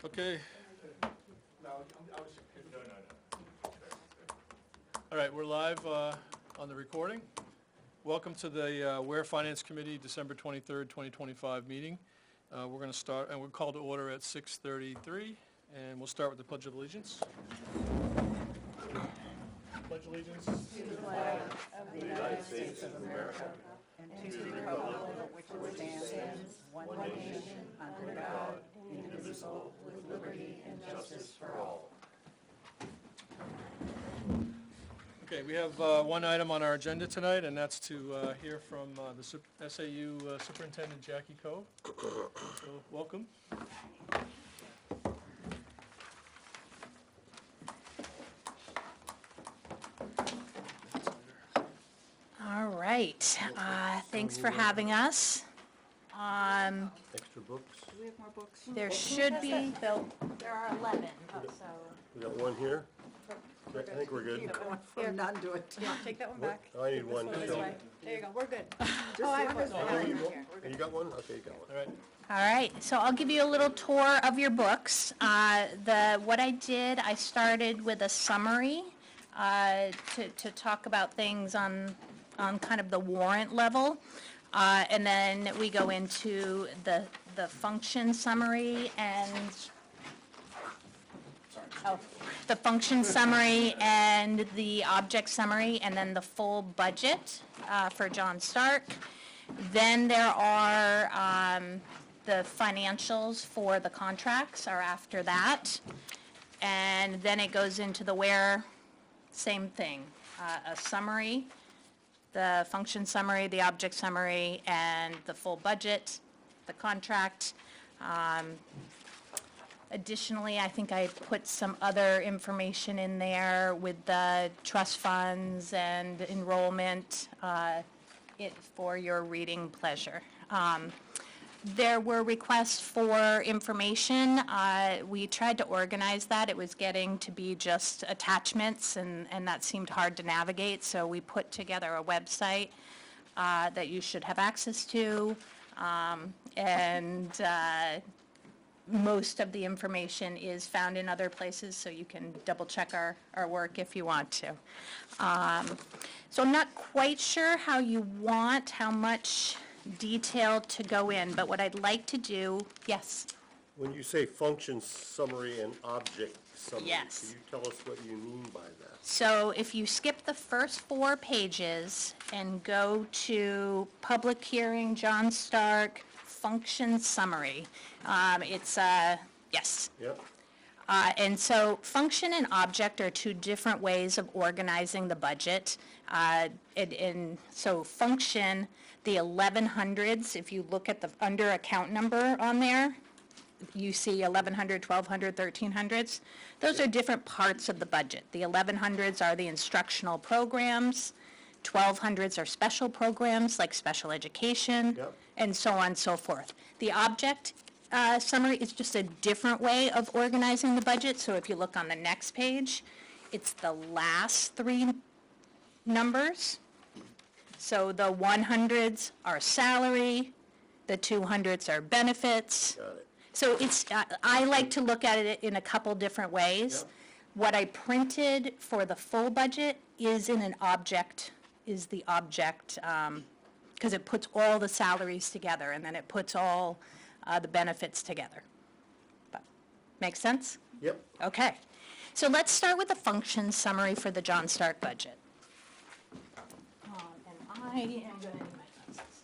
Okay. All right, we're live on the recording. Welcome to the Ware Finance Committee, December 23rd, 2025 meeting. We're going to start, and we're called to order at 6:33, and we'll start with the Pledge of Allegiance. Pledge allegiance. To the flag of the United States of America and to the republic for which it stands, one nation, under God, indivisible, with liberty and justice for all. Okay, we have one item on our agenda tonight, and that's to hear from the SAU Superintendent Jackie Cove. So, welcome. All right, thanks for having us. Extra books. Do we have more books? There should be, There are 11, so. We got one here. I think we're good. Going from none to a 10. Take that one back. Oh, I need one This too. way. There you go, we're good. Just one is Oh, you fine. you got one? Okay, you got one. All right. all right, so I'll give you a little tour of your books. What I did, I started with a summary to talk about things on kind of the warrant level. And then we go into the function summary and the function summary and the object summary, and then the full budget for John Stark. Then there are the financials for the contracts are after that. And then it goes into the where, same thing, a summary, the function summary, the object summary, and the full budget, the contract. Additionally, I think I put some other information in there with the trust funds and enrollment for your reading pleasure. There were requests for information. We tried to organize that. It was getting to be just attachments, and that seemed hard to navigate, so we put together a website that you should have access to, and most of the information is found in other places, so you can double-check our work if you want to. So I'm not quite sure how much detail to go in, but what I'd like to do, yes? When you say function summary and object summary, Yes. can you tell us what you mean by that? So if you skip the first 4 pages and go to public hearing, John Stark, function summary, yes. Yep. And so function and object are 2 different ways of organizing the budget. So function, the 1100s, if you look at the under account number on there, you see 1100, 1200, 1300s. Those are different parts of the budget. The 1100s are the instructional programs. 1200s are special programs like special education, Yep. and so on and so forth. The object summary is just a different way of organizing the budget. So if you look on the next page, it's the last 3 numbers. So the 100s are salary, the 200s are benefits. Got it. So it's, I like to look at it in a couple different ways. Yep. What I printed for the full budget is in an object, is the object, because it puts all the salaries together, and then it puts all the benefits together. But, make sense? Yep. Okay. So let's start with the function summary for the John Stark budget. And I am going to need my glasses.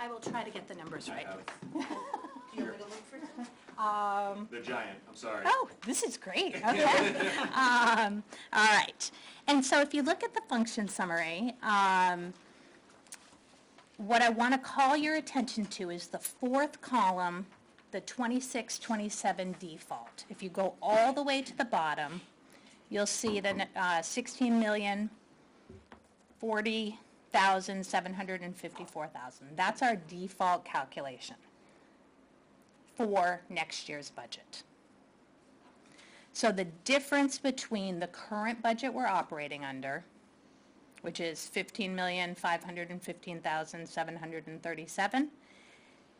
I will try to get the numbers right. Do you want me to look for some? The giant, I'm sorry. Oh, this is great, okay. All right, and so if you look at the function summary, what I want to call your attention to is the 4th column, the 26, 27 default. If you go all the way to the bottom, you'll see the 16,040,754,000. That's our default calculation. for next year's budget. So the difference between the current budget we're operating under, which is $15,515,737,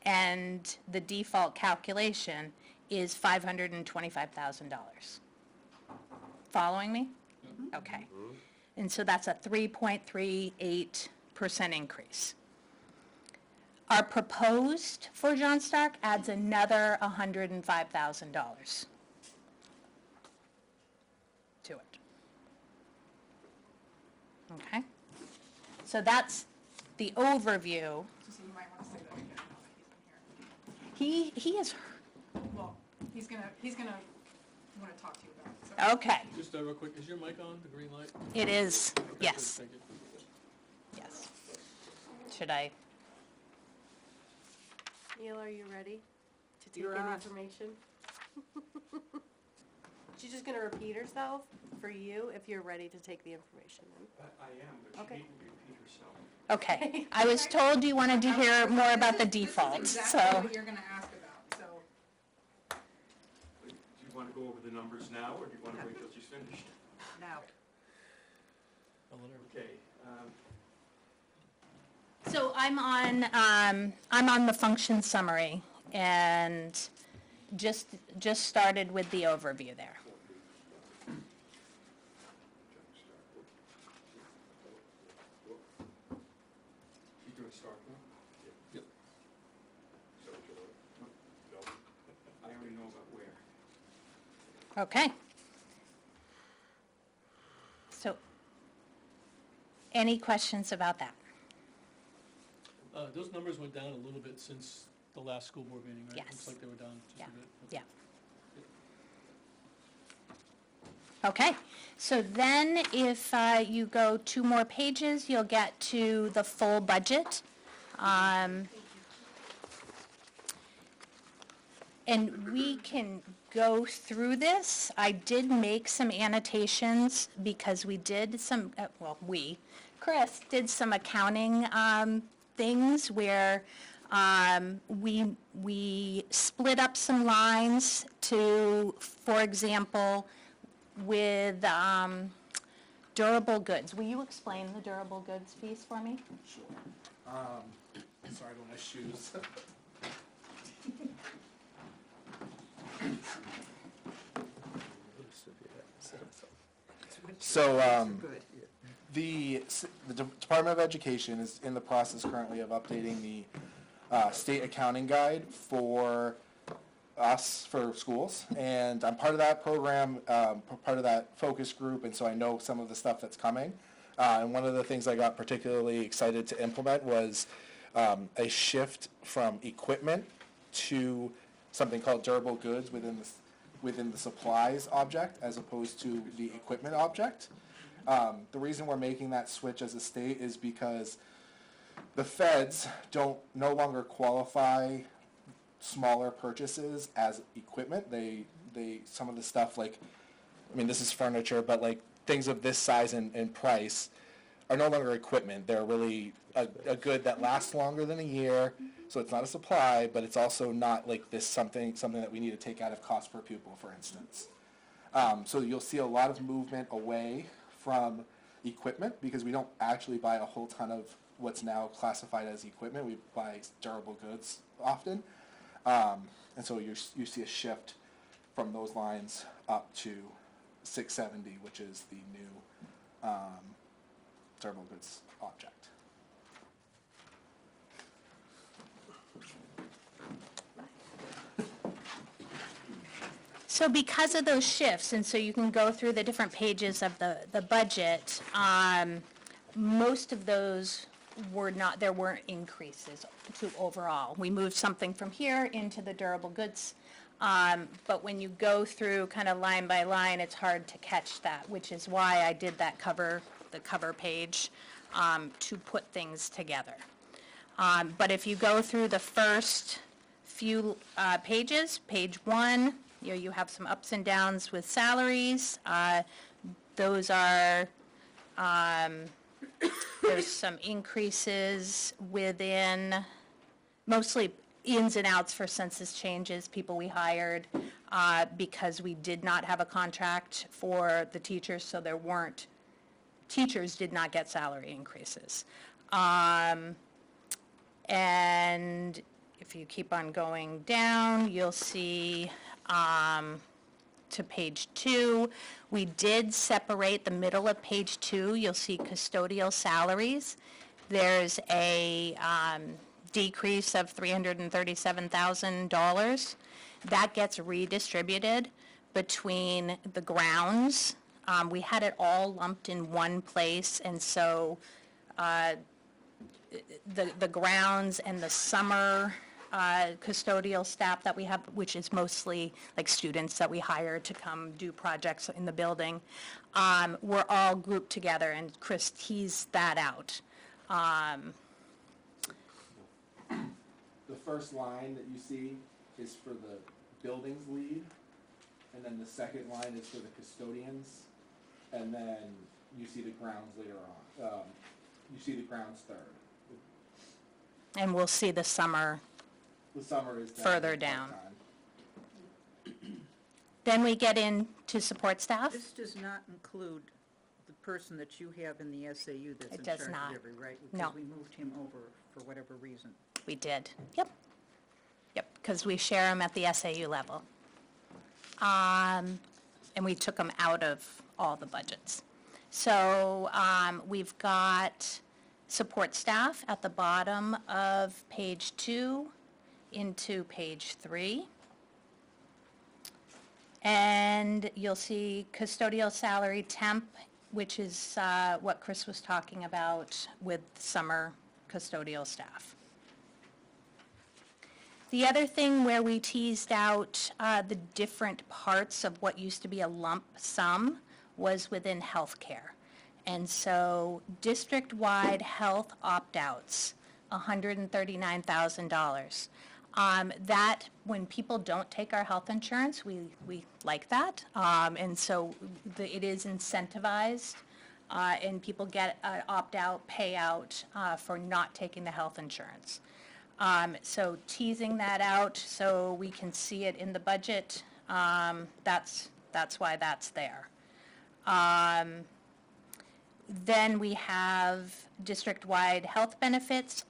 and the default calculation is $525,000. Following me? Okay. And so that's a 3.38% increase. Our proposed for John Stark adds another $105,000 to it. Okay? So that's the overview. So you might want to say that again now that he's in here. He is, Well, he's gonna want to talk to you about it. So. okay, Just real quick, is your mic on, the green light? it is, yes, Thank you. yes. Should I? Neil, are you ready to take You're in on. information? She's just gonna repeat herself for you if you're ready to take the information in. I am, but Okay. you need to repeat yourself. Okay, I was told you wanted to hear more about the default, This is so. exactly what you're gonna ask about, so. Do you want to go over the numbers now, or do you want to wait till she's finished? Now, I'll let her- Okay, So I'm on the function summary, and just started with the overview there. she's doing Stark now? Yep. I already know about where. Okay. So, any questions about that? Those numbers went down a little bit since the last school board meeting, right? Yes. Looks like they were down just Yeah. a bit. Yeah. Okay, so then if you go 2 more pages, you'll get to the full budget. And we can go through this. I did make some annotations because we did some, Chris did some accounting things where we split up some lines to, for example, with durable goods. Will you explain the durable goods piece for me? Sure. Sorry, I don't have shoes. So, good. the Department of Education is in the process currently of updating the state accounting guide for us, for schools, and I'm part of that program, part of that focus group, and so I know some of the stuff that's coming. And one of the things I got particularly excited to implement was a shift from equipment to something called durable goods within the supplies object as opposed to the equipment object. The reason we're making that switch as a state is because the feds no longer qualify smaller purchases as equipment. They some of the stuff like, I mean, this is furniture, but like things of this size and price are no longer equipment. They're really a good that lasts longer than a year. So it's not a supply, but it's also not like this something that we need to take out of cost per pupil, for instance. So you'll see a lot of movement away from equipment because we don't actually buy a whole ton of what's now classified as equipment. We buy durable goods often. And so you see a shift from those lines up to 670, which is the new durable goods object. So because of those shifts, and so you can go through the different pages of the budget, most of those there weren't increases to overall. We moved something from here into the durable goods, but when you go through kind of line by line, it's hard to catch that, which is why I did the cover page, to put things together. But if you go through the first few pages, page 1, you have some ups and downs with salaries. Those are, there's some increases within, mostly ins and outs for census changes, people we hired, because we did not have a contract for the teachers, so there weren't, teachers did not get salary increases. And if you keep on going down, you'll see to page 2, we did separate the middle of page 2. You'll see custodial salaries. There's a decrease of $337,000. That gets redistributed between the grounds. We had it all lumped in one place, and so the grounds and the summer custodial staff that we have, which is mostly like students that we hire to come do projects in the building, we're all grouped together, and Chris teased that out. The first line that you see is for the buildings lead, and then the second line is for the custodians, and then you see the grounds later on. You see the grounds third. And we'll see the summer. The summer is Further down. Then we get into support staff. This does not include the person that you have in the SAU that's It in does charge not. of every, right? No. Because we moved him over for whatever reason. We did. Yep, because we share them at the SAU level. And we took them out of all the budgets. So we've got support staff at the bottom of page 2 into page 3. And you'll see custodial salary temp, which is what Chris was talking about with summer custodial staff. The other thing where we teased out the different parts of what used to be a lump sum was within healthcare. And so district-wide health opt-outs, $139,000. That, when people don't take our health insurance, we like that. And so it is incentivized, and people get an opt-out payout for not taking the health insurance. So teasing that out so we can see it in the budget, that's why that's there. Then we have district-wide health benefits.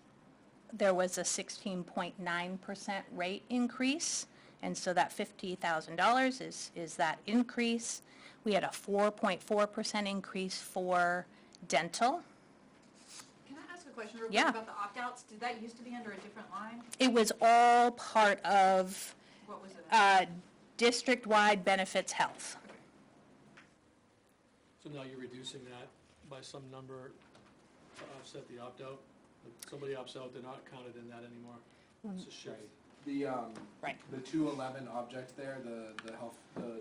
There was a 16.9% rate increase, and so that $50,000 is that increase. We had a 4.4% increase for dental. Can I ask a question real Yeah. quick about the opt-outs? Did that used to be under a different line? It was all part of What was it? district-wide benefits health. So now you're reducing that by some number to offset the opt-out? If somebody opts out, they're not counted in that anymore? It's a shift. The Right. the 211 object there, the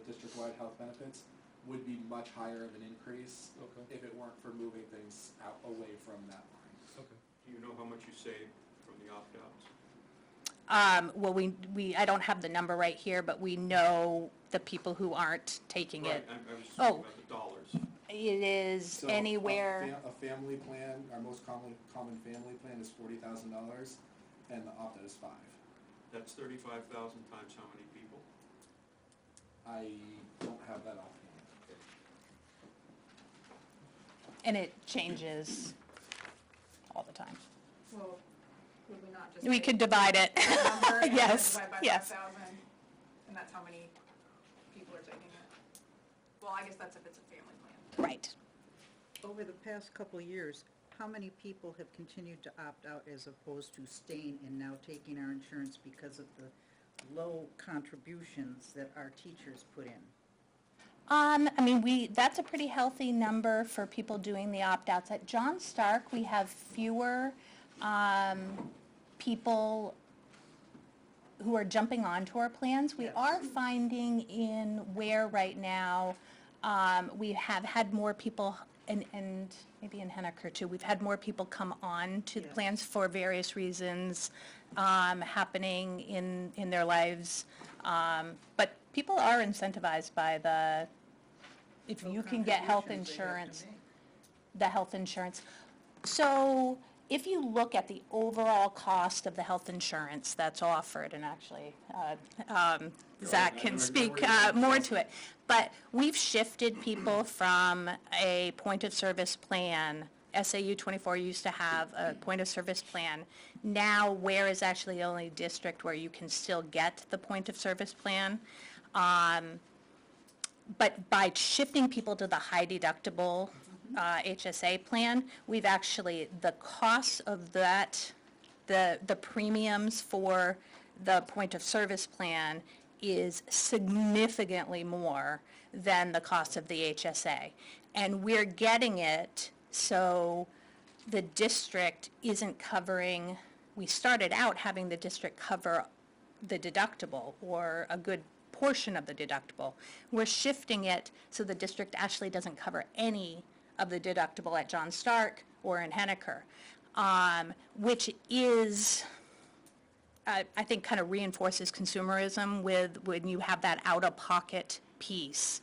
district-wide health benefits, would be much higher of an increase Okay, if it weren't for moving things out away from that line. okay. Do you know how much you saved from the opt-outs? Well, I don't have the number right here, but we know the people who aren't taking Right, it. I was just Oh. talking about the dollars. It is So anywhere, a family plan, our most common family plan is $40,000, and the opt-out is 5. That's 35,000 times how many people? I don't have that offhand. and it changes all the time. Well, would we not just? We take could divide it. that number and then Yes, divide by yes. 5,000, and that's how many people are taking it? Well, I guess that's if it's a family plan. Right. Over the past couple of years, how many people have continued to opt out as opposed to staying and now taking our insurance because of the low contributions that our teachers put in? I mean, that's a pretty healthy number for people doing the opt-outs. At John Stark, we have fewer people who are jumping onto our plans. We Yes. are finding in Ware right now, we have had more people, and maybe in Henniker too, we've had more people come on to the Yes. plans for various reasons happening in their lives. But people are incentivized by if Low you can get health contributions they have to insurance, make. the health insurance. So if you look at the overall cost of the health insurance that's offered, and actually, Zach can speak more to it, but we've shifted people from a point-of-service plan. SAU 24 used to have a point-of-service plan. Now, Ware is actually the only district where you can still get the point-of-service plan. But by shifting people to the high deductible HSA plan, we've actually, the costs of that, the premiums for the point of service plan is significantly more than the cost of the HSA. And we're getting it so the district isn't covering, we started out having the district cover the deductible or a good portion of the deductible. We're shifting it so the district actually doesn't cover any of the deductible at John Stark or in Henniker, which is, I think, kind of reinforces consumerism with when you have that out-of-pocket piece.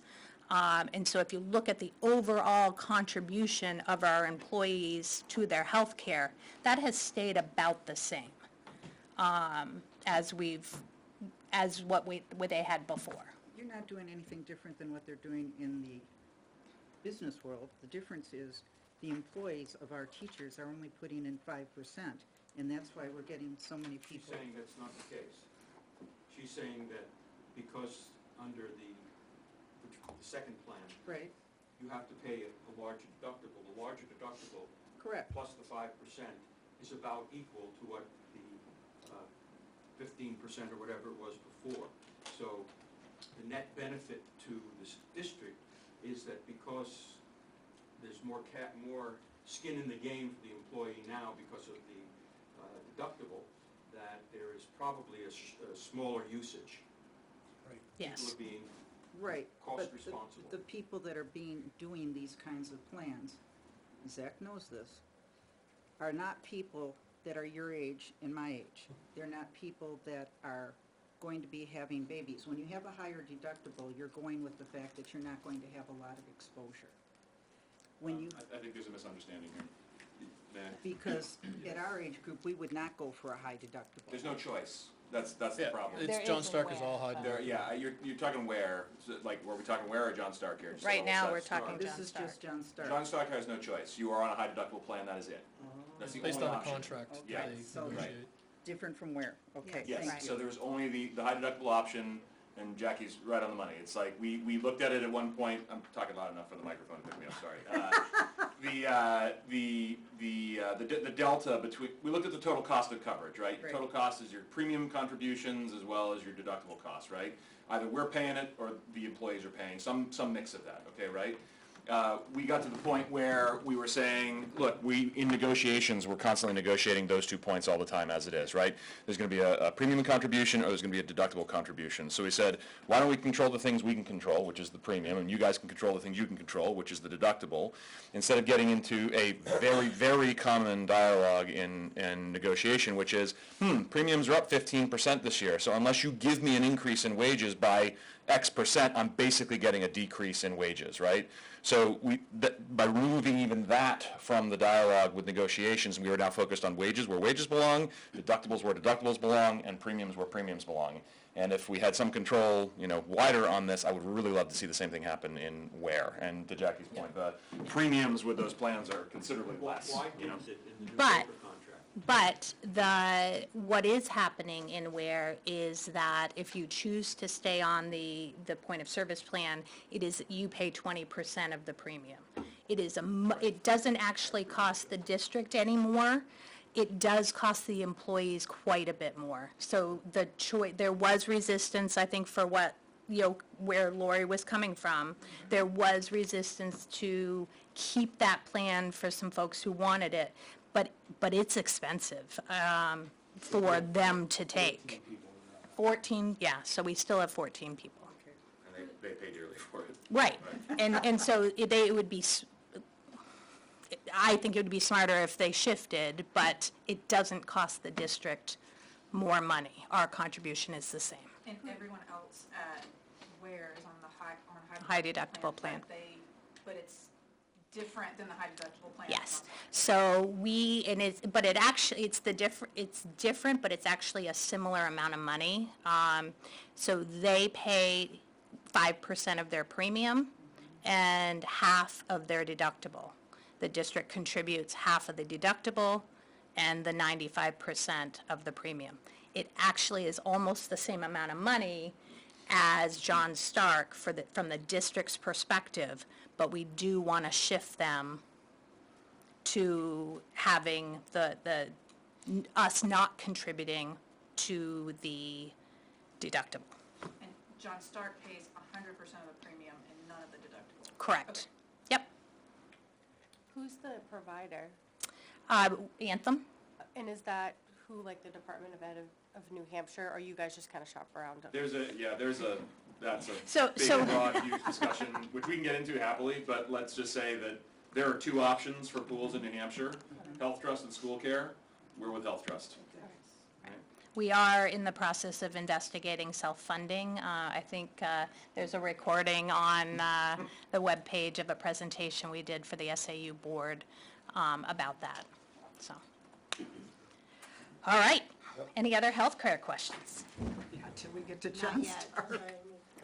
And so if you look at the overall contribution of our employees to their health care, that has stayed about the same as what they had before. You're not doing anything different than what they're doing in the business world. The difference is the employees of our teachers are only putting in 5%, and that's why we're getting so many She's people. saying that's not the case. She's saying that because under the second plan, Right, you have to pay a larger deductible. The larger deductible correct. plus the 5% is about equal to what the 15% or whatever it was before. So the net benefit to this district is that because there's more skin in the game for the employee now because of the deductible, that there is probably a smaller usage. Yes. People are being Right, cost but responsible. the people that are doing these kinds of plans, Zach knows this, are not people that are your age and my age. They're not people that are going to be having babies. When you have a higher deductible, you're going with the fact that you're not going to have a lot of exposure. When you, I think there's a misunderstanding here. because at our age group, we would not go for a high deductible. There's no choice. That's the Yeah, problem. There it's John is Stark is Ware, all high. but- There, yeah, you're talking where? So, like, were we talking where or John Stark here? Just Right to now, level we're set talking Stark. This John is Stark. just John Stark. John Stark has no choice. You are on a high deductible plan, that is it. That's the Based only on the option. contract that Yeah. they So- negotiate. Different from where? Okay, Yes, thank you. so there's only the high deductible option, and Jackie's right on the money. It's like, we looked at it at one point, I'm talking loud enough for the microphone to pick me up, sorry. The delta between, we looked at the total cost of coverage, right? Right. Total cost is your premium contributions as well as your deductible costs, right? Either we're paying it or the employees are paying, some mix of that, okay, right? We got to the point where we were saying, look, in negotiations, we're constantly negotiating those 2 points all the time as it is, right? There's gonna be a premium contribution or there's gonna be a deductible contribution. So we said, why don't we control the things we can control, which is the premium, and you guys can control the things you can control, which is the deductible, instead of getting into a very, very common dialogue in negotiation, which is, premiums are up 15% this year, so unless you give me an increase in wages by X%, I'm basically getting a decrease in wages, right? So by removing even that from the dialogue with negotiations, we are now focused on wages where wages belong, deductibles where deductibles belong, and premiums where premiums belong. And if we had some control, wider on this, I would really love to see the same thing happen in Ware. And to Jackie's point, the premiums with those plans are considerably less. Why is it in the new But- paper contract? But what is happening in Ware is that if you choose to stay on the point of service plan, you pay 20% of the premium. It doesn't actually cost the district anymore. It does cost the employees quite a bit more. So there was resistance, I think, for where Lori was coming from. There was resistance to keep that plan for some folks who wanted it. But it's expensive for them to take. 14, yeah, so we still have 14 people. And they pay dearly for it. Right, and so it would be, I think it would be smarter if they shifted, but it doesn't cost the district more money. Our contribution is the same. And everyone else at Ware is on the high High deductible plan. But it's different than the high deductible plan? Yes. So but it's different, but it's actually a similar amount of money. So they pay 5% of their premium and half of their deductible. The district contributes half of the deductible and the 95% of the premium. It actually is almost the same amount of money as John Stark from the district's perspective, but we do want to shift them to having us not contributing to the deductible. And John Stark pays 100% of the premium and none of the deductible? Correct. Yep. Who's the provider? Anthem? And is that who, like the Department of Ed of New Hampshire, or you guys just kind of shop around? That's a So- big so- and broad, huge discussion, which we can get into happily, but let's just say that there are two options for pools in New Hampshire, Health Trust and School Care. We're with Health Trust. We are in the process of investigating self-funding. I think there's a recording on the webpage of a presentation we did for the SAU board about that, so. All right, any other healthcare questions? Till we get to John Stark.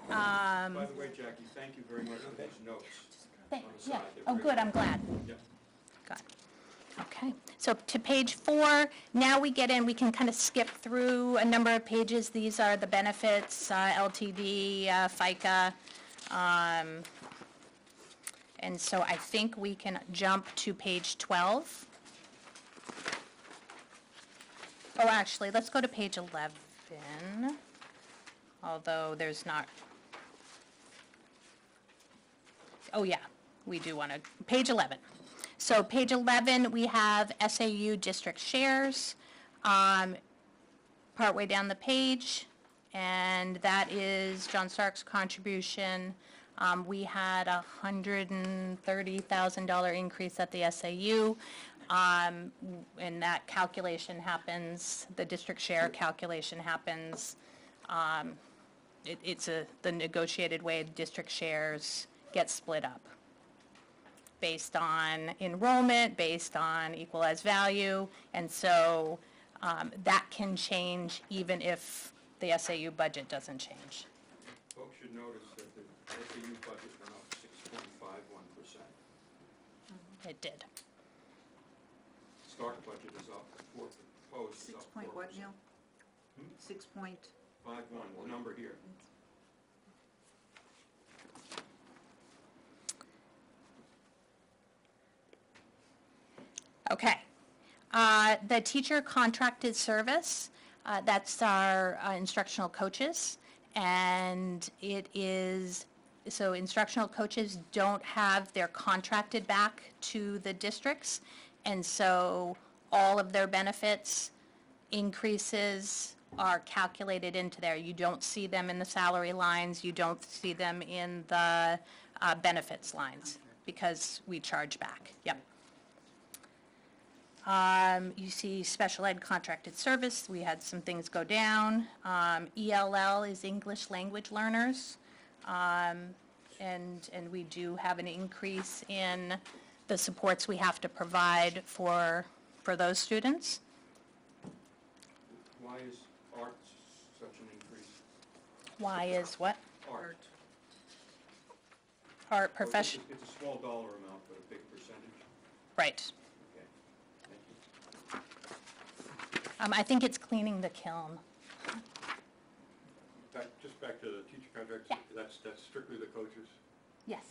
By the way, Jackie, thank you very much for these notes on the side. Yeah, They're oh, very good, I'm glad. Yep. Good. Okay, so to page 4, now we get in, we can kind of skip through a number of pages. These are the benefits, LTD, FICA. And so I think we can jump to page 12. Oh, actually, let's go to page 11, although there's not. Oh, yeah, we do want to, page 11. So page 11, we have SAU district shares, partway down the page, and that is John Stark's contribution. We had a $130,000 increase at the SAU, and that calculation happens, the district share calculation happens. It's the negotiated way district shares get split up based on enrollment, based on equalized value, and so that can change even if the SAU budget doesn't change. Folks should notice that the SAU budget went up 6.51%. It did. Stark budget is up, proposed is 6 up 4%. point what now? 6 point, 51, the number here. Okay. The teacher contracted service, that's our instructional coaches. And it is, so instructional coaches don't have their contracted back to the districts. And so all of their benefits increases are calculated into there. You don't see them in the salary lines, you don't see them in the benefits lines, because we charge back, yep. You see special ed contracted service, we had some things go down. ELL is English language learners. And we do have an increase in the supports we have to provide for those students. Why is art such an increase? Why is what? Art. Art profession, It's a small dollar amount, but a big percentage. right. Okay, thank you. I think it's cleaning the kiln. Just back to the teacher contracts, Yeah. that's strictly the coaches, Yes.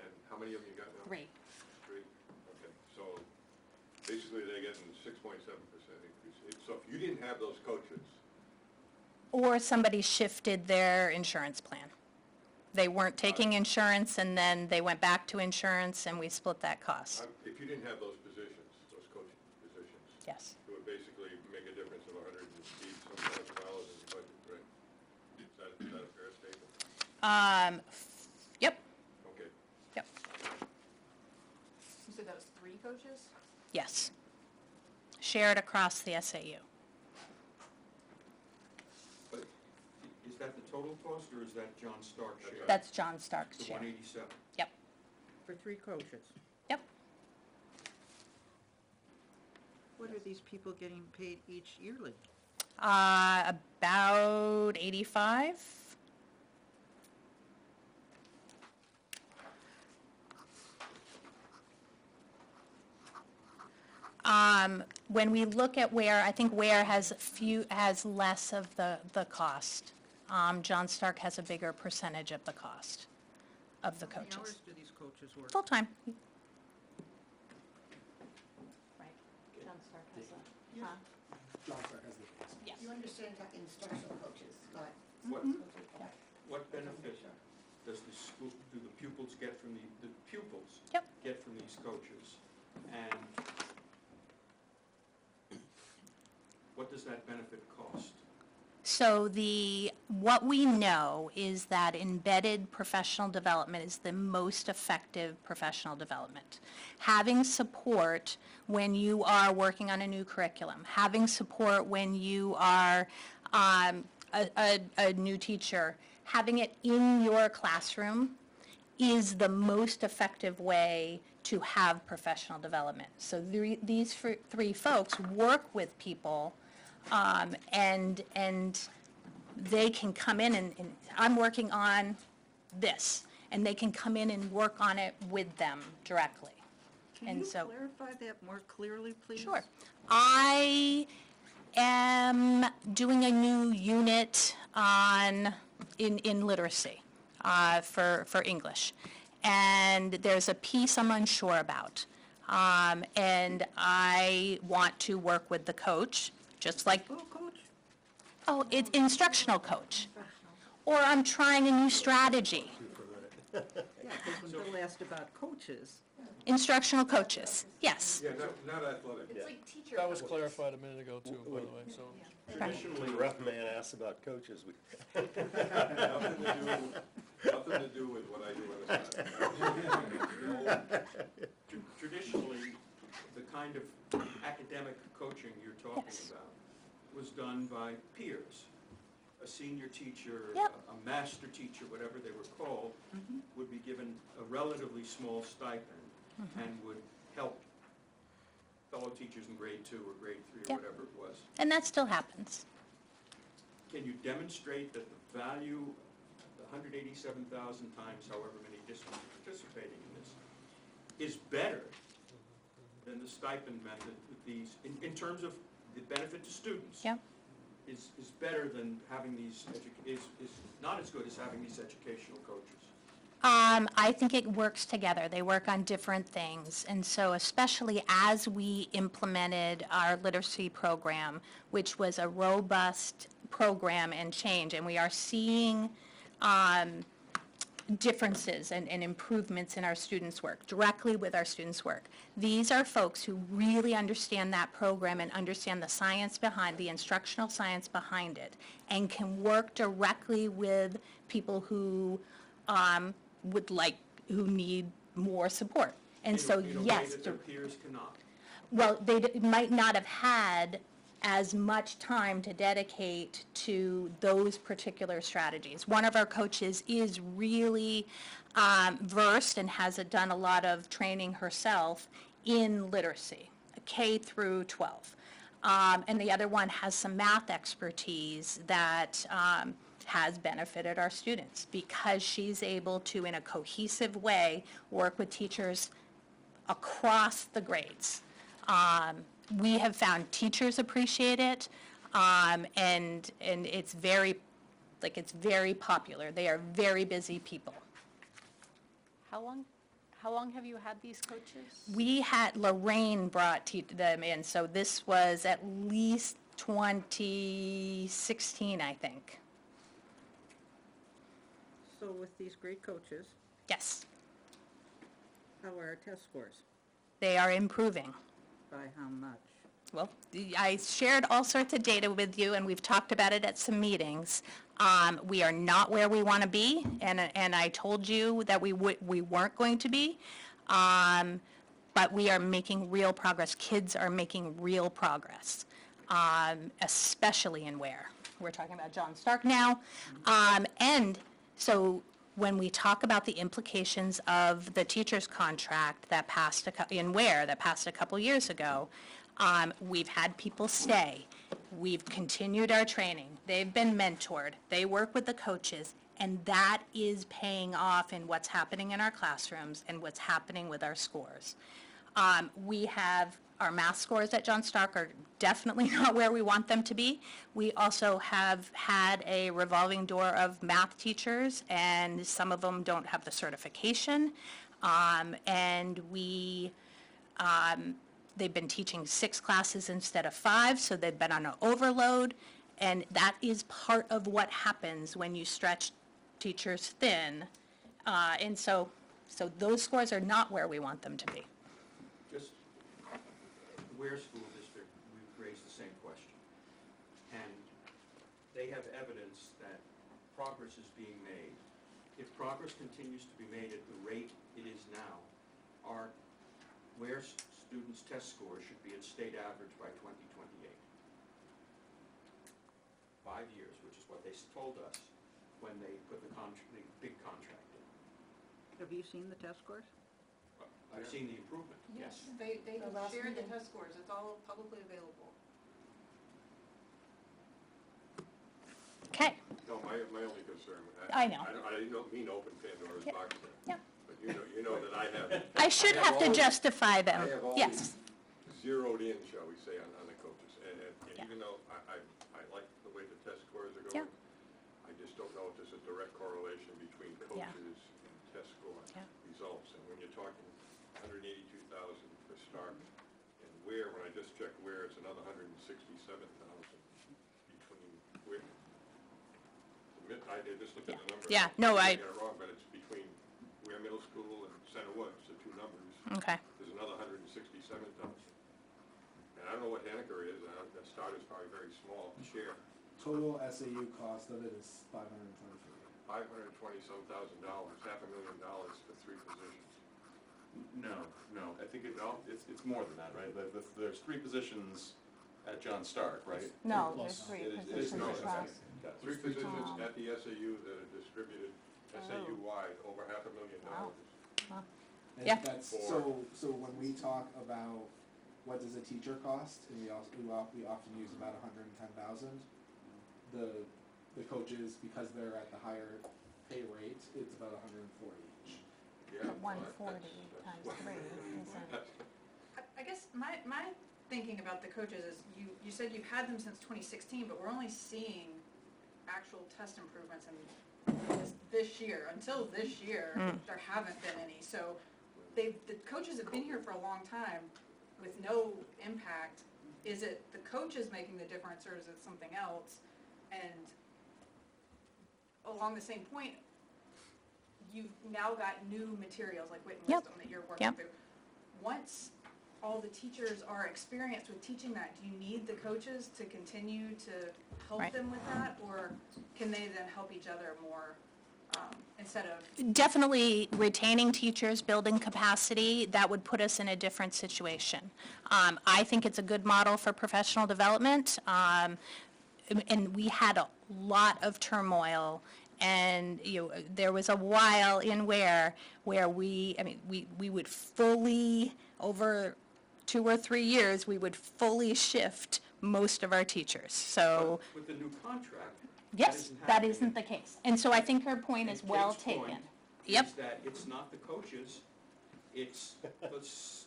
and how many of them you got now? 3. 3, okay, so basically they're getting 6.7% increase. So if you didn't have those coaches, Or somebody shifted their insurance plan. They weren't taking insurance, and then they went back to insurance, and we split that cost. if you didn't have those positions, those coaching positions, Yes. it would basically make a difference of $180-some thousand in the budget, right? Is that a fair statement? Yep, Okay. yep, You said that was 3 coaches? yes. Shared across the SAU. But is that the total cost, or is that John Stark share? That's John Stark's The share. 187. Yep, for 3 coaches. yep. What are these people getting paid each yearly? About 85. When we look at Ware, I think Ware has less of the cost. John Stark has a bigger percentage of the cost of the How many coaches. hours do these coaches work? Full-time. Right. John Stark has a, yes. You understand that instructional coaches, not. What benefit does the school, do the pupils get from the pupils Yep. get from these coaches? And what does that benefit cost? So what we know is that embedded professional development is the most effective professional development. Having support when you are working on a new curriculum, having support when you are a new teacher, having it in your classroom is the most effective way to have professional development. So these three folks work with people, and they can come in and I'm working on this, and they can come in and work on it with them directly. Can And you so- clarify that more clearly, please? Sure. I am doing a new unit in literacy for English. And there's a piece I'm unsure about. And I want to work with the coach, just like, Oh, coach? oh, it's instructional coach. Or I'm trying a new strategy. Yeah, because when Bill asked about coaches, Instructional coaches, yes. Yeah, not athletic. It's like teacher. That was clarified a minute ago too, by the way, so. Traditionally, rough man asks about coaches. Nothing to do with what I do on a Saturday. Traditionally, the kind of academic coaching you're talking Yes. about was done by peers. A senior teacher, Yep. a master teacher, whatever they were called, would be given a relatively small stipend and would help fellow teachers in grade 2 or grade 3 or Yep. whatever it was. And that still happens. Can you demonstrate that the value, the 187,000 times however many districts are participating in this, is better than the stipend method with these, in terms of the benefit to students? Yep. Is better than having these, is not as good as having these educational coaches? I think it works together. They work on different things. And so especially as we implemented our literacy program, which was a robust program and change, and we are seeing differences and improvements in our students' work, directly with our students' work. These are folks who really understand that program and understand the science behind, the instructional science behind it, and can work directly with people who who need more support. And so, In a way yes, that their peers cannot. well, they might not have had as much time to dedicate to those particular strategies. One of our coaches is really versed and has done a lot of training herself in literacy, K through 12. And the other one has some math expertise that has benefited our students because she's able to, in a cohesive way, work with teachers across the grades. We have found teachers appreciate it, and it's very popular. They are very busy people. How long have you had these coaches? Lorraine brought them in, so this was at least 2016, I think. so with these great coaches, Yes, how are our test scores? they are improving. By how much? Well, I shared all sorts of data with you, and we've talked about it at some meetings. We are not where we want to be, and I told you that we weren't going to be, but we are making real progress. Kids are making real progress, especially in Ware. We're talking about John Stark now, and so when we talk about the implications of the teacher's contract that passed in Ware, that passed a couple years ago, We've had people stay. We've continued our training. They've been mentored. They work with the coaches, and that is paying off in what's happening in our classrooms and what's happening with our scores. We have, our math scores at John Stark are definitely not where we want them to be. We also have had a revolving door of math teachers, and some of them don't have the certification. And they've been teaching 6 classes instead of 5, so they've been on an overload. And that is part of what happens when you stretch teachers thin. And so those scores are not where we want them to be. Just, Ware School District, we've raised the same question. And they have evidence that progress is being made. If progress continues to be made at the rate it is now, our Ware students' test scores should be at state average by 2028. 5 years, which is what they told us when they put the big contract in. Have you seen the test scores? I've seen the improvement, yes. They The last shared the meeting. test scores, it's all publicly available. Okay, No, my only concern, I know. I don't mean open Pandora's Yeah. box there. Yeah. But you know that I have. I should have to justify them, I have all yes. zeroed in, shall we say, on the coaches. And Yeah. even though I like the way the test scores are Yeah. going, I just don't know if there's a direct correlation between Yeah. coaches and test score Yeah. results. And when you're talking 182,000 for Stark, and Ware, when I just checked Ware, it's another 167,000 between Ware. I just looked at the numbers. Yeah, no, I I- got it wrong, but it's between Ware Middle School and Center Woods, the two numbers. Okay, There's another 167,000. And I don't know what Henniker is, that start is probably very small share, Total SAU cost of it is $523. $520-some thousand, $500,000 for 3 positions. No, I think it's more than that, right? There's 3 positions at John Stark, right? no, Plus. there's 3 It is- positions no, across. Got it. 3 positions at the SAU that are distributed SAU-wide, over $500,000. Wow. And Yeah. that's, so when we talk about what does a teacher cost, and we often use about 110,000, the coaches, because they're at the higher pay rate, it's about 140 each. Yeah, But well, 140 that's- times that's- 3 isn't, I guess my thinking about the coaches is, you said you've had them since 2016, but we're only seeing actual test improvements in this year. Until this year, there haven't been any. So the coaches have been here for a long time with no impact. Is it the coaches making the difference, or is it something else? And along the same point, you've now got new materials like Wit and Yep. Wisdom that you're working Yep. through. Once all the teachers are experienced with teaching that, do you need the coaches to continue to help Right. them with that? Or can they then help each other more, instead of, definitely retaining teachers, building capacity, that would put us in a different situation. I think it's a good model for professional development, and we had a lot of turmoil, and, there was a while in where we would fully, over 2 or 3 years, we would fully shift most of our teachers, so, But with the new contract, yes, that happening. isn't the case. And so I think her point is And well Kate's point taken. Yep. is that it's not the coaches, it's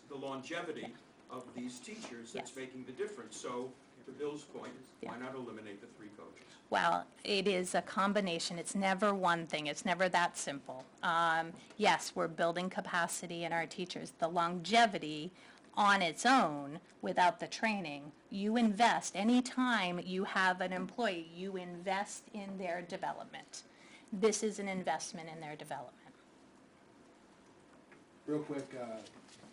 the longevity of these teachers that's Yes. making the difference. So, to Bill's point, why Yeah. not eliminate the 3 coaches? Well, it is a combination. It's never one thing. It's never that simple. Yes, we're building capacity in our teachers. The longevity on its own, without the training, you invest, anytime you have an employee, you invest in their development. This is an investment in their development. Real quick,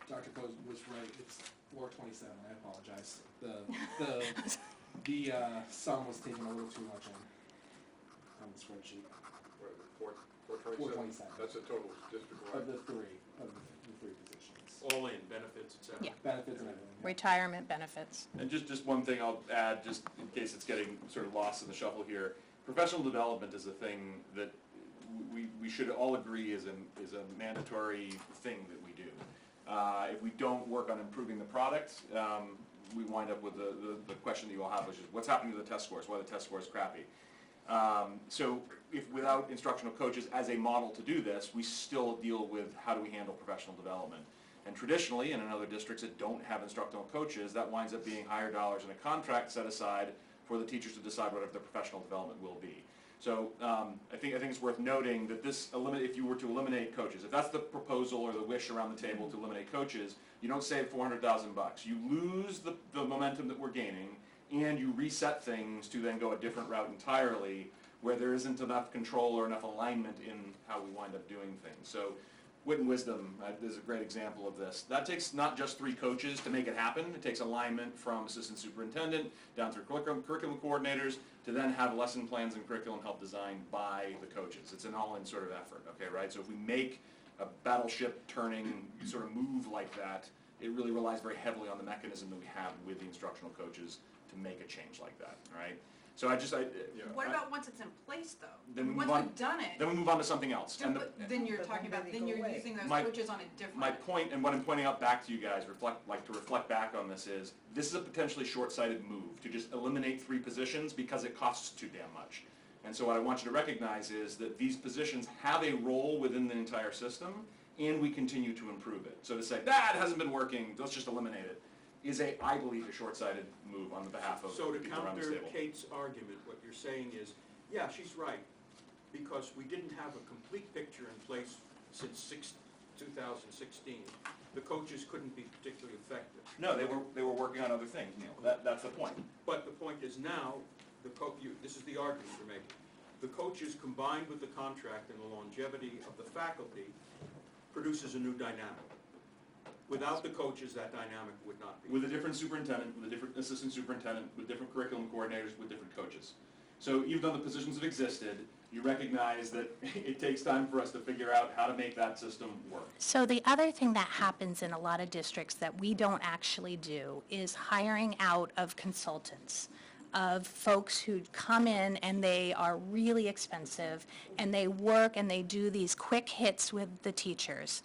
Dr. Coe was right, it's 427, I apologize. The sum was taken a little too much on the spreadsheet. What is it, 427? 427. That's a total Of district-wide. the 3 positions. All in, benefits, et cetera. Yeah. Benefits and everything. Retirement benefits. And just one thing I'll add, just in case it's getting sort of lost in the shuffle here. Professional development is a thing that we should all agree is a mandatory thing that we do. If we don't work on improving the product, we wind up with the question that you all have, which is what's happening to the test scores, why the test score is crappy. So if without instructional coaches as a model to do this, we still deal with how do we handle professional development. And traditionally, and in other districts that don't have instructional coaches, that winds up being higher dollars in a contract set aside for the teachers to decide whatever their professional development will be. So I think it's worth noting that if you were to eliminate coaches, if that's the proposal or the wish around the table to eliminate coaches, you don't save $400,000. You lose the momentum that we're gaining, and you reset things to then go a different route entirely, where there isn't enough control or enough alignment in how we wind up doing things. So Wit and Wisdom is a great example of this. That takes not just 3 coaches to make it happen. It takes alignment from assistant superintendent down through curriculum coordinators to then have lesson plans and curriculum help designed by the coaches. It's an all-in sort of effort, okay, right? So if we make a battleship turning sort of move like that, it really relies very heavily on the mechanism that we have with the instructional coaches to make a change like that, all right? So What about once it's in place, though? Then we Once move on- we've done it, then we move on to something else. And then you're But talking when about, do they then go you're away? using those My- coaches on a different. My point, and what I'm pointing out back to you guys, to reflect back on this is a potentially short-sighted move to just eliminate 3 positions because it costs too damn much. And so what I want you to recognize is that these positions have a role within the entire system, and we continue to improve it. So to say, it hasn't been working, let's just eliminate it, is I believe, a short-sighted move on the behalf of So to people around this counter table. Kate's argument, what you're saying is, yeah, she's right, because we didn't have a complete picture in place since 2016. The coaches couldn't be particularly effective. No, they were working on other things, Neil. That's the point. But the point is now, this is the argument you're making. The coaches combined with the contract and the longevity of the faculty produces a new dynamic. Without the coaches, that dynamic would not be. With a different superintendent, with a different assistant superintendent, with different curriculum coordinators, with different coaches. So even though the positions have existed, you recognize that it takes time for us to figure out how to make that system work. So the other thing that happens in a lot of districts that we don't actually do is hiring out of consultants, of folks who come in and they are really expensive and they work and they do these quick hits with the teachers.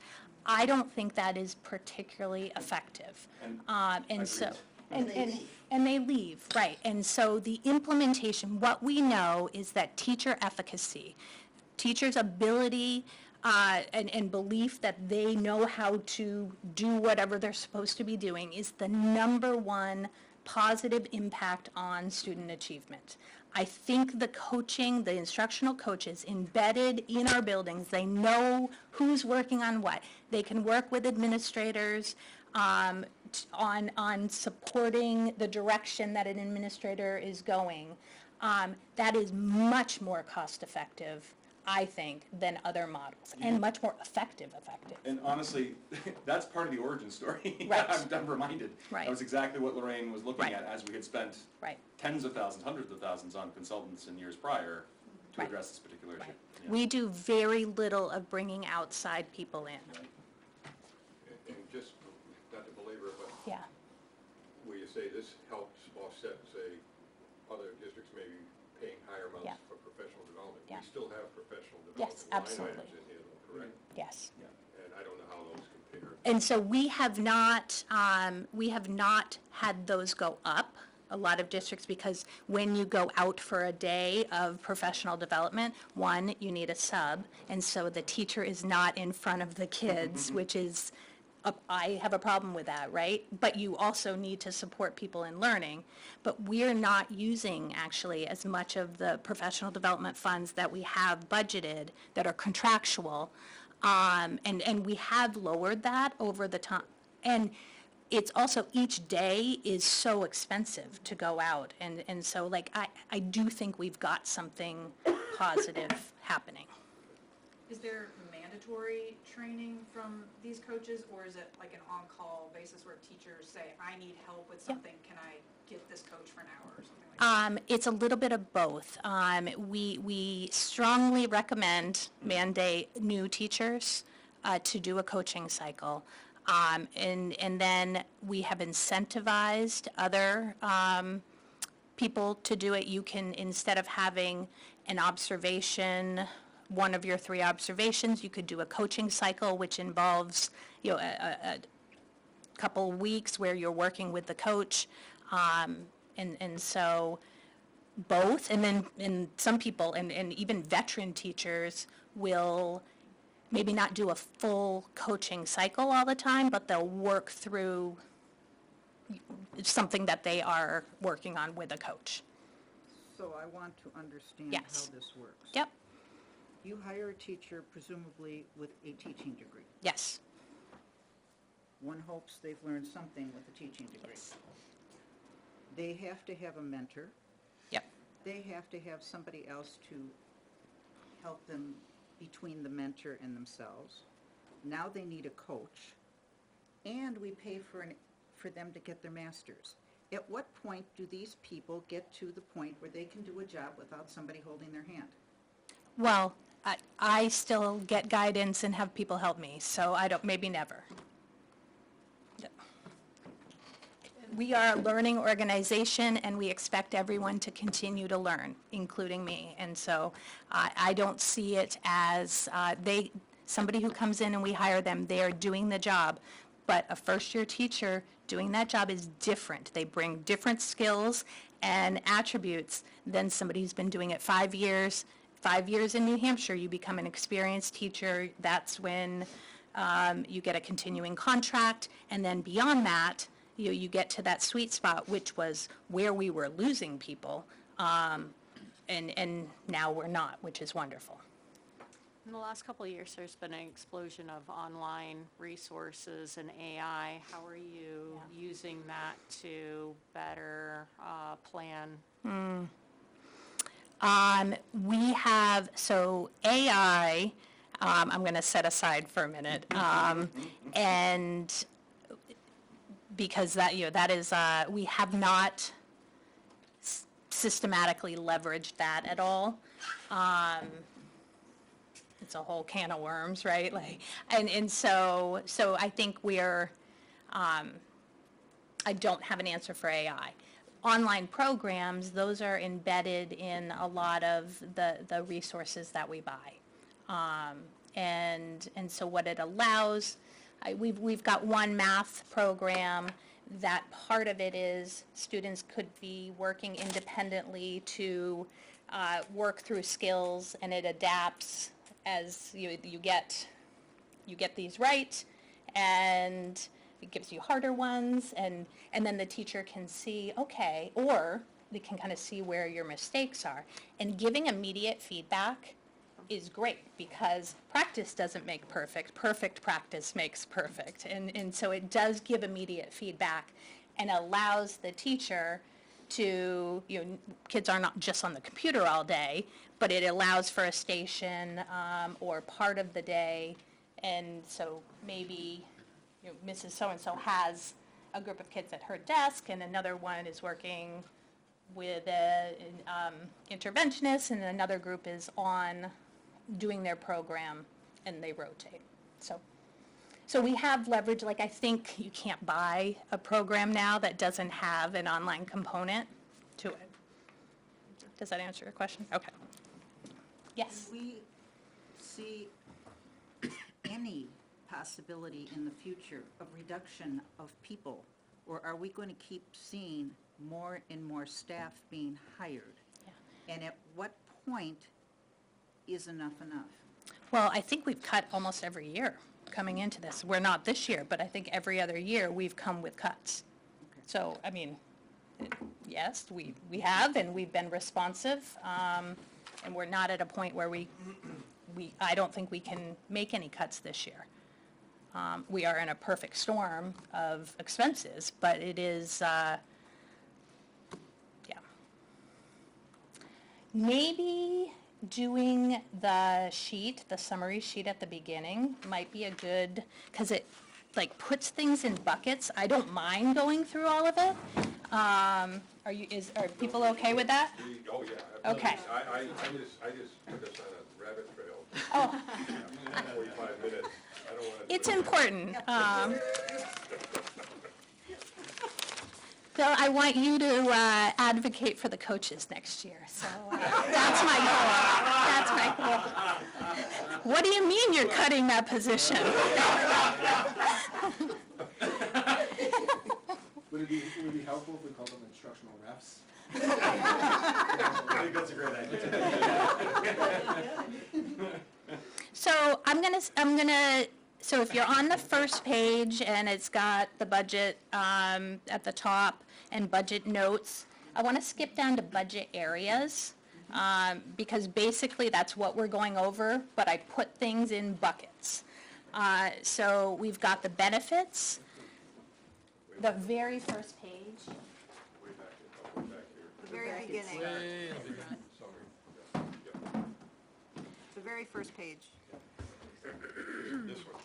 I don't think that is particularly effective. And so, and they leave, right. And so the implementation, what we know is that teacher efficacy, teachers' ability and belief that they know how to do whatever they're supposed to be doing is the #1 positive impact on student achievement. I think the coaching, the instructional coaches embedded in our buildings, they know who's working on what. They can work with administrators on supporting the direction that an administrator is going. That is much more cost-effective, I think, than other models, and much more effective. And honestly, that's part of the origin story. Right. I'm reminded. Right. That was exactly what Lorraine was looking Right. at as we had spent Right. tens of thousands, hundreds of thousands on consultants in years prior to Right. address this particular issue. Right. Yeah. We do very little of bringing outside people in. And just, not to belabor it, but Yeah. where you say this helps offset, say, other districts maybe paying higher amounts Yeah. for professional development. Yeah. We still have professional Yes, development line absolutely. items in here, though, correct? Yes. And I don't know how those compare. And so we have not had those go up, a lot of districts, because when you go out for a day of professional development, one, you need a sub, and so the teacher is not in front of the kids, which is, I have a problem with that, right? But you also need to support people in learning. But we're not using, actually, as much of the professional development funds that we have budgeted that are contractual. And we have lowered that over the time. And it's also, each day is so expensive to go out. And so, like, I do think we've got something positive happening. Is there mandatory training from these coaches, or is it like an on-call basis where teachers say, I need help with something, can I get this coach for an hour or something like that? It's a little bit of both. We strongly recommend mandate new teachers to do a coaching cycle. And then we have incentivized other people to do it. You can, instead of having an observation, one of your 3 observations, you could do a coaching cycle, which involves, couple weeks where you're working with the coach. And so both, and then some people, and even veteran teachers will maybe not do a full coaching cycle all the time, but they'll work through something that they are working on with a coach. So I want to understand Yes. how this works. Yep, You hire a teacher presumably with a teaching degree. yes, One hopes they've learned something with a teaching degree. yes, They have to have a mentor. yep, They have to have somebody else to help them between the mentor and themselves. Now they need a coach. And we pay for them to get their masters. At what point do these people get to the point where they can do a job without somebody holding their hand? Well, I still get guidance and have people help me, so I don't, maybe never. Yep. We are a learning organization, and we expect everyone to continue to learn, including me. And so I don't see it as somebody who comes in and we hire them, they are doing the job. But a first-year teacher doing that job is different. They bring different skills and attributes than somebody who's been doing it 5 years. 5 years in New Hampshire, you become an experienced teacher. That's when you get a continuing contract. And then beyond that, you get to that sweet spot, which was where we were losing people. And now we're not, which is wonderful. In the last couple of years, there's been an explosion of online resources and AI. How are you using that to better plan? We have, so AI, I'm going to set aside for a minute, and because that is, we have not systematically leveraged that at all. It's a whole can of worms, right? And so I think I don't have an answer for AI. Online programs, those are embedded in a lot of the resources that we buy. And so what it allows, we've got one math program that part of it is students could be working independently to work through skills, and it adapts as you get these right, and it gives you harder ones, and then the teacher can see, okay, or they can kind of see where your mistakes are. And giving immediate feedback is great, because practice doesn't make perfect. Perfect practice makes perfect. And so it does give immediate feedback and allows the teacher to, kids are not just on the computer all day, but it allows for a station or part of the day. And so maybe Mrs. So-and-so has a group of kids at her desk, and another one is working with an interventionist, and another group is on doing their program, and they rotate. So we have leverage. I think you can't buy a program now that doesn't have an online component to it. Does that answer your question? Okay. Yes? Do we see any possibility in the future of reduction of people, or are we going to keep seeing more and more staff being hired? Yeah. And at what point is enough enough? Well, I think we've cut almost every year coming into this. We're not this year, but I think every other year we've come with cuts. Okay. So, I mean, yes, we have, and we've been responsive, and we're not at a point where I don't think we can make any cuts this year. We are in a perfect storm of expenses, but it is, maybe doing the summary sheet at the beginning might be a good, because it puts things in buckets. I don't mind going through all of it. Are people okay with that? Oh, yeah. Okay. I just took us on a rabbit trail. Oh, 45 minutes. I don't want to. it's important. So I want you to advocate for the coaches next year. So that's my goal. That's my goal. What do you mean you're cutting that position? Would it be helpful if we called them instructional refs? I think that's a great idea. So so if you're on the first page and it's got the budget at the top and budget notes, I want to skip down to budget areas because basically that's what we're going over, but I put things in buckets. So we've got the benefits, the very first page. Way back here. The very beginning, Way in the beginning. Sorry. Yep. the very first page. This one.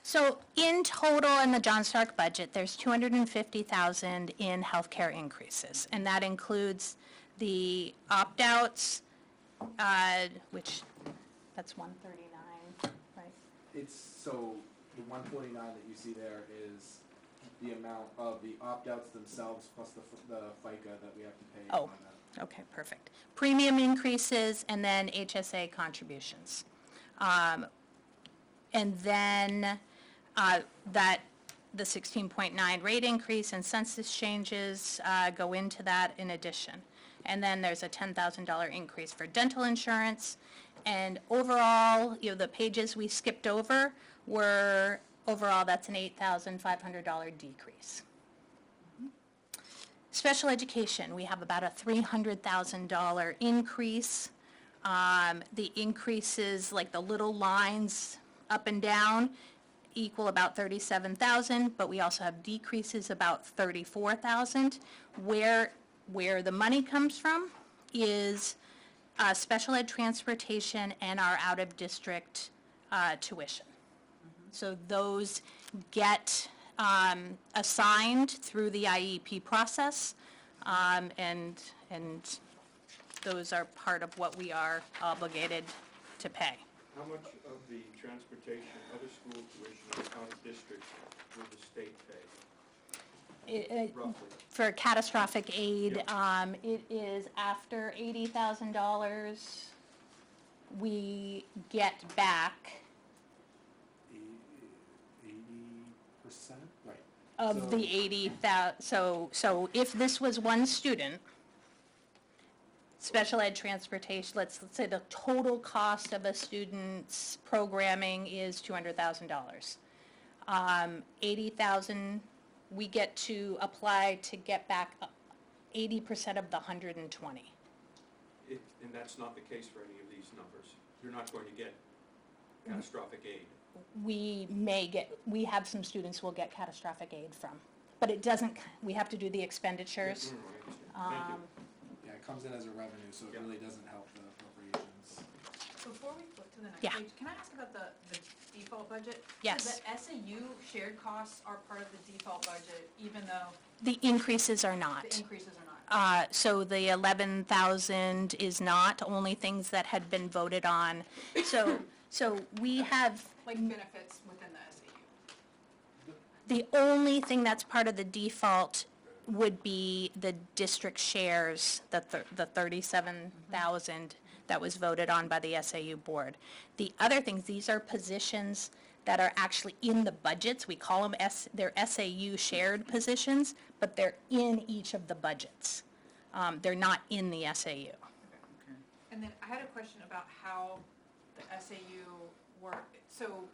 So in total in the John Stark budget, there's $250,000 in healthcare increases, and that includes the opt-outs, which, that's 139, right? It's, so the 149 that you see there is the amount of the opt-outs themselves plus the FICA that we have to pay Oh. on that. Okay, perfect. Premium increases and then HSA contributions. And then that the 16.9 rate increase and census changes go into that in addition. And then there's a $10,000 increase for dental insurance. And overall, the pages we skipped over were, overall, that's an $8,500 decrease. Special education, we have about a $300,000 increase. The increases, like the little lines up and down, equal about 37,000, but we also have decreases about 34,000. Where the money comes from is special ed transportation and our out-of-district tuition. So those get assigned through the IEP process, and those are part of what we are obligated to pay. How much of the transportation, other school tuition is out of district will the state pay, roughly? For catastrophic aid, it is after $80,000, we get back 80%, right. of So- the 80,000, so if this was one student, special ed transportation, let's say the total cost of a student's programming is $200,000. 80,000, we get to apply to get back 80% of the 120. And that's not the case for any of these numbers. You're not going to get catastrophic aid. We have some students we'll get catastrophic aid from, but it doesn't, we have to do the expenditures. I understand. Thank you. Yeah, it comes in as a revenue, so it Yeah. really doesn't help the appropriations. Before we flip to the next Yeah. page, can I ask about the default budget? Yes. So the SAU shared costs are part of the default budget, even though The increases are the not. increases are not? So the 11,000 is not, only things that had been voted on. So we have, Like benefits within the SAU? the only thing that's part of the default would be the district shares, the 37,000 that was voted on by the SAU board. The other things, these are positions that are actually in the budgets. We call them, they're SAU shared positions, but they're in each of the budgets. They're not in the SAU. And then I had a question about how the SAU work. So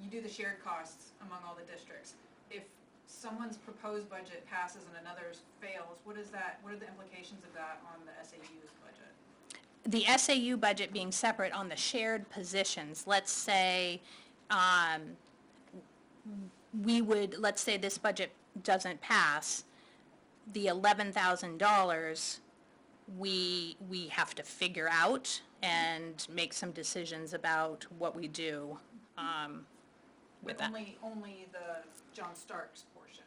you do the shared costs among all the districts. If someone's proposed budget passes and another's fails, what are the implications of that on the SAU's budget? The SAU budget being separate on the shared positions, let's say, let's say this budget doesn't pass, the $11,000, we have to figure out and make some decisions about what we do with But that. only the John Starks portion?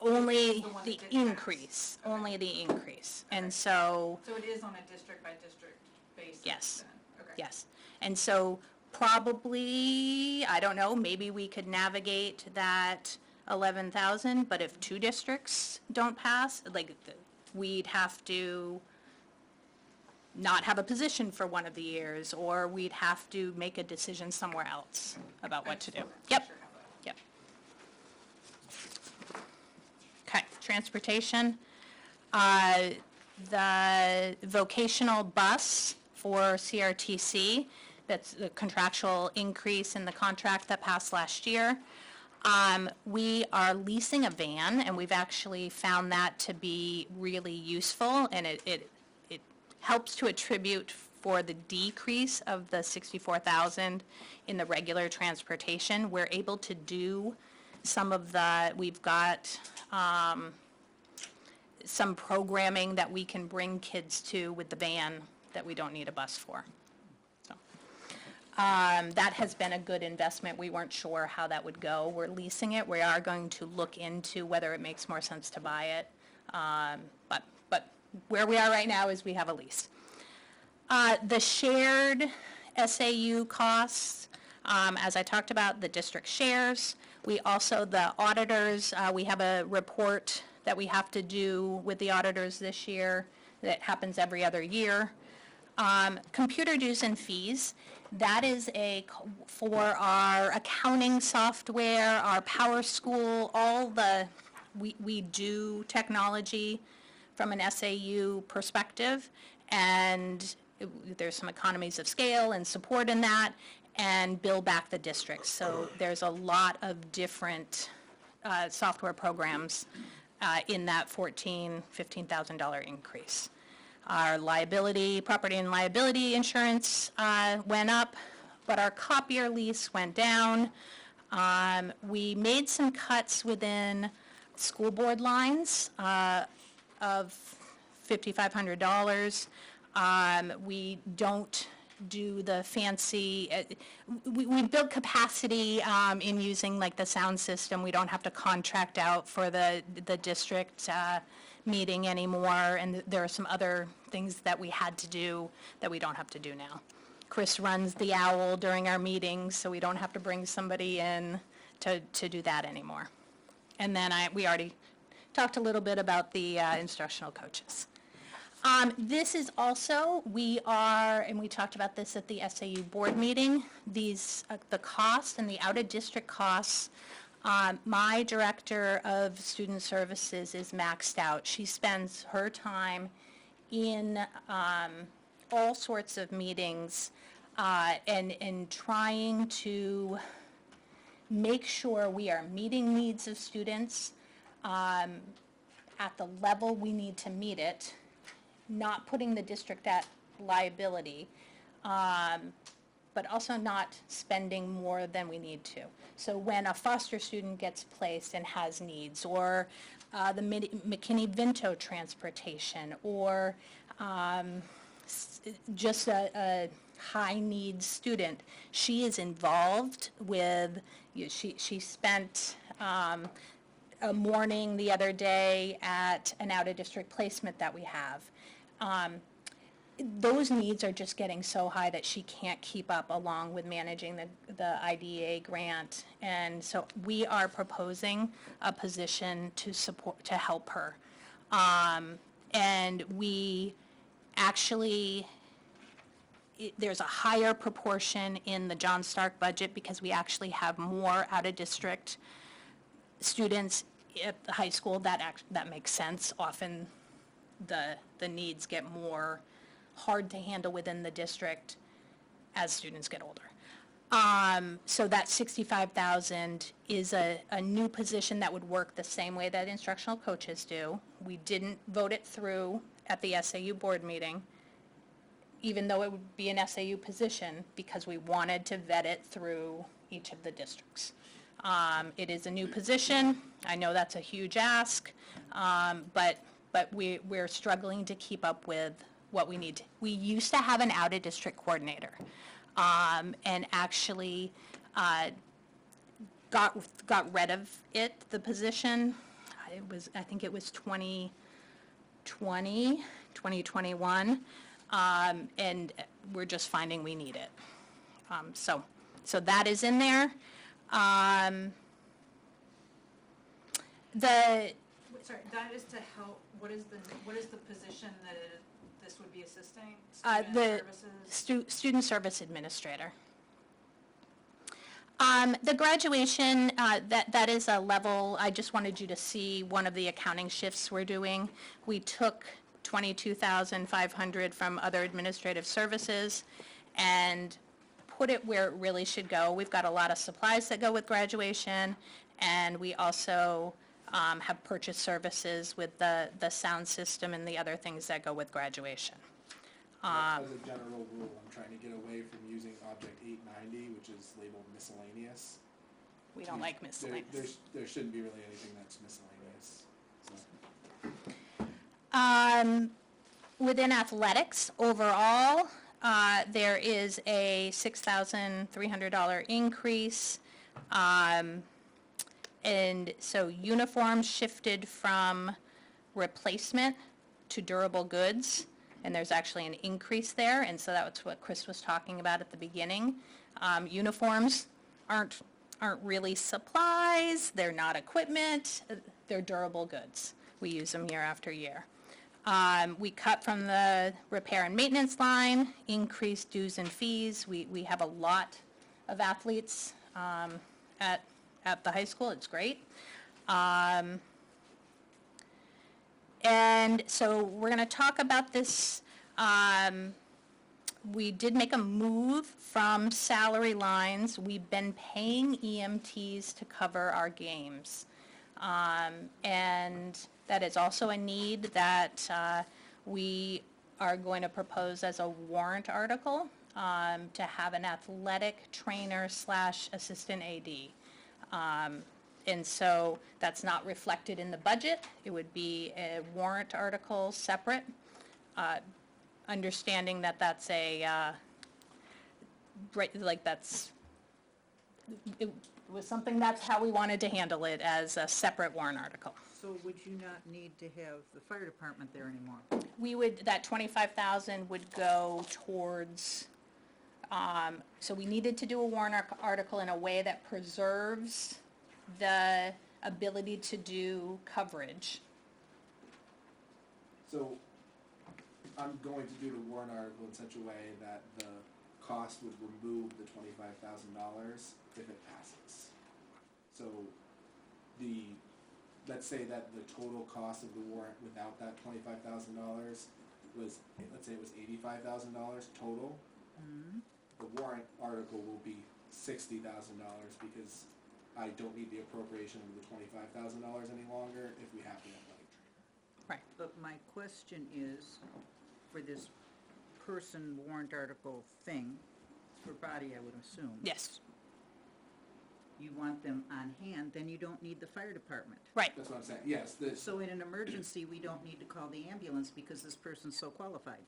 Only The one the that didn't pass. increase, Okay. only the increase. Okay. And so, So it is on a district-by-district basis? Yes. Then? Okay. yes. And so probably, I don't know, maybe we could navigate that 11,000, but if two districts don't pass, we'd have to not have a position for one of the years, or we'd have to make a decision somewhere else about what to do. I just Yep, wasn't sure how that- yep. transportation. The vocational bus for CRTC, that's the contractual increase in the contract that passed last year. We are leasing a van, and we've actually found that to be really useful, and it helps to attribute for the decrease of the 64,000 in the regular transportation. We're able to do some of the, we've got some programming that we can bring kids to with the van that we don't need a bus for. So that has been a good investment. We weren't sure how that would go. We're leasing it. We are going to look into whether it makes more sense to buy it. But where we are right now is we have a lease. The shared SAU costs, as I talked about, the district shares. We also, the auditors, we have a report that we have to do with the auditors this year that happens every other year. Computer dues and fees, that is for our accounting software, our Power School, we do technology from an SAU perspective, and there's some economies of scale and support in that, and bill back the districts. So there's a lot of different software programs in that $15,000 increase. Our property and liability insurance went up, but our copier lease went down. We made some cuts within school board lines of $5,500. We don't do the fancy, we build capacity in using like the sound system. We don't have to contract out for the district meeting anymore, and there are some other things that we had to do that we don't have to do now. Chris runs the OWL during our meetings, so we don't have to bring somebody in to do that anymore. And then we already talked a little bit about the instructional coaches. This is also, and we talked about this at the SAU board meeting, the costs and the out-of-district costs. My director of student services is maxed out. She spends her time in all sorts of meetings and trying to make sure we are meeting needs of students at the level we need to meet it, not putting the district at liability, but also not spending more than we need to. So when a foster student gets placed and has needs, or the McKinney-Vento transportation, or just a high-needs student, she is involved with, she spent a morning the other day at an out-of-district placement that we have. Those needs are just getting so high that she can't keep up along with managing the IDEA grant. And so we are proposing a position to help her. And we actually, there's a higher proportion in the John Stark budget because we actually have more out-of-district students at the high school. That makes sense. Often the needs get more hard to handle within the district as students get older. So that $65,000 is a new position that would work the same way that instructional coaches do. We didn't vote it through at the SAU board meeting, even though it would be an SAU position, because we wanted to vet it through each of the districts. It is a new position. I know that's a huge ask, but we're struggling to keep up with what we need. We used to have an out-of-district coordinator, and actually got rid of the position. I think it was 2020, 2021, and we're just finding we need it. So that is in there. Sorry, that is to help, what is the position that this would be assisting? The Student services? student service administrator. The graduation, that is a level, I just wanted you to see one of the accounting shifts we're doing. We took 22,500 from other administrative services and put it where it really should go. We've got a lot of supplies that go with graduation, and we also have purchased services with the sound system and the other things that go with graduation. As a general rule, I'm trying to get away from using object 890, which is labeled miscellaneous. We don't like miscellaneous. There shouldn't be really anything that's miscellaneous. So. Within athletics, overall, there is a $6,300 increase. And so uniforms shifted from replacement to durable goods, and there's actually an increase there, and so that's what Chris was talking about at the beginning. Uniforms aren't really supplies, they're not equipment, they're durable goods. We use them year after year. We cut from the repair and maintenance line, increased dues and fees. We have a lot of athletes at the high school. It's great. And so we're going to talk about this. We did make a move from salary lines. We've been paying EMTs to cover our games. And that is also a need that we are going to propose as a warrant article to have an athletic trainer / assistant AD. And so that's not reflected in the budget. It would be a warrant article separate, understanding that that's it was something, that's how we wanted to handle it, as a separate warrant article. So would you not need to have the fire department there anymore? We would, that 25,000 would go towards, so we needed to do a warrant article in a way that preserves the ability to do coverage. So I'm going to do the warrant article in such a way that the cost would remove the $25,000 if it passes. So let's say that the total cost of the warrant without that $25,000 was, let's say it was $85,000 total. Mm-hmm. The warrant article will be $60,000 because I don't need the appropriation of the $25,000 any longer if we have the athletic trainer. Right. But my question is, for this person warrant article thing, it's for body, I would assume. Yes, You want them on hand, then you don't need the fire department. right. That's what I'm saying, yes, So in an emergency, we don't need to call the ambulance because this person's so qualified.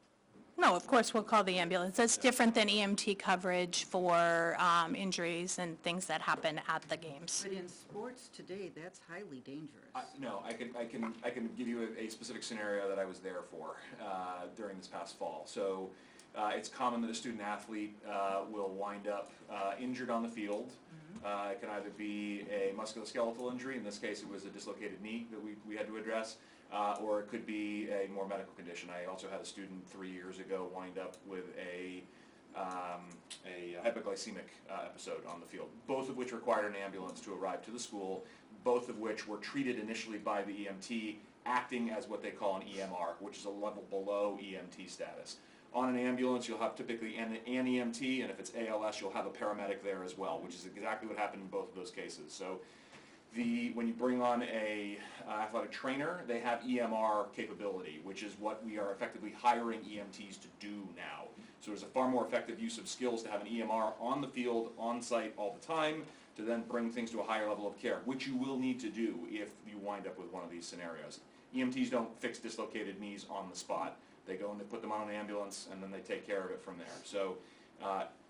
No, of course, we'll call the ambulance. That's different than EMT coverage for injuries and things that happen at the games. But in sports today, that's highly dangerous. No, I can give you a specific scenario that I was there for during this past fall. So it's common that a student athlete will wind up injured on the field. It can either be a musculoskeletal injury, in this case it was a dislocated knee that we had to address, or it could be a more medical condition. I also had a student 3 years ago wind up with a hypoglycemic episode on the field, both of which required an ambulance to arrive to the school, both of which were treated initially by the EMT, acting as what they call an EMR, which is a level below EMT status. On an ambulance, you'll have typically an EMT, and if it's ALS, you'll have a paramedic there as well, which is exactly what happened in both of those cases. So when you bring on a athletic trainer, they have EMR capability, which is what we are effectively hiring EMTs to do now. So there's a far more effective use of skills to have an EMR on the field, on site all the time, to then bring things to a higher level of care, which you will need to do if you wind up with one of these scenarios. EMTs don't fix dislocated knees on the spot. They go and they put them on an ambulance, and then they take care of it from there. So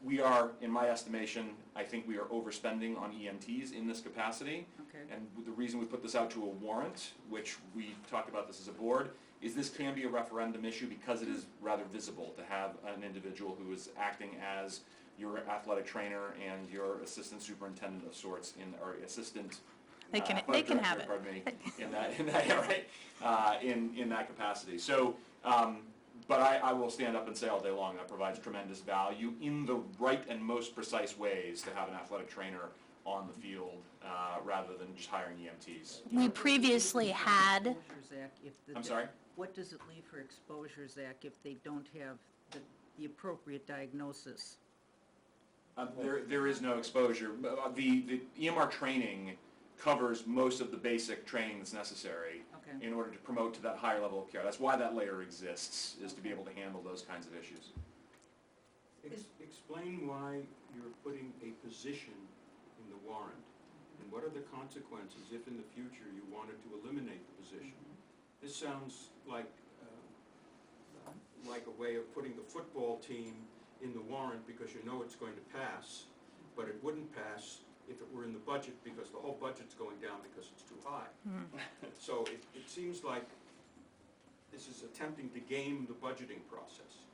we are, in my estimation, I think we are overspending on EMTs in this capacity. Okay. And the reason we put this out to a warrant, which we talked about this as a board, is this can be a referendum issue because it is rather visible to have an individual who is acting as your athletic trainer and your assistant superintendent of sorts, or assistant They can athletic have director, it. Pardon me, in that, yeah, right, in that capacity. So But I will stand up and say all day long, that provides tremendous value in the right and most precise ways to have an athletic trainer on the field, rather than just hiring EMTs. We previously had, Exposure, Zach, if the- I'm sorry? What does it leave for exposure, Zach, if they don't have the appropriate diagnosis? There is no exposure. The EMR training covers most of the basic training that's necessary Okay. in order to promote to that higher level of care. That's why that layer exists, is to be able to handle those kinds of issues. Explain why you're putting a position in the warrant, and what are the consequences if in the future you wanted to eliminate the position? This sounds like a way of putting the football team in the warrant because you know it's going to pass, but it wouldn't pass if it were in the budget because the whole budget's going down because it's too high. So it seems like this is attempting to game the budgeting process.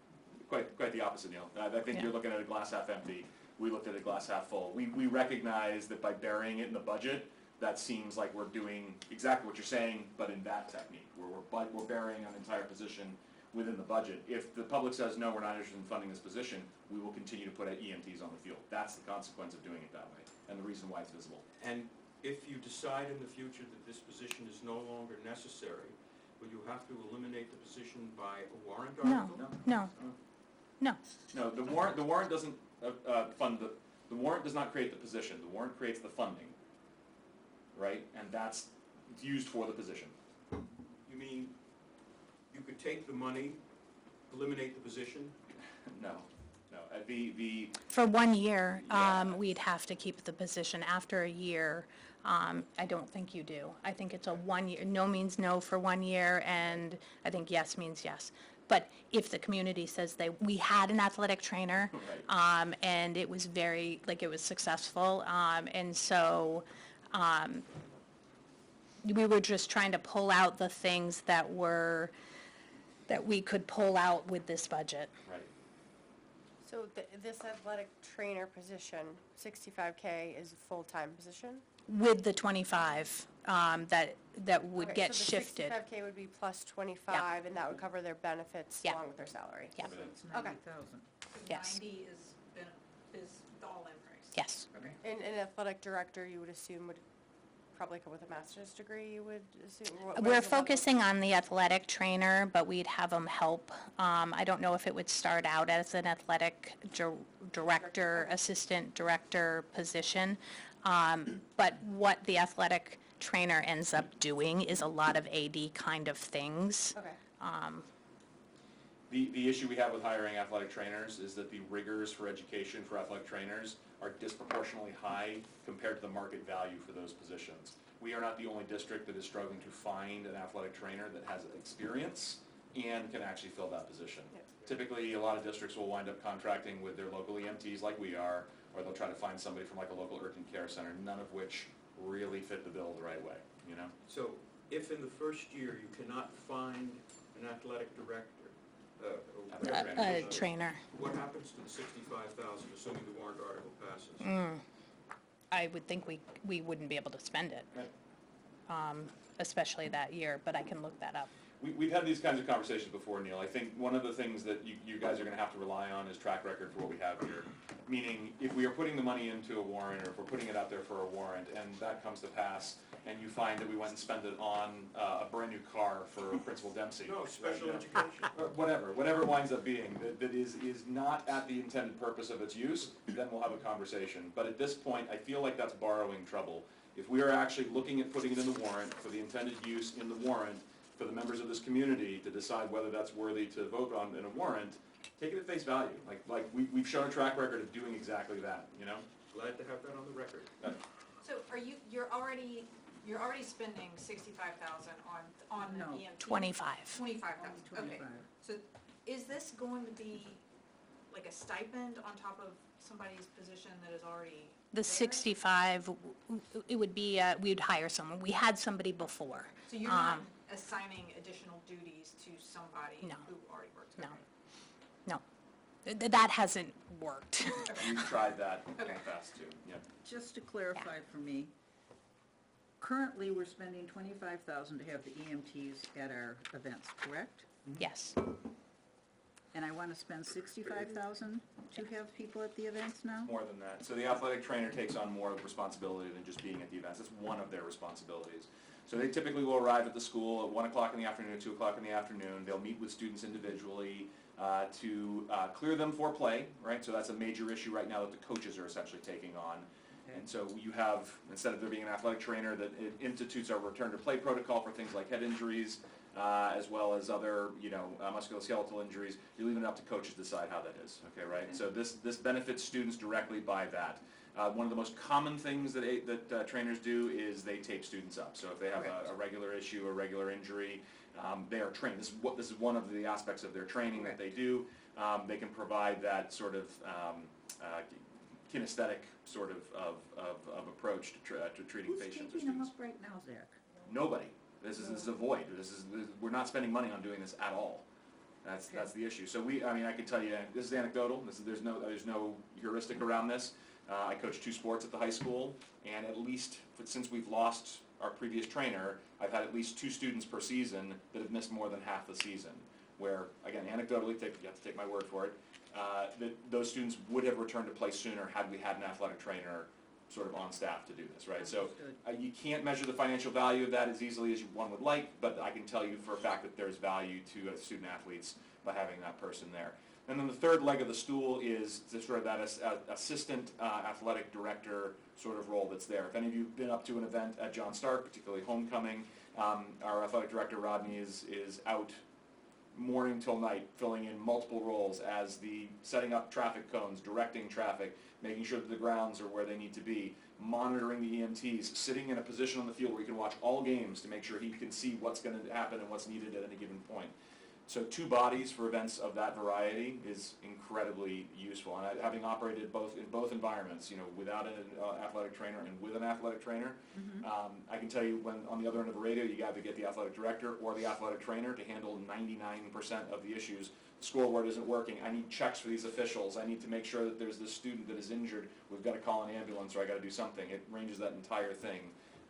Quite the opposite, Neil. I think Yeah. you're looking at a glass half empty. We looked at a glass half full. We recognize that by burying it in the budget, that seems like we're doing exactly what you're saying, but in that technique, where we're burying an entire position within the budget. If the public says, no, we're not interested in funding this position, we will continue to put EMTs on the field. That's the consequence of doing it that way, and the reason why it's visible. And if you decide in the future that this position is no longer necessary, will you have to eliminate the position by a warrant article? no, no. No, the warrant doesn't fund the warrant does not create the position. The warrant creates the funding, right? And that's used for the position. You mean you could take the money, eliminate the position? No. The For 1 year, Yeah. we'd have to keep the position. After a year, I don't think you do. I think it's a 1 year, no means no for 1 year, and I think yes means yes. But if the community says we had an athletic trainer, Right. and it was it was successful, and so, we were just trying to pull out the things that we could pull out with this budget. right. So this athletic trainer position, 65K, is a full-time position? With the 25, that would Okay, get so shifted. the 65K would be plus 25, and that would cover their benefits Yeah. along with their salary? Yeah. It's Okay. 90,000. Yes. 90 is the all-in price. Yes. Okay. And an athletic director, you would assume, would probably come with a master's degree, you would assume? What We're is the level? focusing on the athletic trainer, but we'd have them help. I don't know if it would start out as an athletic director, assistant director position. But what the athletic trainer ends up doing is a lot of AD kind of things. Okay. The issue we have with hiring athletic trainers is that the rigors for education for athletic trainers are disproportionately high compared to the market value for those positions. We are not the only district that is struggling to find an athletic trainer that has experience and can actually fill that position. Yep. Typically, a lot of districts will wind up contracting with their local EMTs like we are, or they'll try to find somebody from like a local urgent care center, none of which really fit the bill the right way, you know? So if in the first year you cannot find an athletic director, A trainer. what happens to the 65,000, assuming the warrant article passes? I would think we wouldn't be able to spend it, Right. especially that year, but I can look that up. We've had these kinds of conversations before, Neil. I think one of the things that you guys are gonna have to rely on is track record for what we have here. Meaning, if we are putting the money into a warrant, or if we're putting it out there for a warrant, and that comes to pass, and you find that we went and spent it on a brand-new car for Principal Dempsey. No, special you know, education. or whatever it winds up being, that is not at the intended purpose of its use, then we'll have a conversation. But at this point, I feel like that's borrowing trouble. If we are actually looking at putting it in the warrant for the intended use in the warrant, for the members of this community to decide whether that's worthy to vote on in a warrant, take it at face value. Like we've shown a track record of doing exactly that, you know? Glad to have that on the record. So you're already spending 65,000 on the No. EMT? 25. 25,000, okay. 25. So is this going to be like a stipend on top of somebody's position that is already The there? 65, it would be, we'd hire someone. We had somebody before. So you're not assigning additional duties to somebody No. who already works? No. Okay. No. That hasn't worked. We've tried that in the Okay. past too, yep. Just to clarify for me, currently, we're spending 25,000 to have the EMTs at our events, correct? Yes. And I want to spend 65,000 to have people at the events now? More than that. So the athletic trainer takes on more responsibility than just being at the events. It's one of their responsibilities. So they typically will arrive at the school at 1 o'clock in the afternoon, 2 o'clock in the afternoon. They'll meet with students individually to clear them for play, right? So that's a major issue right now that the coaches are essentially taking on. And so you have, instead of there being an athletic trainer that institutes a return to play protocol for things like head injuries, as well as other, musculoskeletal injuries, you're leaving it up to coaches to decide how that is, okay, right? So this benefits students directly by that. One of the most common things that trainers do is they tape students up. So if they have a regular issue, a regular injury, they are trained. This is one of the aspects of their training that they do. They can provide that sort of kinesthetic sort of approach to treating Who's patients or keeping them students. up right now, Zach? Nobody. This is a void. We're not spending money on doing this at all. That's the issue. So I can tell you, this is anecdotal. There's no heuristic around this. I coach 2 sports at the high school, and at least since we've lost our previous trainer, I've had at least 2 students per season that have missed more than half the season. Where, again, anecdotally, you have to take my word for it, that those students would have returned to play sooner had we had an athletic trainer sort of on staff to do this, right? So you can't measure the financial value of that as easily as one would like, but I can tell you for a fact that there's value to student athletes by having that person there. And then the third leg of the stool is sort of that assistant athletic director sort of role that's there. If any of you have been up to an event at John Stark, particularly homecoming, our athletic director Rodney is out morning till night, filling in multiple roles as the setting up traffic cones, directing traffic, making sure that the grounds are where they need to be, monitoring the EMTs, sitting in a position on the field where he can watch all games to make sure he can see what's going to happen and what's needed at any given point. So 2 bodies for events of that variety is incredibly useful. And having operated in both environments, without an athletic trainer and with an athletic trainer, I can tell you when on the other end of the radio, you got to get the athletic director or the athletic trainer to handle 99% of the issues. The scoreboard isn't working. I need checks for these officials. I need to make sure that there's this student that is injured. We've got to call an ambulance or I got to do something. It ranges that entire thing.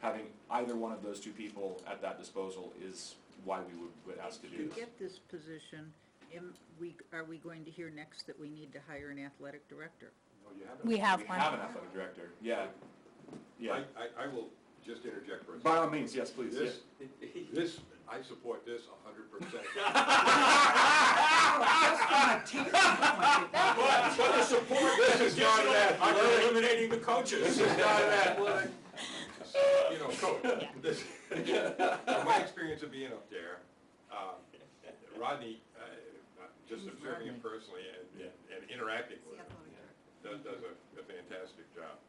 Having either one of those 2 people at that disposal is why we would ask to do To this. get this position, are we going to hear next that we need to hire an athletic director? Oh, you have it? We have We one. have an athletic director, yeah. Yeah. I will just interject for a second. By all means, yes, please. This, I support this 100%. But the support This is not an I'm athletic. eliminating the coaches. This is not an athletic, coach. This, from my experience of being up there, Rodney, just observing him personally and interacting with him, does a fantastic job.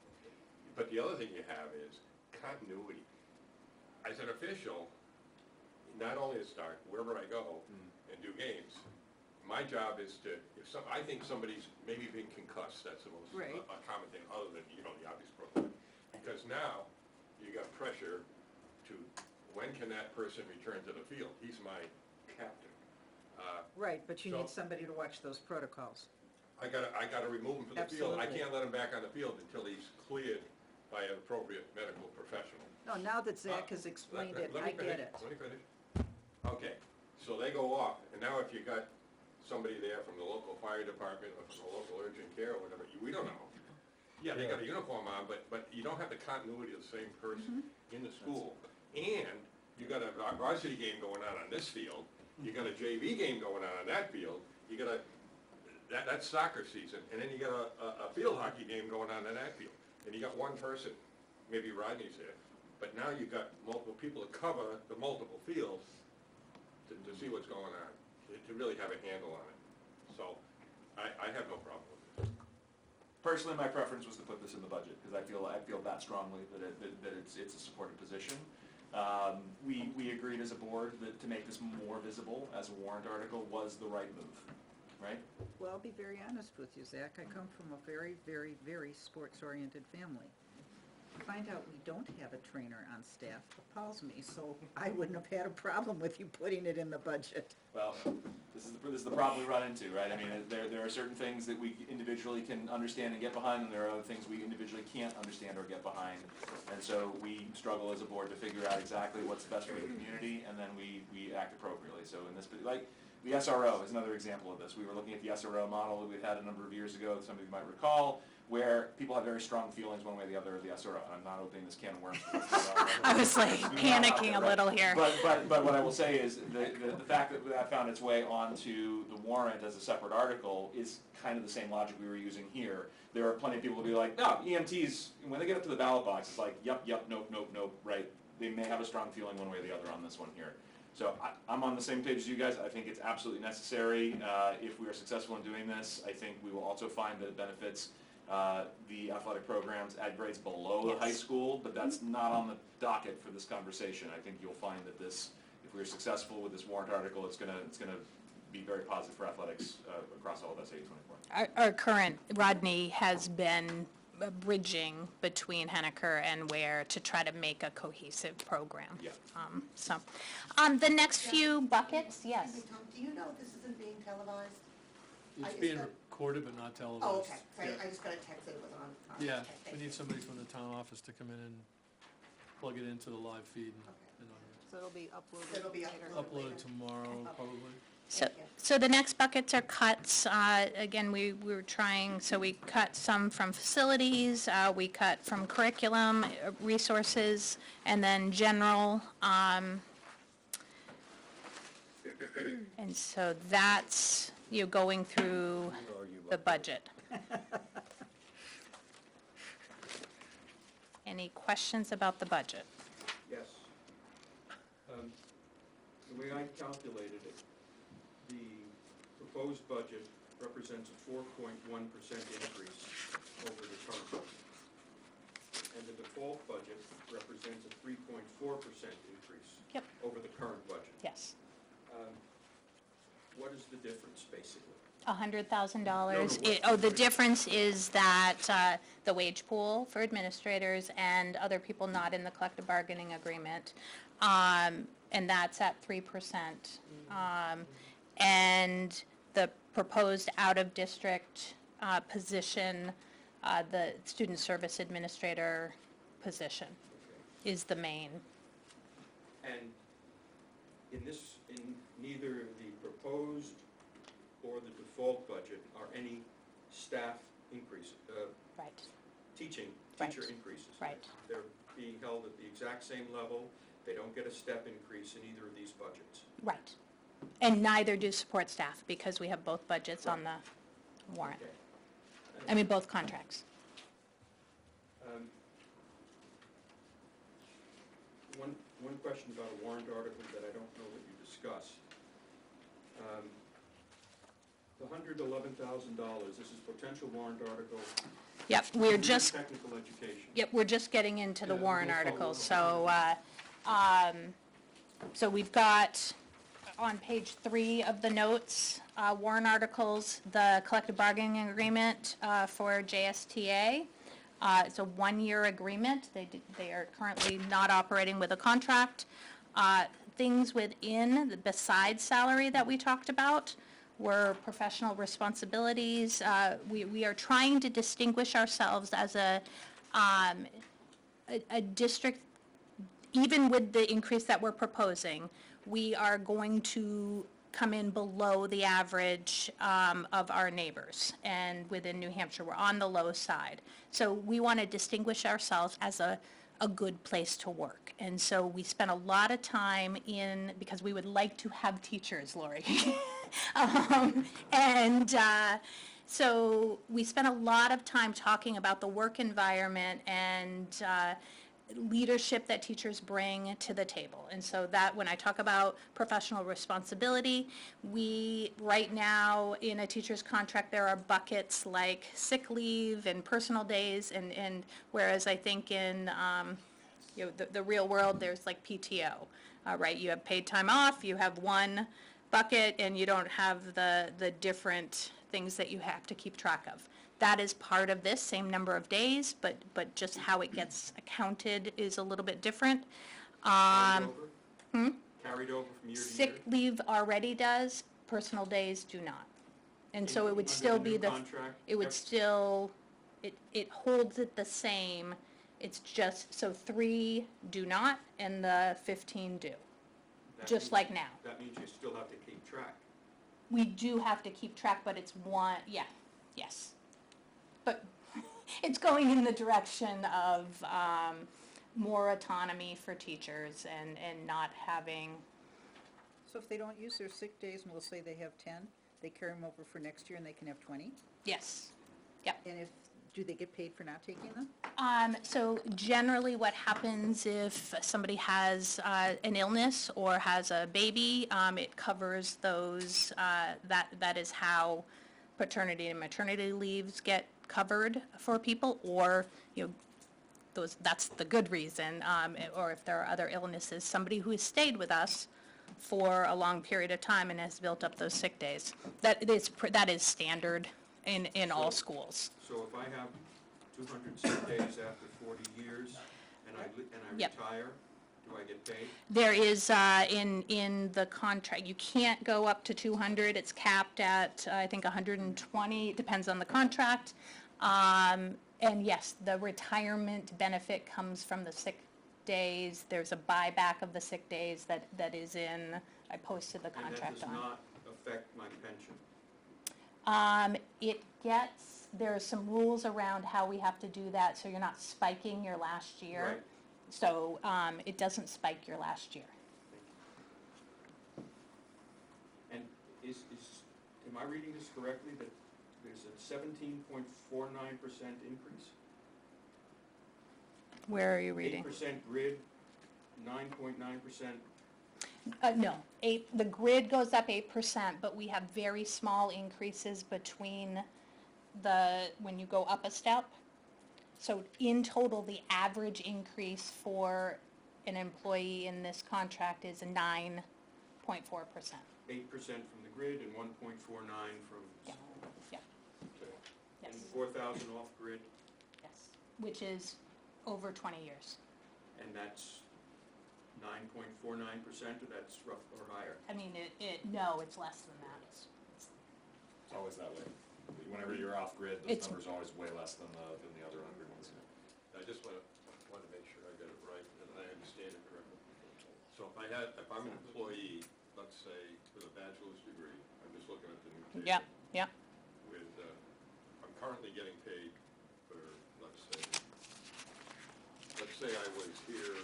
But the other thing you have is continuity. As an official, not only at Stark, wherever I go and do games, my job is to, I think somebody's maybe been concussed, that's the most Right. a common thing, other than, the obvious protocol. Because now, you got pressure to, when can that person return to the field? He's my captain. Right, but you So- need somebody to watch those protocols. I gotta remove him from the field. I Absolutely. can't let him back on the field until he's cleared by an appropriate medical professional. No, now that Zach has explained it, Let I me finish. get it. Let me finish. Okay, so they go off, and now if you got somebody there from the local fire department or from the local urgent care or whatever, we don't know. Yeah, they got a uniform on, but you don't have the continuity of the same person in the school. And you got a varsity game going on this field, you got a JV game going on that field, you got that's soccer season, and then you got a field hockey game going on in that field. And you got one person, maybe Rodney's there, but now you got multiple people to cover the multiple fields to see what's going on, to really have a handle on it. So, I have no problem with this. Personally, my preference was to put this in the budget, because I feel that strongly that it's a supported position. We agreed as a board that to make this more visible as a warrant article was the right move, right? Well, I'll be very honest with you, Zach. I come from a very, very, very sports-oriented family. To find out we don't have a trainer on staff appalls me, so I wouldn't have had a problem with you putting it in the budget. Well, this is the problem we run into, right? I mean, there are certain things that we individually can understand and get behind, and there are other things we individually can't understand or get behind. And so we struggle as a board to figure out exactly what's best for the community, and then we act appropriately. So in this, like, The SRO is another example of this. We were looking at the SRO model that we had a number of years ago, that some of you might recall, where people have very strong feelings one way or the other of the SRO. And I'm not opening this can of worms. I was like panicking a little here. But what I will say is the fact that that found its way onto the warrant as a separate article is kind of the same logic we were using here. There are plenty of people who be like, no, EMTs, when they get up to the ballot box, it's like, yep, nope, right? They may have a strong feeling one way or the other on this one here. So I'm on the same page as you guys. I think it's absolutely necessary. If we are successful in doing this, I think we will also find that it benefits the athletic programs at grades below the high school, but that's not on the docket for this conversation. I think you'll find that this, if we're successful with this warrant article, it's gonna be very positive for athletics across all of SA 24. Our current, Rodney has been bridging between Henniker and Ware to try to make a cohesive program. Yeah. The next few buckets, yes. Excuse me, Tom, do you know if this isn't being televised? I It's just being got- recorded but not televised. Oh, okay, so Yeah. I just got a text that it was on. Yeah, Okay, thank we you. need somebody from the town office to come in and plug it into the live feed and So it'll be uploaded It'll be later. upload it tomorrow, probably. So the next buckets are cuts. Again, we were trying, so we cut some from facilities, we cut from curriculum, resources, and then general. And so that's, going through the budget. Any questions about the budget? Yes. The way I calculated it, the proposed budget represents a 4.1% increase over the current budget. And the default budget represents a 3.4% increase Yep. over the current budget. Yes. What is the difference, basically? $100,000. No, no, what- The difference is that the wage pool for administrators and other people not in the collective bargaining agreement, and that's at 3%. And the proposed out-of-district position, the student service administrator position, is the main. And in neither the proposed or the default budget are any staff increase, Right. teacher Right. increases. Right. They're being held at the exact same level. They don't get a step increase in either of these budgets. Right. And neither do support staff, because we have both budgets on the warrant. Okay. I mean, both contracts. One question about a warrant article that I don't know that you discussed. The $111,000, this is potential warrant article. Yep, we're just, Technical education. yep, we're just getting into the Yeah, warrant we'll follow articles, up. so we've got, on page 3 of the notes, warrant articles, the collective bargaining agreement for JSTA. It's a 1-year agreement. They are currently not operating with a contract. Things within, besides salary that we talked about, were professional responsibilities. We are trying to distinguish ourselves as a district. Even with the increase that we're proposing, we are going to come in below the average of our neighbors. And within New Hampshire, we're on the low side. So we want to distinguish ourselves as a good place to work. And so we spent a lot of time because we would like to have teachers, Lori. So we spent a lot of time talking about the work environment and leadership that teachers bring to the table. And so that, when I talk about professional responsibility, right now, in a teacher's contract, there are buckets like sick leave and personal days, and whereas I think in, the real world, there's like PTO, right? You have paid time off, you have one bucket, and you don't have the different things that you have to keep track of. That is part of this, same number of days, but just how it gets accounted is a little bit different. Carried over? Carried over from year to year? Sick leave already does, personal days do not. And so it would Under still the be new the, contract, it would still, it holds it the same. It's just, so 3 do not, and the 15 do, that just means- like now. That means you still have to keep track. We do have to keep track, but it's one, yeah, yes. But it's going in the direction of more autonomy for teachers and not having, So if they don't use their sick days, and we'll say they have 10, they carry them over for next year and they can have 20? yes, yep. And do they get paid for not taking them? So generally what happens if somebody has an illness or has a baby, it covers those, that is how paternity and maternity leaves get covered for people, or, that's the good reason, or if there are other illnesses, somebody who has stayed with us for a long period of time and has built up those sick days. That is standard in all schools. So if I have 200 sick days after 40 years and I Yep. retire, do I get paid? There is, in the contract, you can't go up to 200, it's capped at, I think, 120, it depends on the contract. And yes, the retirement benefit comes from the sick days, there's a buyback of the sick days that is in, I posted the contract And that does on. not affect my pension? There's some rules around how we have to do that, so you're not spiking your last year. Right. So, it doesn't spike your last year. And am I reading this correctly, that there's a 17.49% increase? Where are you reading? 8% grid, 9.9%, No, the grid goes up 8%, but we have very small increases between when you go up a step. So in total, the average increase for an employee in this contract is 9.4%. 8% from the grid and 1.49 from... Yeah, yeah, Okay. yes, And 4,000 off grid, yes, which is over 20 years. and that's 9.49%, or that's rough or higher? I mean, no, it's less than that. It's always that way. Whenever you're off grid, those It's- numbers are always way less than the other 100 ones. I just want to make sure I get it right and I understand it correctly. So if I'm an employee, let's say, with a bachelor's degree, I'm just looking at the new table. Yep, yep, With, I'm currently getting paid for, let's say I was here,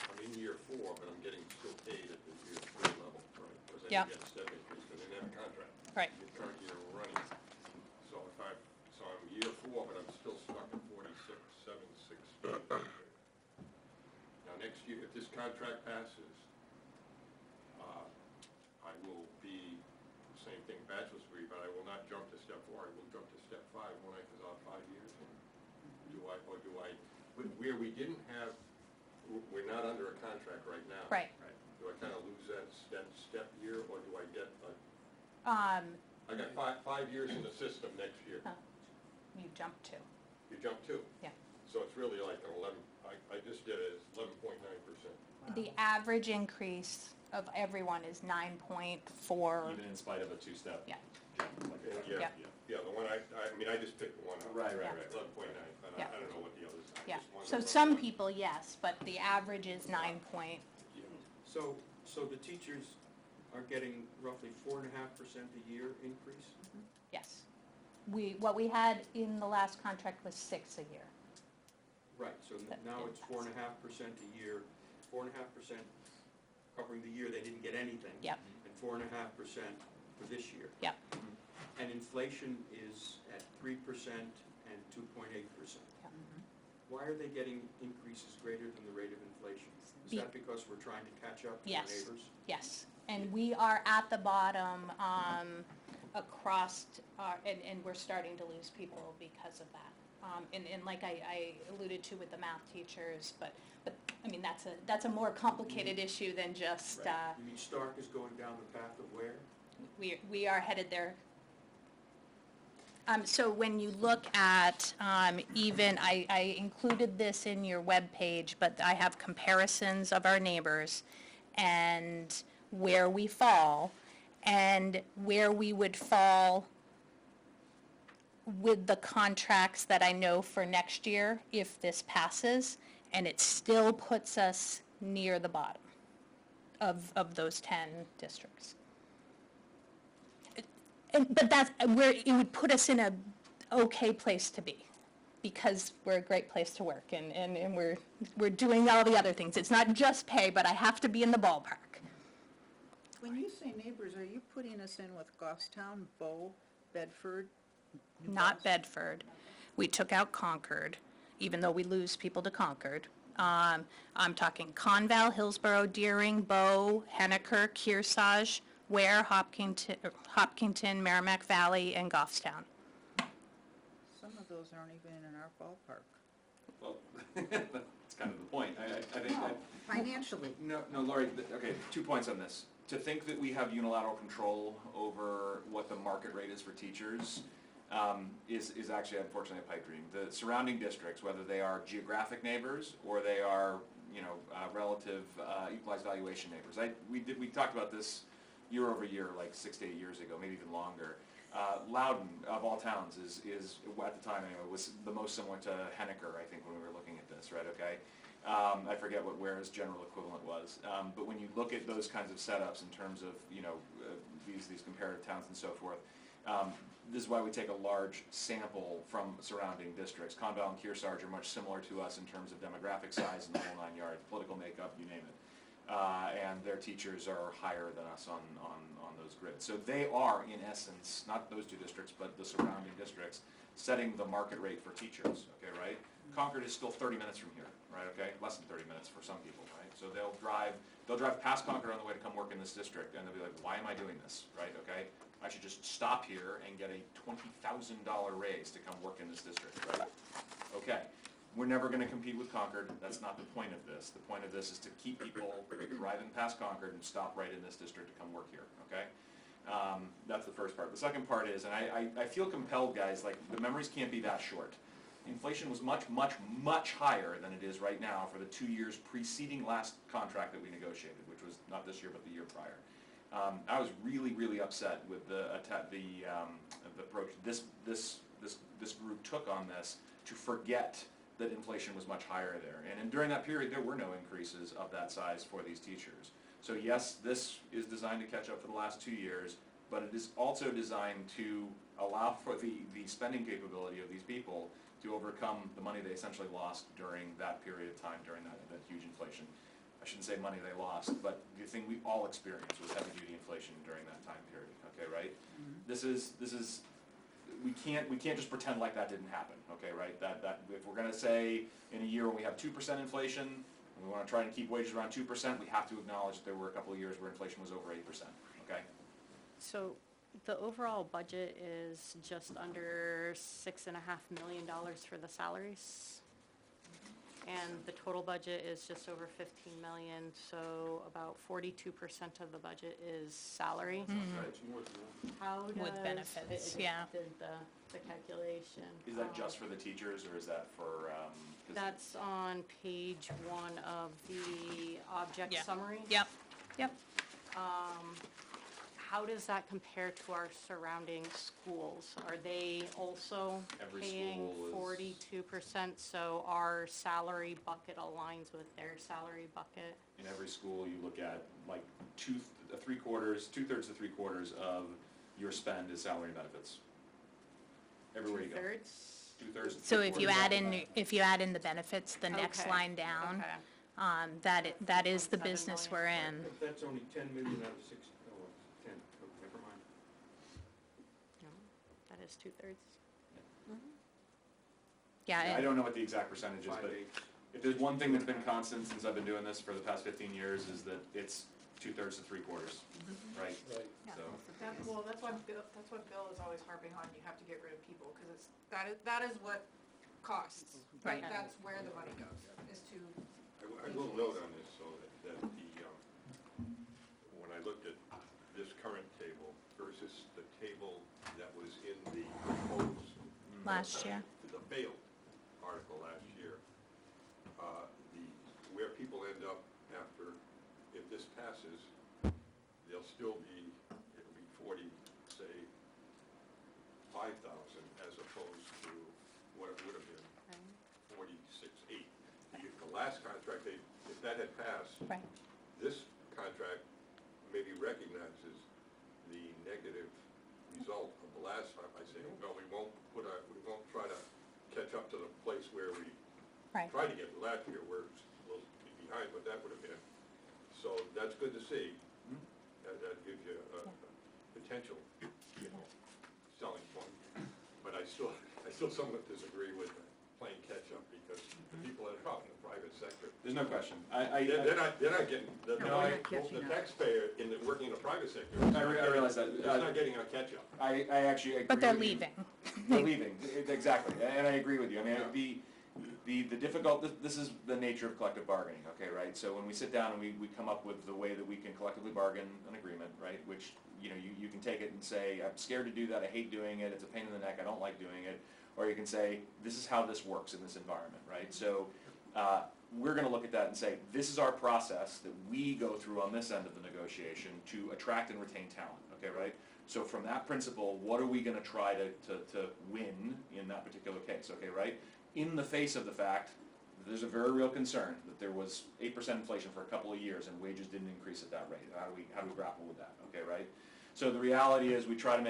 I'm in year 4, but I'm getting still paid at the year 3 level, right? Because I Yep. didn't get a step increase, because I didn't have a contract. right. The current year we're running. So I'm year 4, but I'm still stuck at 46,768. Now, next year, if this contract passes, I will be, same thing, bachelor's degree, but I will not jump to step 4, I will jump to step 5, won't I, because I'll have 5 years? Where we didn't have, we're not under a contract right now. Right. Do I kind of lose that step year, or do I get, Um, I got 5 years in the system next year. you jump to, You jump 2. yeah. So it's really like an 11, I just did it, it's 11.9%. The average increase of everyone is 9.4. Even in spite of a two-step Yeah. jump. Like Yeah. Yeah, the one, I mean, I just picked the one out. Right, Yeah. 11.9, Yeah. I don't know what the others are. Yeah, Just one so of some them. people, yes, but the average is 9 point, So the teachers are getting roughly 4.5% a year increase? yes. What we had in the last contract was 6 a year. Right, so That now didn't it's pass. 4.5% a year, 4.5% covering the year they didn't get anything. Yep. And 4.5% for this year. Yep. And inflation is at 3% and 2.8%. Yep. Why are they getting increases greater than the rate of inflation? Is Be- that because we're trying to catch up to our Yes. neighbors? Yes, and we are at the bottom across, and we're starting to lose people because of that. And like I alluded to with the math teachers, but I mean, that's a more complicated issue than just, You mean Stark is going down the path of where? we are headed there. So when you look at, even, I included this in your webpage, but I have comparisons of our neighbors and where we fall, and where we would fall with the contracts that I know for next year if this passes, and it still puts us near the bottom of those 10 districts. but that's where it would put us in a okay place to be, because we're a great place to work, and we're doing all the other things. It's not just pay, but I have to be in the ballpark. When you say neighbors, are you putting us in with Goffstown, Bow, Bedford? New Not Boston? Bedford. We took out Concord, even though we lose people to Concord. I'm talking Conval, Hillsborough, Deering, Bow, Henniker, Kearsarge, Ware, Hopkinton, Merrimack Valley, and Goffstown. Some of those aren't even in our ballpark. Well, that's kind of the point. I think that, Financially. no, Lori, okay, 2 points on this. To think that we have unilateral control over what the market rate is for teachers is actually unfortunately a pipe dream. The surrounding districts, whether they are geographic neighbors or they are, relative equalized valuation neighbors. We talked about this year over year, like 6 to 8 years ago, maybe even longer. Loudon, of all towns, is at the time anyway, was the most similar to Henniker, I think, when we were looking at this, right, okay? I forget what Ware's general equivalent was, but when you look at those kinds of setups in terms of, these comparative towns and so forth, this is why we take a large sample from surrounding districts. Conval and Kearsarge are much similar to us in terms of demographic size and the whole 9 yards, political makeup, you name it. And their teachers are higher than us on those grids. So they are, in essence, not those two districts, but the surrounding districts, setting the market rate for teachers, okay, right? Concord is still 30 minutes from here, right, okay? Less than 30 minutes for some people, right? So they'll drive past Concord on the way to come work in this district, and they'll be like, why am I doing this, right, okay? I should just stop here and get a $20,000 raise to come work in this district, right? Okay. We're never gonna compete with Concord, that's not the point of this. The point of this is to keep people driving past Concord and stop right in this district to come work here, okay? That's the first part. The second part is, and I feel compelled, guys, like, the memories can't be that short. Inflation was much, much, much higher than it is right now for the 2 years preceding last contract that we negotiated, which was not this year, but the year prior. I was really, really upset with the approach this group took on this to forget that inflation was much higher there. And during that period, there were no increases of that size for these teachers. So yes, this is designed to catch up for the last 2 years, but it is also designed to allow for the spending capability of these people to overcome the money they essentially lost during that period of time, during that huge inflation. I shouldn't say money they lost, but the thing we all experienced was heavy-duty inflation during that time period, okay, right? This is, we can't just pretend like that didn't happen, okay, right? That if we're gonna say in a year when we have 2% inflation, and we wanna try and keep wages around 2%, we have to acknowledge that there were a couple of years where inflation was over 8%, okay? So the overall budget is just under $6.5 million for the salaries. And the total budget is just over 15 million, so about 42% of the budget is salary. It's more than that. How does? With benefits, it- yeah. Did the calculation. Is that just for the teachers, or is that for, 'cause That's on page 1 of the object Yeah. summary. Yep, yep. How does that compare to our surrounding schools? Are they also Every paying school is- 42%, so our salary bucket aligns with their salary bucket? in every school, you look at like two-thirds to three-quarters of your spend is salary and benefits. Everywhere you go. Two-thirds? Two-thirds to So if you three-quarters. add in the benefits, the next Okay, line down, okay. that is the 1.7 business million. we're in. If that's only 10 million out of 6, oh, 10, oh, never mind. No, that is two-thirds. Yeah, I it- don't know what the exact percentage is, but 5/8. if there's one thing that's been constant since I've been doing this for the past 15 years, is that it's two-thirds to three-quarters, right? Right. Yeah. So, That's what Bill is always harping on, you have to get rid of people, because that is what costs. Right. That's where the money goes, is to, I will note on this, so that when I looked at this current table versus the table that was in the proposed. Last year. The failed article last year, where people end up after, if this passes, they'll still be, it'll be 40, say, 5,000 as opposed to what it would have been, 46,800. The last contract, if that had passed, right. this contract maybe recognizes the negative result last time by saying, no, we won't try to catch up to the place where we Right. tried to get to last year, where we'll be behind what that would have been. So that's good to see. That gives you a potential, selling point. But I still somewhat disagree with playing catch-up, because the people that are out in the private sector, There's no question. they're not getting, the No, we're not catching the up. taxpayer working in the private sector, I realize that. is not getting a catch-up. I actually agree But they're with you. leaving. They're leaving, exactly, and I agree with you. I mean, the difficult, this is the nature of collective bargaining, okay, right? So when we sit down and we come up with the way that we can collectively bargain an agreement, right? Which, you can take it and say, I'm scared to do that, I hate doing it, it's a pain in the neck, I don't like doing it. Or you can say, this is how this works in this environment, right? So, we're gonna look at that and say, this is our process that we go through on this end of the negotiation to attract and retain talent, okay, right? So from that principle, what are we gonna try to win in that particular case, okay, right? In the face of the fact that there's a very real concern that there was 8% inflation for a couple of years and wages didn't increase at that rate. How do we grapple with that, okay, right? So the reality is we try to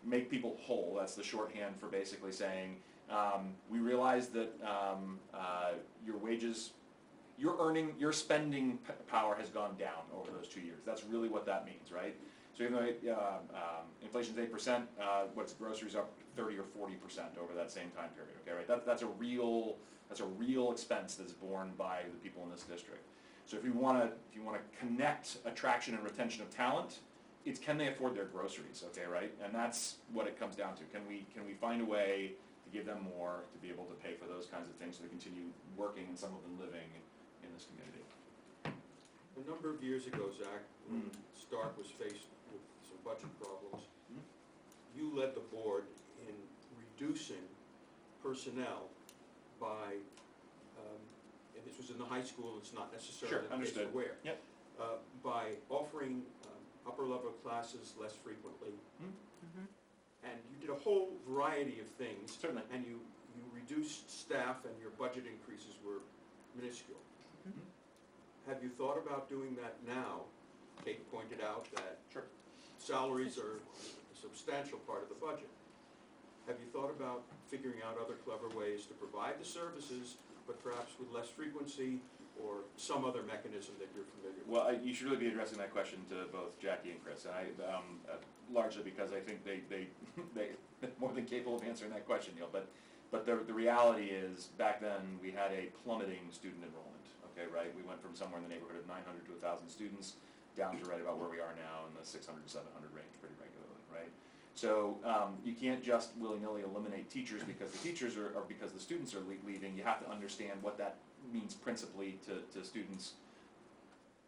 make people whole. That's the shorthand for basically saying, we realize that your wages, your spending power has gone down over those 2 years. That's really what that means, right? So even though inflation's 8%, what's groceries up 30 or 40% over that same time period, okay, right? That's a real expense that's borne by the people in this district. So if you wanna connect attraction and retention of talent, it's can they afford their groceries, okay, right? And that's what it comes down to. Can we find a way to give them more, to be able to pay for those kinds of things, so they continue working and some of them living in this community? A number of years ago, Zach, when Stark was faced with some budget problems, you led the board in reducing personnel by, and this was in the high school, it's not necessarily the case for understood. where. Yep. By offering upper level classes less frequently. And you did a whole variety of things. Certainly. And you reduced staff and your budget increases were minuscule. Have you thought about doing that now? Kate pointed out that Sure. salaries are a substantial part of the budget. Have you thought about figuring out other clever ways to provide the services, but perhaps with less frequency, or some other mechanism that you're familiar with? Well, you should really be addressing that question to both Jackie and Chris, and largely because I think they're more than capable of answering that question, Neil. But the reality is, back then, we had a plummeting student enrollment, okay, right? We went from somewhere in the neighborhood of 900 to 1,000 students, down to right about where we are now in the 600 to 700 range pretty regularly, right? So you can't just willy-nilly eliminate teachers because the teachers are, or because the students are leaving. You have to understand what that means principally to students.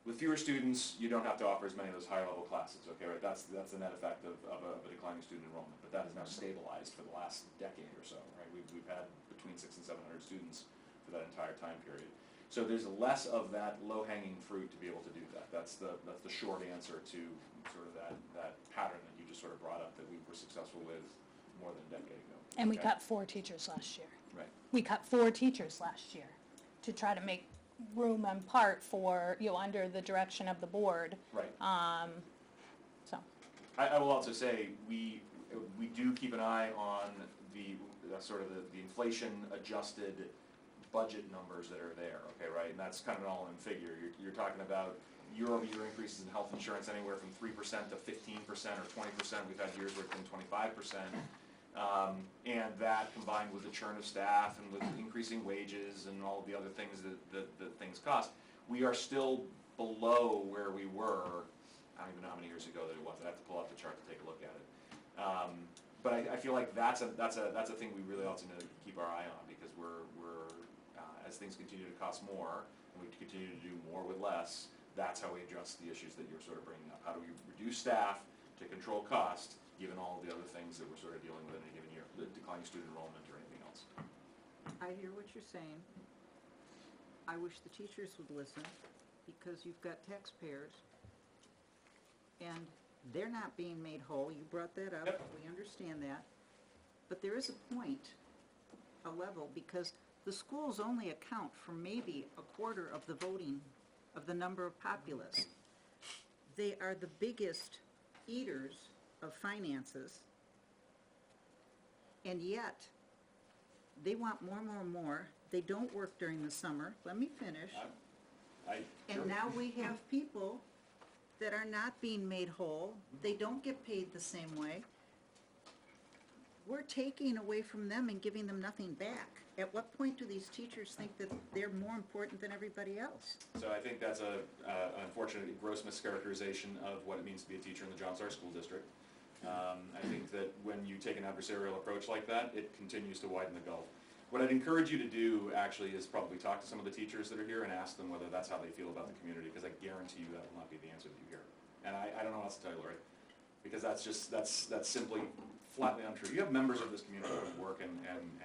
With fewer students, you don't have to offer as many of those higher level classes, okay, right? That's the net effect of a declining student enrollment, but that is now stabilized for the last decade or so, right? We've had between 600 and 700 students for that entire time period. So there's less of that low-hanging fruit to be able to do that. That's the short answer to sort of that pattern that you just sort of brought up that we were successful with more than a decade ago. And we okay? cut 4 teachers last year. Right. We cut 4 teachers last year to try to make room in part for, under the direction of the board. Right. So, I will also say, we do keep an eye on the sort of the inflation adjusted budget numbers that are there, okay, right? And that's kind of an all-in figure. You're talking about year-over-year increases in health insurance anywhere from 3% to 15% or 20%. We've had years where it's been 25%. And that combined with the churn of staff and with increasing wages and all of the other things that things cost, we are still below where we were. I don't even know how many years ago that it was. I have to pull out the chart to take a look at it. But I feel like that's a thing we really ought to keep our eye on, because we're as things continue to cost more and we continue to do more with less, that's how we address the issues that you're sort of bringing up. How do we reduce staff to control cost, given all of the other things that we're sort of dealing with in a given year, the declining student enrollment or anything else? I hear what you're saying. I wish the teachers would listen, because you've got taxpayers, and they're not being made whole. You brought that up. Yep. We understand that. But there is a point, a level, because the schools only account for maybe a quarter of the voting, of the number of populace. They are the biggest eaters of finances, And yet, they want more, more, more. They don't work during the summer. Let me finish. And now we have people that are not being made whole. They don't get paid the same way. We're taking away from them and giving them nothing back. At what point do these teachers think that they're more important than everybody else? So I think that's an unfortunate, gross mischaracterization of what it means to be a teacher in the John Star School District. I think that when you take an adversarial approach like that, it continues to widen the gulf. What I'd encourage you to do, actually, is probably talk to some of the teachers that are here and ask them whether that's how they feel about the community, because I guarantee you that will not be the answer that you hear. And I don't know what else to tell you, Lori, because that's simply flatly untrue. You have members of this community who work and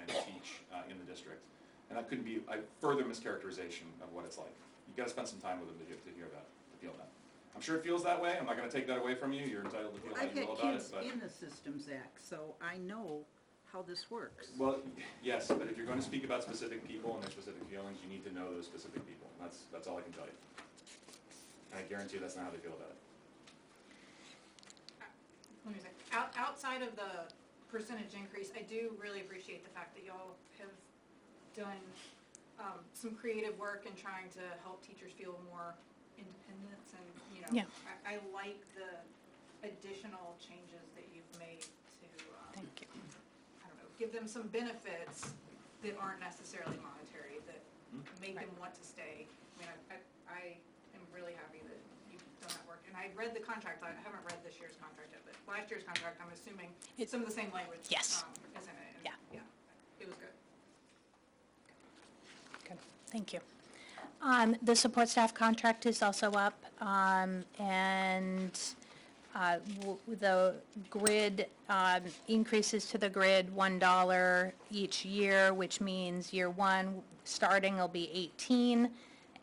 teach in the district, and that couldn't be a further mischaracterization of what it's like. You've got to spend some time with them to hear that, to feel that. I'm sure it feels that way. I'm not going to take that away from you. You're entitled to feel how you feel about it. I've had kids in the Systems Act, so I know how this works. Well, yes, but if you're going to speak about specific people and their specific feelings, you need to know those specific people. That's all I can tell you. And I guarantee you that's not how they feel about it. Let me say, outside of the percentage increase, I do really appreciate the fact that y'all have done some creative work in trying to help teachers feel more independence and, you know, Yeah. I like the additional changes that you've made to, Thank you. I don't know, give them some benefits that aren't necessarily monetary, that make them want to stay. I mean, I am really happy that you've done that work. And I read the contract, I haven't read this year's contract yet, but last year's contract, I'm assuming some of the same language. Yes. Is in it. And Yeah. It was good. Good, thank you. The support staff contract is also up, and the grid, increases to the grid $1 each year, which means year one starting will be 18,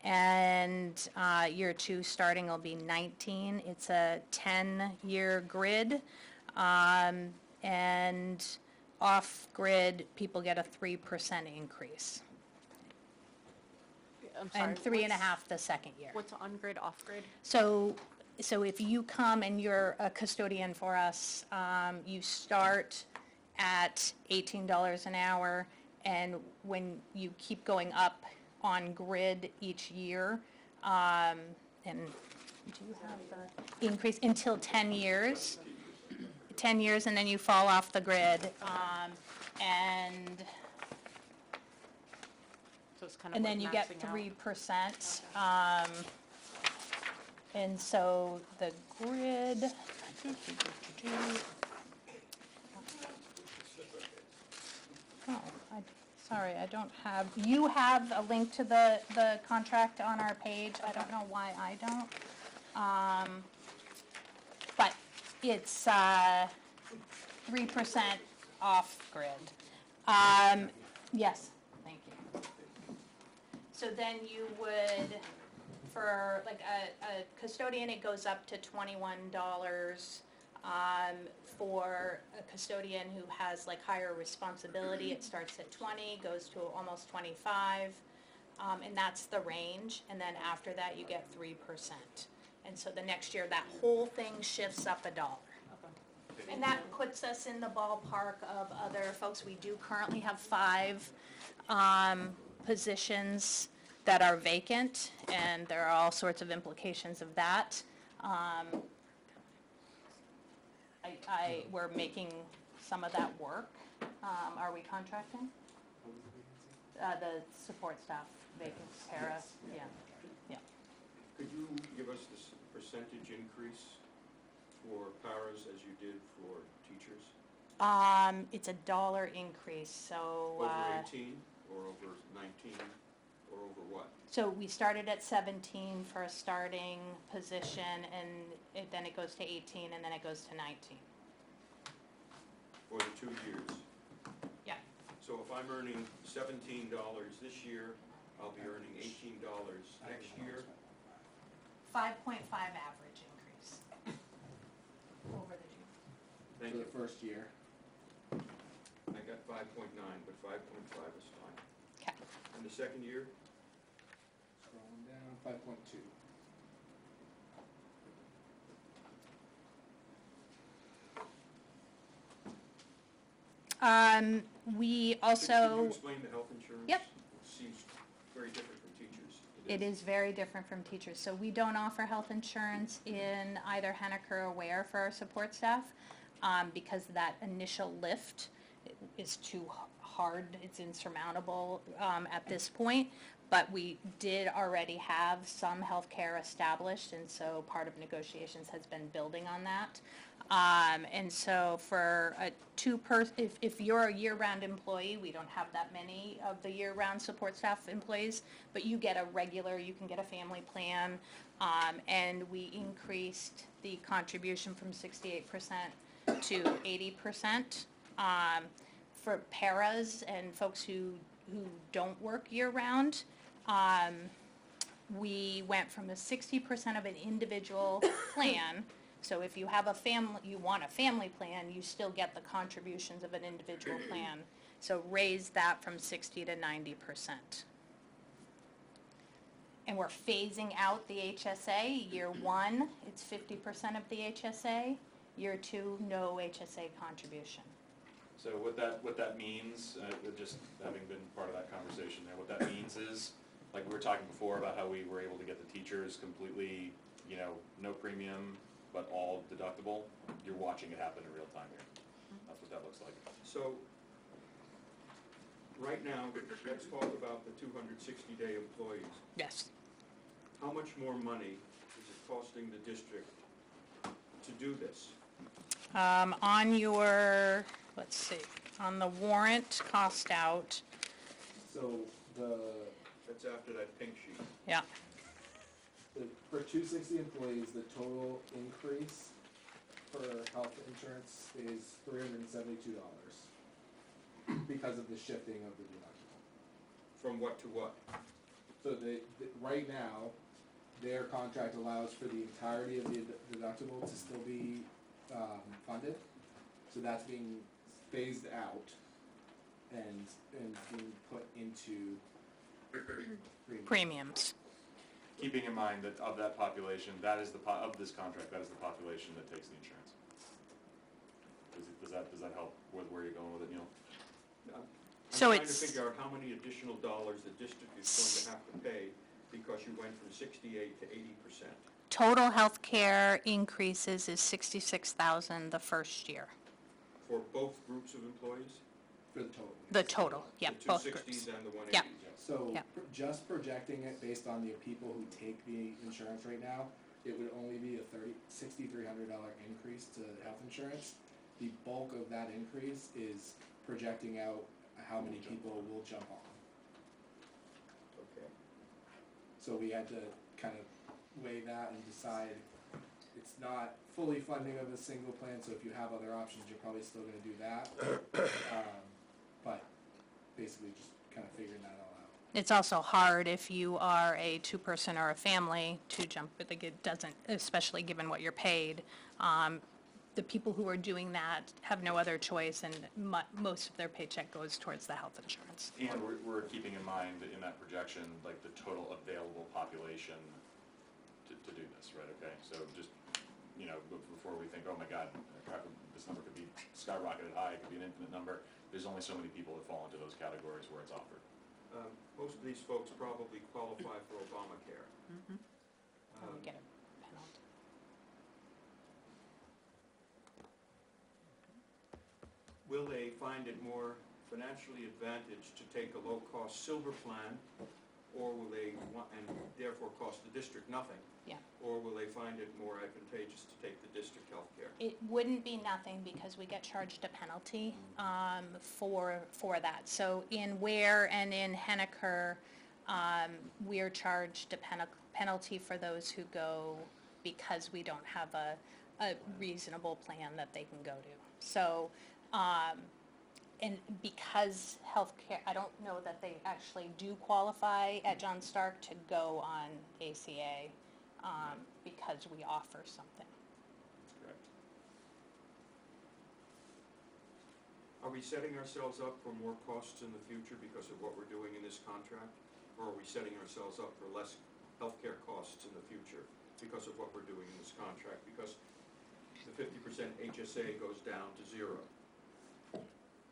and year two starting will be 19. It's a 10-year grid, and off-grid, people get a 3% increase. I'm sorry. And 3.5 the second year. What's on-grid, off-grid? So if you come and you're a custodian for us, you start at $18 an hour, and when you keep going up on grid each year, and do you have the increase until 10 years? 10 years, and then you fall off the grid, and So it's kind of and like then you get maxing out. 3%. And so the grid. Oh, sorry, I don't have, you have a link to the contract on our page. I don't know why I don't. But it's 3% off grid. Yes, thank you. So then you would, for like a custodian, it goes up to $21. For a custodian who has like higher responsibility, it starts at 20, goes to almost 25, and that's the range. And then after that, you get 3%. And so the next year, that whole thing shifts up $1. And that puts us in the ballpark of other folks. We do currently have 5 positions that are vacant, and there are all sorts of implications of that. We're making some of that work. Are we contracting? The support staff, vacant, para, yeah. Could you give us this percentage increase for paras as you did for teachers? It's $1 increase, so. Over 18, or over 19, or over what? So we started at 17 for a starting position, and then it goes to 18, and then it goes to 19. For the 2 years? Yeah. So if I'm earning $17 this year, I'll be earning $18 next year? 5.5 average increase over the year. Thank For you. the first year. I got 5.9, but 5.5 is fine. Okay. And the second year? Scrolling down, 5.2. We Could also. you explain the health insurance? Yep. It seems very different from teachers. It is very different from teachers. So we don't offer health insurance in either Hennecker or Ware for our support staff, because that initial lift is too hard, it's insurmountable, at this point. But we did already have some healthcare established, and so part of negotiations has been building on that. And so for a if you're a year-round employee, we don't have that many of the year-round support staff employees, but you get you can get a family plan, and we increased the contribution from 68% to 80%. For paras and folks who don't work year-round, we went from a 60% of an individual plan. So if you have you want a family plan, you still get the contributions of an individual plan. So raise that from 60 to 90%. And we're phasing out the HSA. Year 1, it's 50% of the HSA. Year 2, no HSA contribution. So what that means, just having been part of that conversation there, what that means is, like we were talking before about how we were able to get the teachers completely, no premium, but all deductible. You're watching it happen in real time here. That's what that looks like. So, right now, let's talk about the 260-day employees. Yes. How much more money is it costing the district to do this? On your, let's see, on the warrant cost out, So That's after that pink sheet. yeah, for 260 employees, the total increase for health insurance is $372 because of the shifting of the deductible. From what to what? So right now, their contract allows for the entirety of the deductible to still be funded. So that's being phased out and being put into premiums. Keeping in mind that of that population, that is of this contract, that is the population that takes the insurance. Does that help with where you're going with it, Neil? I'm So trying to it's- figure out how many additional dollars the district is going to have to pay because you went from 68 to 80%. Total health care increases is $66,000 the first year. For both groups of employees? for the total. The total, yeah, both The groups. 260s and the 180s? Yeah. So Yeah. just projecting it based on the people who take the insurance right now, it would only be a $6,300 increase to health insurance. The bulk of that increase is projecting out how many people will jump on. Okay. So we had to kind of weigh that and decide it's not fully funding of a single plan, so if you have other options, you're probably still gonna do that. But basically just kind of figuring that all out. It's also hard if you are a two-person or a family to jump, but like it doesn't, especially given what you're paid. The people who are doing that have no other choice, and most of their paycheck goes towards the health insurance. And we're keeping in mind in that projection, like the total available population to do this, right, okay? So just, before we think, oh my God, this number could be skyrocketed high, it could be an infinite number, there's only so many people that fall into those categories where it's offered. Most of these folks probably qualify for Obamacare. And we get a penalty. Will they find it more financially advantaged to take a low-cost silver plan, or will they want, and therefore cost the district nothing? Yeah. Or will they find it more advantageous to take the district health care? It wouldn't be nothing because we get charged a penalty for that. So in Ware and in Hennecker, we're charged a penalty for those who go because we don't have a reasonable plan that they can go to. So, and because healthcare, I don't know that they actually do qualify at John Stark to go on ACA because we offer something. Correct. Are we setting ourselves up for more costs in the future because of what we're doing in this contract? Or are we setting ourselves up for less healthcare costs in the future because of what we're doing in this contract? Because the 50% HSA goes down to zero.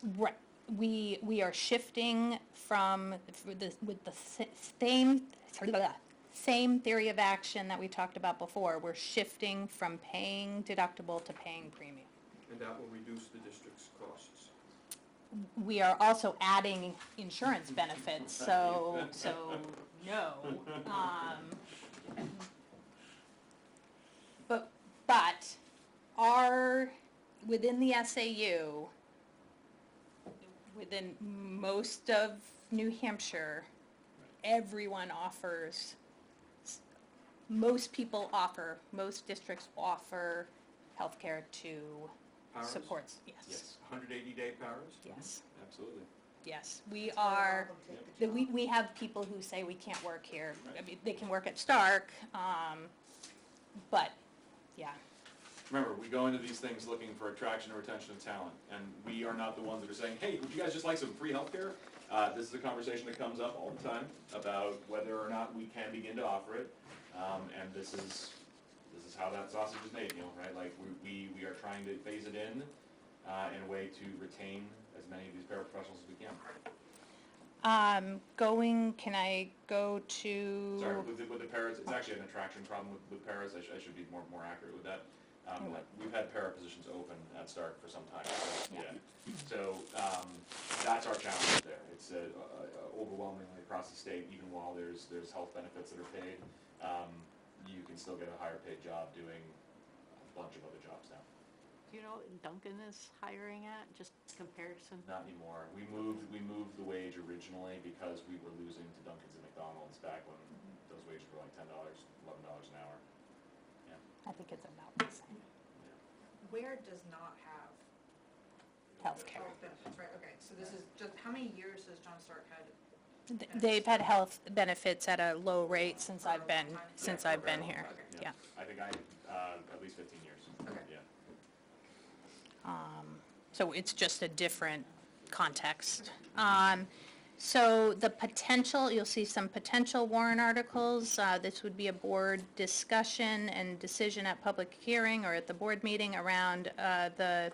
Right, we are shifting from, with the same theory of action that we talked about before, we're shifting from paying deductible to paying premium. And that will reduce the district's costs. We are also adding insurance benefits, so no. But within the SAU, within most of New Hampshire, everyone offers, most districts offer healthcare to Paras? supports, yes, Yes, 180-day paras? yes, absolutely. yes. We are, we have people who say we can't work here. I mean, they can work at Stark, but, yeah. Remember, we go into these things looking for attraction and retention of talent, and we are not the ones that are saying, hey, would you guys just like some free healthcare? This is a conversation that comes up all the time about whether or not we can begin to offer it, and this is how that sausage is made, right? Like, we are trying to phase it in a way to retain as many of these paraprofessionals as we can. Can I go to? Sorry, with the paras, it's actually an attraction problem with paras. I should be more accurate with that. We've had para positions open at Stark for some time. So that's our challenge there. It's overwhelmingly across the state, even while there's health benefits that are paid, you can still get a higher paid job doing a bunch of other jobs now. Do you know what Duncan is hiring at, just comparison? Not anymore. We moved the wage originally because we were losing to Dunkin's and McDonald's back when those wages were like $10, $11 an hour. I think it's about the same. Where does not have Healthcare. health benefits, right, okay, so this is just, how many years has John Stark had? They've had health benefits at a low rate since I've been here, Okay. yeah. I think at least 15 years. Okay. Yeah. So it's just a different context. So the potential, you'll see some potential warrant articles. This would be a board discussion and decision at public hearing or at the board meeting around the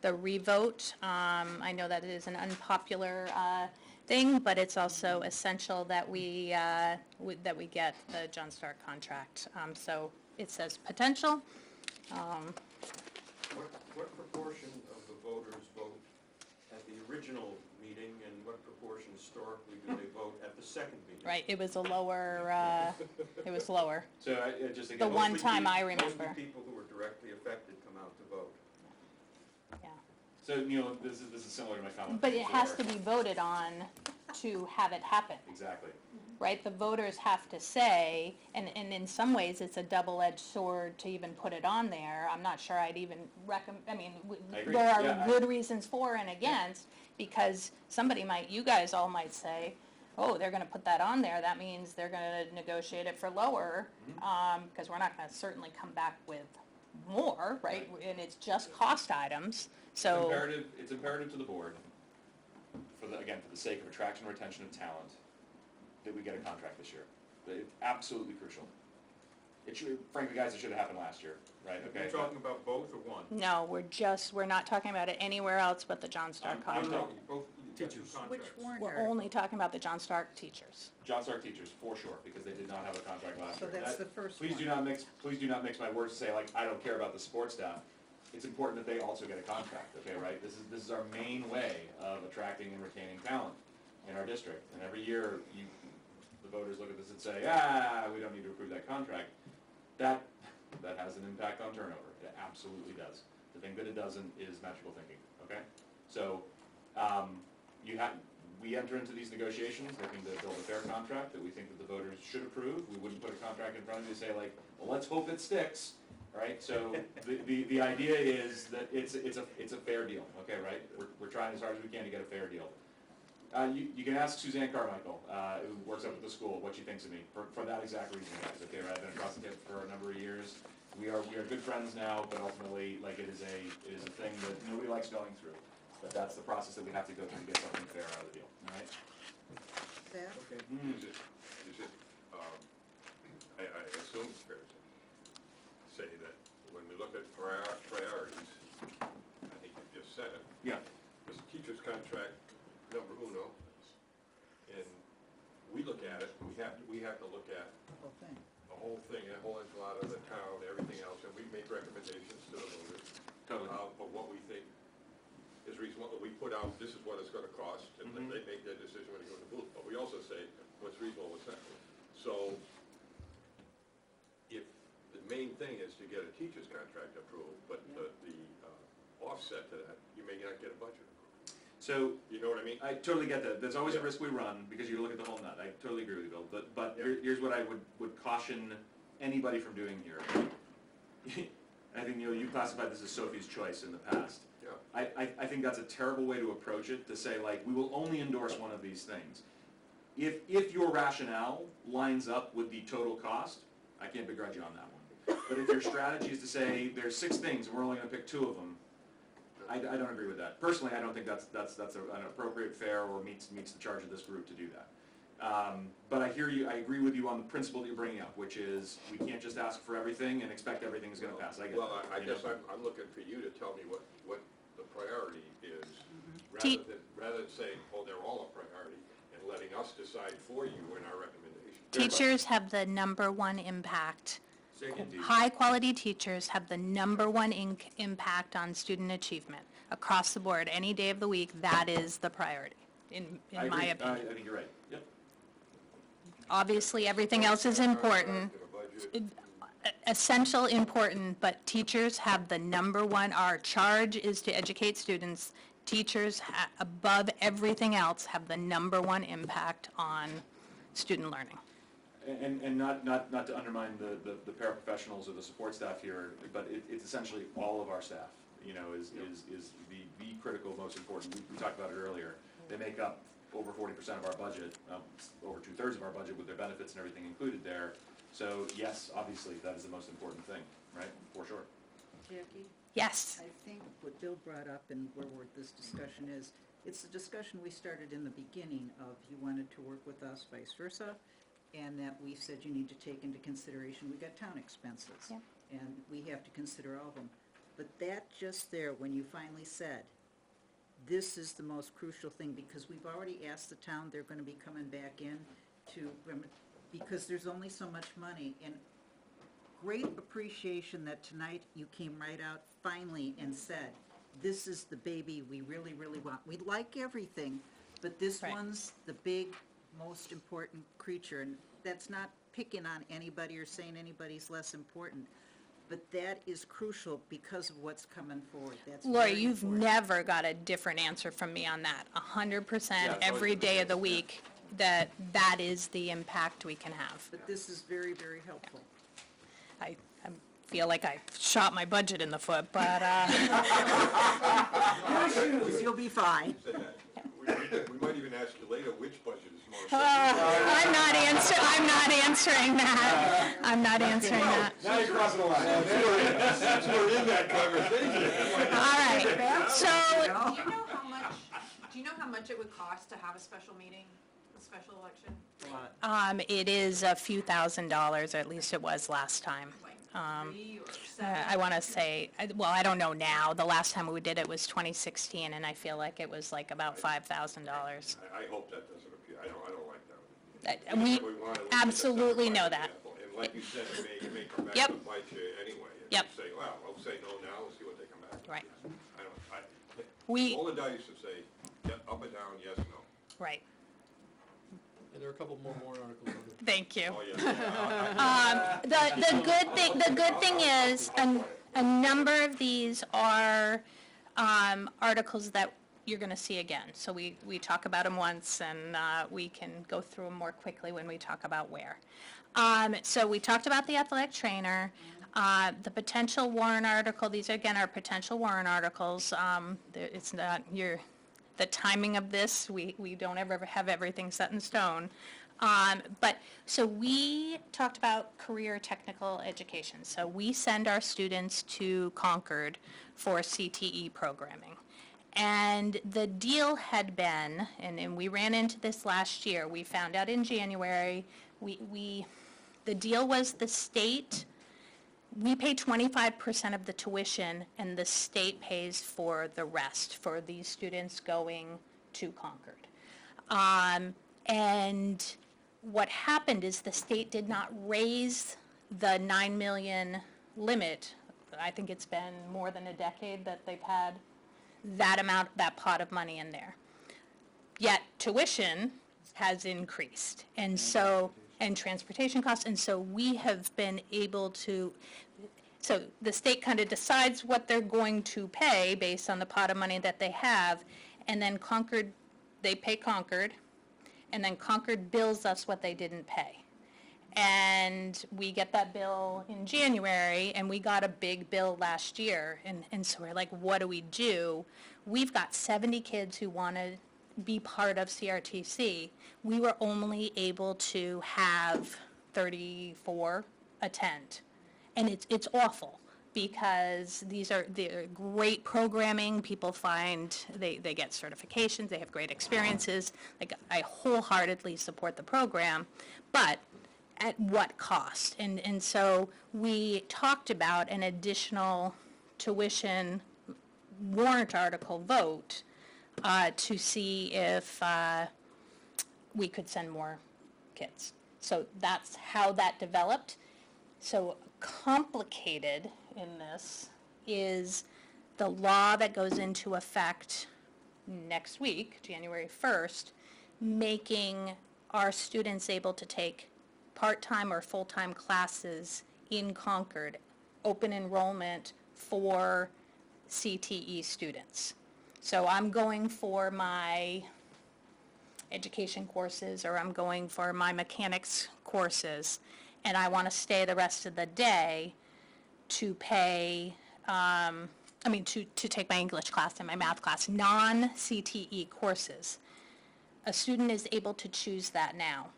revote. I know that it is an unpopular thing, but it's also essential that we get the John Stark contract. So it says potential. What proportion of the voters vote at the original meeting, and what proportion historically do they vote at the second meeting? Right, it was a lower, it was lower. So just The again, one Mostly time I peop- remember. Mostly people who were directly affected come out to vote. Yeah. so this is similar to my comment. But it has to before. be voted on to have it happen, Exactly. right? The voters have to say, and in some ways, it's a double-edged sword to even put it on there. I'm not sure I'd even I mean, I agree. there Yeah, are good reasons for and against, because you guys all might say, oh, they're gonna put that on there, that means they're gonna negotiate it for lower, because we're not gonna certainly come back with more, right? And it's just cost items, so. It's imperative to the board, for the sake of attraction and retention of talent, that we get a contract this year. It's absolutely crucial. It should, frankly, guys, it should have happened last year, right? Okay. You're talking about both or one? No, we're not talking about it anywhere else but the John Stark I'm contract. talking both, you got two contracts. We're only talking about the John Stark teachers. John Stark teachers, for sure, because they did not have a contract last So year. that's That- the first Please one. do not mix my words to say, like, I don't care about the support staff. It's important that they also get a contract, okay, right? This is our main way of attracting and retaining talent in our district. And every year, the voters look at this and say, we don't need to approve that contract. That has an impact on turnover. It absolutely does. The thing that it doesn't is magical thinking, okay? So, we enter into these negotiations looking to build a fair contract that we think that the voters should approve. We wouldn't put a contract in front of you and say like, well, let's hope it sticks, right? So the idea is that it's a fair deal, okay, right? We're trying as hard as we can to get a fair deal. You can ask Suzanne Carmichael, who works up at the school, what she thinks of me for that exact reason, guys. Okay, right? I've been across the table for a number of years. We are good friends now, but ultimately, like it is a thing that nobody likes going through. But that's the process that we have to go through to get something fair out of the deal. All right? There. Okay. Is it, I assume it's fair to say that when we look at priorities, I think you just said it, Yeah. this teacher's contract at it, we have to look at Whole thing. the whole thing, the whole enchilada, the town, everything else, and we make recommendations to the voters. Totally. Of what we think is reasonable. We put out, this is what it's gonna cost, and then they make their decision when they go to the booth. But we also say, what's reasonable, what's not. So, if the main thing is to get a teacher's contract approved, but the offset to that, you may not get a budget approved. So, You know what I mean? I totally get that. There's always a Yeah. risk we run, because you look at the whole nut. I totally agree with you, Bill. But Yeah. here's what I would caution anybody from doing here. I think, you classified this as Sophie's choice in the past. Yeah. I think that's a terrible way to approach it, to say like, we will only endorse one of these things. If your rationale lines up with the total cost, I can't begrudge you on that one. But if your strategy is to say, there's 6 things, and we're only gonna pick 2 of them, I don't agree with that. Personally, I don't think that's an appropriate, fair, or meets the charge of this group to do that. But I hear you, I agree with you on the principle that you're bringing up, which is, we can't just ask for everything and expect everything is gonna pass. I get Well, that. I You know? guess I'm looking for you to tell me what the priority is, Te- rather than saying, oh, they're all a priority, and letting us decide for you in our recommendation. Teachers have the number one impact. Say again, Dee. High-quality teachers have the number one impact on student achievement across the board. Any day of the week, that is the priority, in I my agree. opinion. I think you're right. Yep. Obviously, everything else is important, Contract and a budget. essential, important, but teachers have the number one, our charge is to educate students. Teachers, above everything else, have the number one impact on student learning. And not to undermine the paraprofessionals or the support staff here, but it's essentially all of our staff, is the critical, most important. We talked about it earlier. They make up over 40% of our budget, over 2/3 of our budget with their benefits and everything included there. So yes, obviously, that is the most important thing, right? For sure. Jackie? Yes. I think what Bill brought up and where this discussion is, it's a discussion we started in the beginning of you wanted to work with us, vice versa, and that we said you need to take into consideration, we got town expenses. Yeah. And we have to consider all of them. But that just there, when you finally said, this is the most crucial thing, because we've already asked the town, they're gonna be coming back in to, because there's only so much money, and great appreciation that tonight you came right out finally and said, this is the baby we really, really want. We like everything, but this Right. one's the big, most important creature. And that's not picking on anybody or saying anybody's less important, but that is crucial because of what's coming forward. That's Lori, very you've important. never got a different answer from me on that. 100% Yeah, it's always every been the day of the case, yeah. week, that is the impact we can have. But this is very, very helpful. I feel like I shot my budget in the foot, but, No shoes, you'll be fine. We might even ask you later which budget is more. I'm not answering that. I'm not answering that. Now you're crossing the line. Since we're in that conversation. All right, so, Do you know how much it would cost to have a special meeting, a special election? it is a few $1,000s, or at least it was last time. Like 3 or 7? I want to say, I don't know now. The last time we did it was 2016, and I feel like it was like about $5,000. I hope that doesn't appear, I don't like that. We want to look at absolutely that know by that. example. And like you said, it may come back Yep. to bite you anyway. And Yep. you say, well, I'll say no now, we'll see what they come back with. Right. Roll the dice and say, up and down, yes, no. Right, And there are a couple more warrant articles on there. thank you. Oh, yes. The good thing is, a number of these are articles that you're going to see again. So we talk about them once, and we can go through them more quickly when we talk about where. So we talked about the athletic trainer, the potential warrant article. These, again, are potential warrant articles. It's not the timing of this, we don't ever have everything set in stone. But, so we talked about career technical education. So we send our students to Concord for CTE programming. And the deal had been, and we ran into this last year, we found out in January, the deal was the state, we pay 25% of the tuition, and the state pays for the rest for these students going to Concord. And what happened is the state did not raise the 9 million limit. I think it's been more than a decade that they've had that amount, that pot of money in there. Yet tuition has increased, and so, and transportation costs, and so we have been able to, so the state kind of decides what they're going to pay based on the pot of money that they have, and then Concord, they pay Concord, and then Concord bills us what they didn't pay. And we get that bill in January, and we got a big bill last year, and so we're like, what do we do? We've got 70 kids who want to be part of CRTC. We were only able to have 34 attend. And it's awful, because they're great programming, people find, they get certifications, they have great experiences. Like, I wholeheartedly support the program, but at what cost? And so we talked about an additional tuition warrant article vote to see if we could send more kids. So that's how that developed. So complicated in this is the law that goes into effect next week, January 1st, making our students able to take part-time or full-time classes in Concord, open enrollment for CTE students. So I'm going for my education courses, or I'm going for my mechanics courses, and I want to stay the rest of the day to pay, to take my English class and my math class, non-CTE courses. A student is able to choose that now,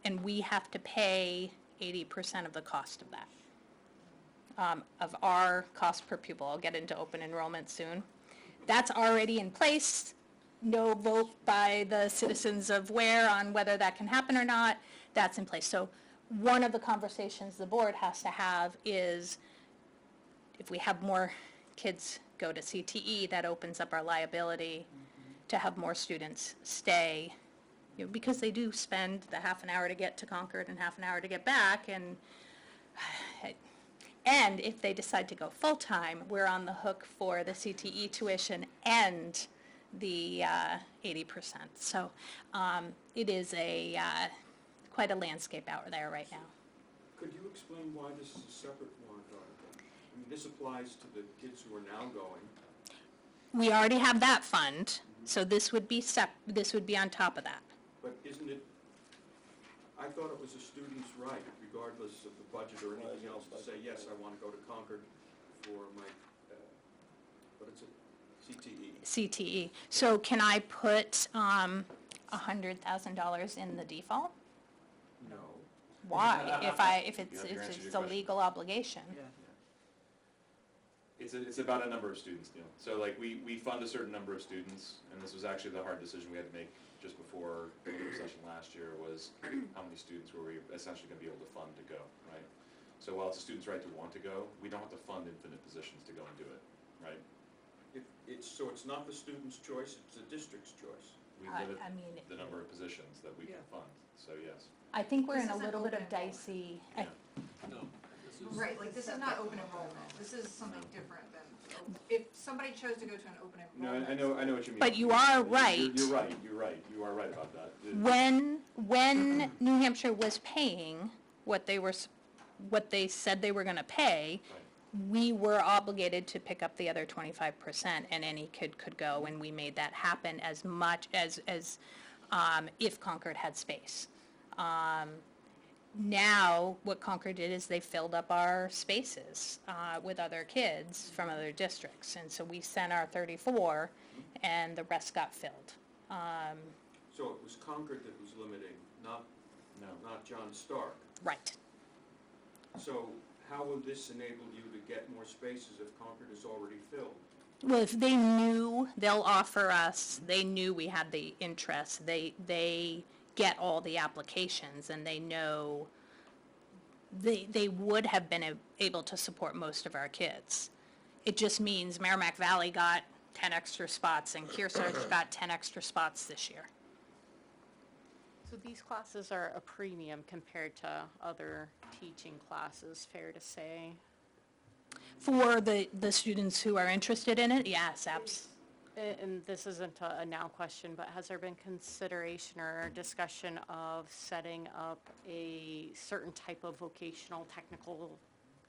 and we have to pay 80% of the cost of that, of our cost per pupil. I'll get into open enrollment soon. That's already in place. No vote by the citizens of Ware on whether that can happen or not. That's in place. So one of the conversations the board has to have is, if we have more kids go to CTE, that opens up our liability to have more students stay, because they do spend the half an hour to get to Concord and half an hour to get back, and if they decide to go full-time, we're on the hook for the CTE tuition and the 80%. So it is quite a landscape out there right now. Could you explain why this is a separate warrant article? I mean, this applies to the kids who are now going. We already have that fund, so this would be on top of that. But isn't it, I thought it was a student's right, regardless of the budget or anything else, to say, yes, I want to go to Concord for my, what is it, CTE? CTE. So can I put $100,000 in the default? No. Why? If it's You're answering a your question. legal obligation. It's about a number of students, Neil. So like, we fund a certain number of students, and this was actually the hard decision we had to make just before the work session last year, was how many students were we essentially gonna be able to fund to go, right? So while it's a student's right to want to go, we don't have to fund infinite positions to go and do it, right? So it's not the student's choice, it's the district's choice. We I limit mean, the number of positions that we can fund, so yes. I think we're in This a isn't little bit of open enrollment. dicey, Right, like, this is not open enrollment, this is something different than, if somebody chose to go to an open No, enrollment. I know what you mean. But you are right. You're right, you are right about that. when New Hampshire was paying what they said they were gonna pay, we were obligated to pick up the other 25%, and any kid could go, and we made that happen as much as if Concord had space. Now, what Concord did is they filled up our spaces with other kids from other districts, and so we sent our 34, and the rest got filled. So it was Concord that was limiting, not John Stark. Right. So how would this enable you to get more spaces if Concord is already filled? Well, if they knew they'll offer us, they knew we had the interest, they get all the applications, and they know they would have been able to support most of our kids. It just means Merrimack Valley got 10 extra spots and Kearsarge got 10 extra spots this year. So these classes are a premium compared to other teaching classes, fair to say? For the students who are interested in it, yes, And this isn't a now question, but has there been consideration or discussion of setting up a certain type of vocational technical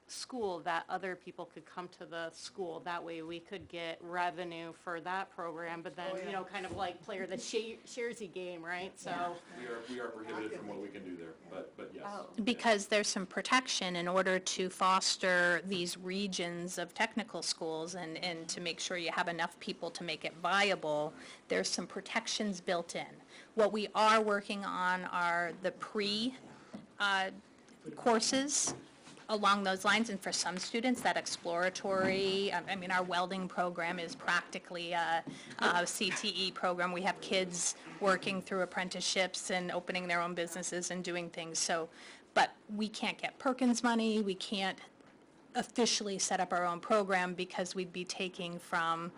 school that other people could come to the school? That way we could get revenue for that program, but then, you know, kind of like player the Sharesy game, right? So, We are prohibited from what we can do there, but yes. Oh. because there's some protection in order to foster these regions of technical schools and to make sure you have enough people to make it viable, there's some protections built in. What we are working on are the courses along those lines, and for some students, that exploratory, I mean, our welding program is practically a CTE program. We have kids working through apprenticeships and opening their own businesses and doing things, so, but we can't get Perkins money, we can't officially set up our own program because we'd be taking from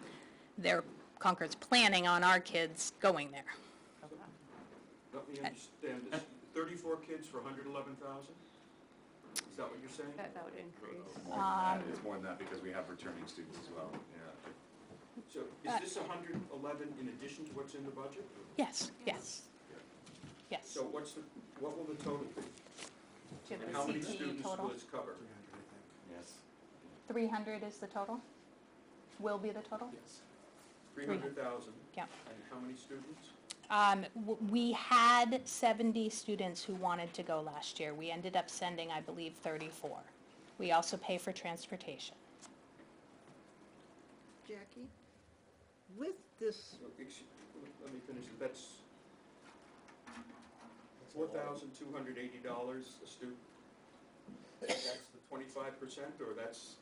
their Concord's planning on our kids going there. Let me understand this. 34 kids for 111,000? Is that what you're saying? that would increase. More than that, it's more than that because we have returning students as well, yeah. So is this 111 in addition to what's in the budget? Yes, yes, yes. So what will the total be? Do you have And the how many CTE students total? will this cover? Yes. 300 is the total? Will be the total? Yes. 300,000? Yeah. And how many students? We had 70 students who wanted to go last year. We ended up sending, I believe, 34. We also pay for transportation. Jackie, with this, Let me finish. That's $4,280 a student? That's the 25%, or that's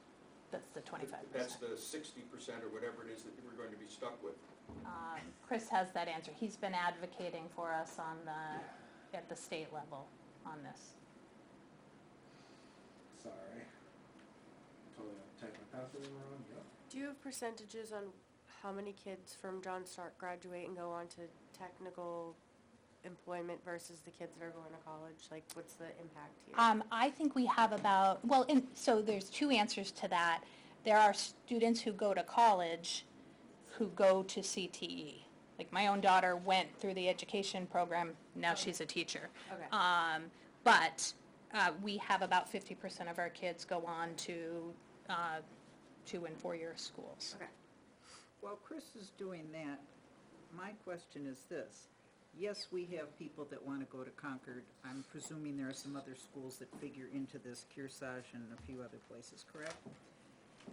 That's the 25%. that's the 60% or whatever it is that we're going to be stuck with? Chris has that answer. He's been advocating for us at the state level on this. Sorry. Totally typed my password wrong, yep. Do you have percentages on how many kids from John Stark graduate and go on to technical employment versus the kids that are going to college? Like, what's the impact here? I think we have about, so there's two answers to that. There are students who go to college who go to CTE. Like, my own daughter went through the education program, now she's a teacher. Okay. But we have about 50% of our kids go on to 2- and 4-year schools. Okay. while Chris is doing that, my question is this. Yes, we have people that want to go to Concord. I'm presuming there are some other schools that figure into this, Kearsarge and a few other places, correct?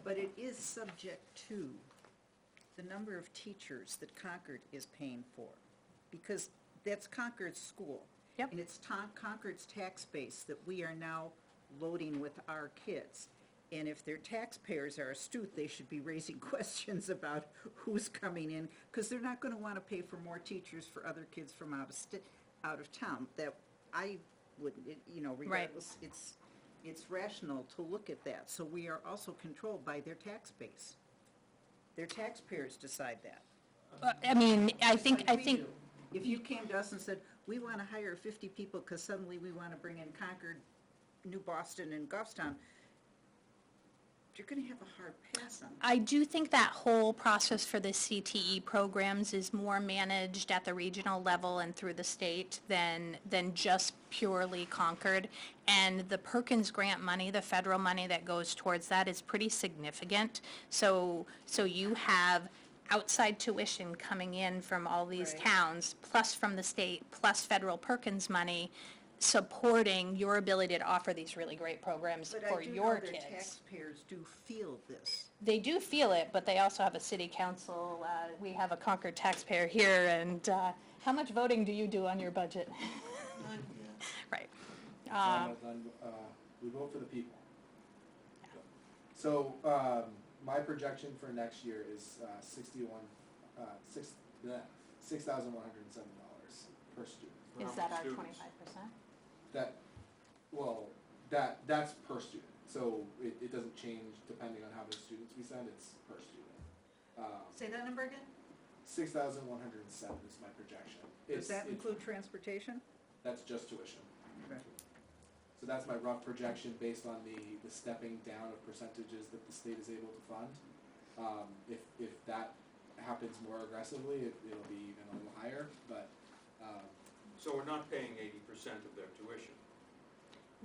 But it is subject to the number of teachers that Concord is paying for, because that's Concord's school. Yep. And it's Concord's tax base that we are now loading with our kids. And if their taxpayers are astute, they should be raising questions about who's coming in, because they're not going to want to pay for more teachers for other kids from out of town. That I wouldn't, regardless, it's rational to look at that. So we are also controlled by their tax base. Their taxpayers decide that. I mean, I think, If you came to us and said, we want to hire 50 people because suddenly we want to bring in Concord, New Boston, and Goffstown, you're going to have a hard pass on that. I do think that whole process for the CTE programs is more managed at the regional level and through the state than just purely Concord. And the Perkins grant money, the federal money that goes towards that, is pretty significant. So you have outside tuition coming in from all these Right. towns, plus from the state, plus federal Perkins money, supporting your ability to offer these really great programs But for I do know your their kids. taxpayers do feel this. They do feel it, but they also have a city council. We have a Concord taxpayer here, and how much voting do you do on your budget? Right. We vote for the people. So, my projection for next year is $6,107 per student. For how Is that many our students? 25%? That's per student. So it doesn't change depending on how many students we send, it's per student. Say that number again? 6,107 is my projection. Does that include transportation? That's just tuition. Okay. So that's my rough projection based on the stepping down of percentages that the state is able to fund. If that happens more aggressively, it'll be even a little higher, but, So we're not paying 80% of their tuition.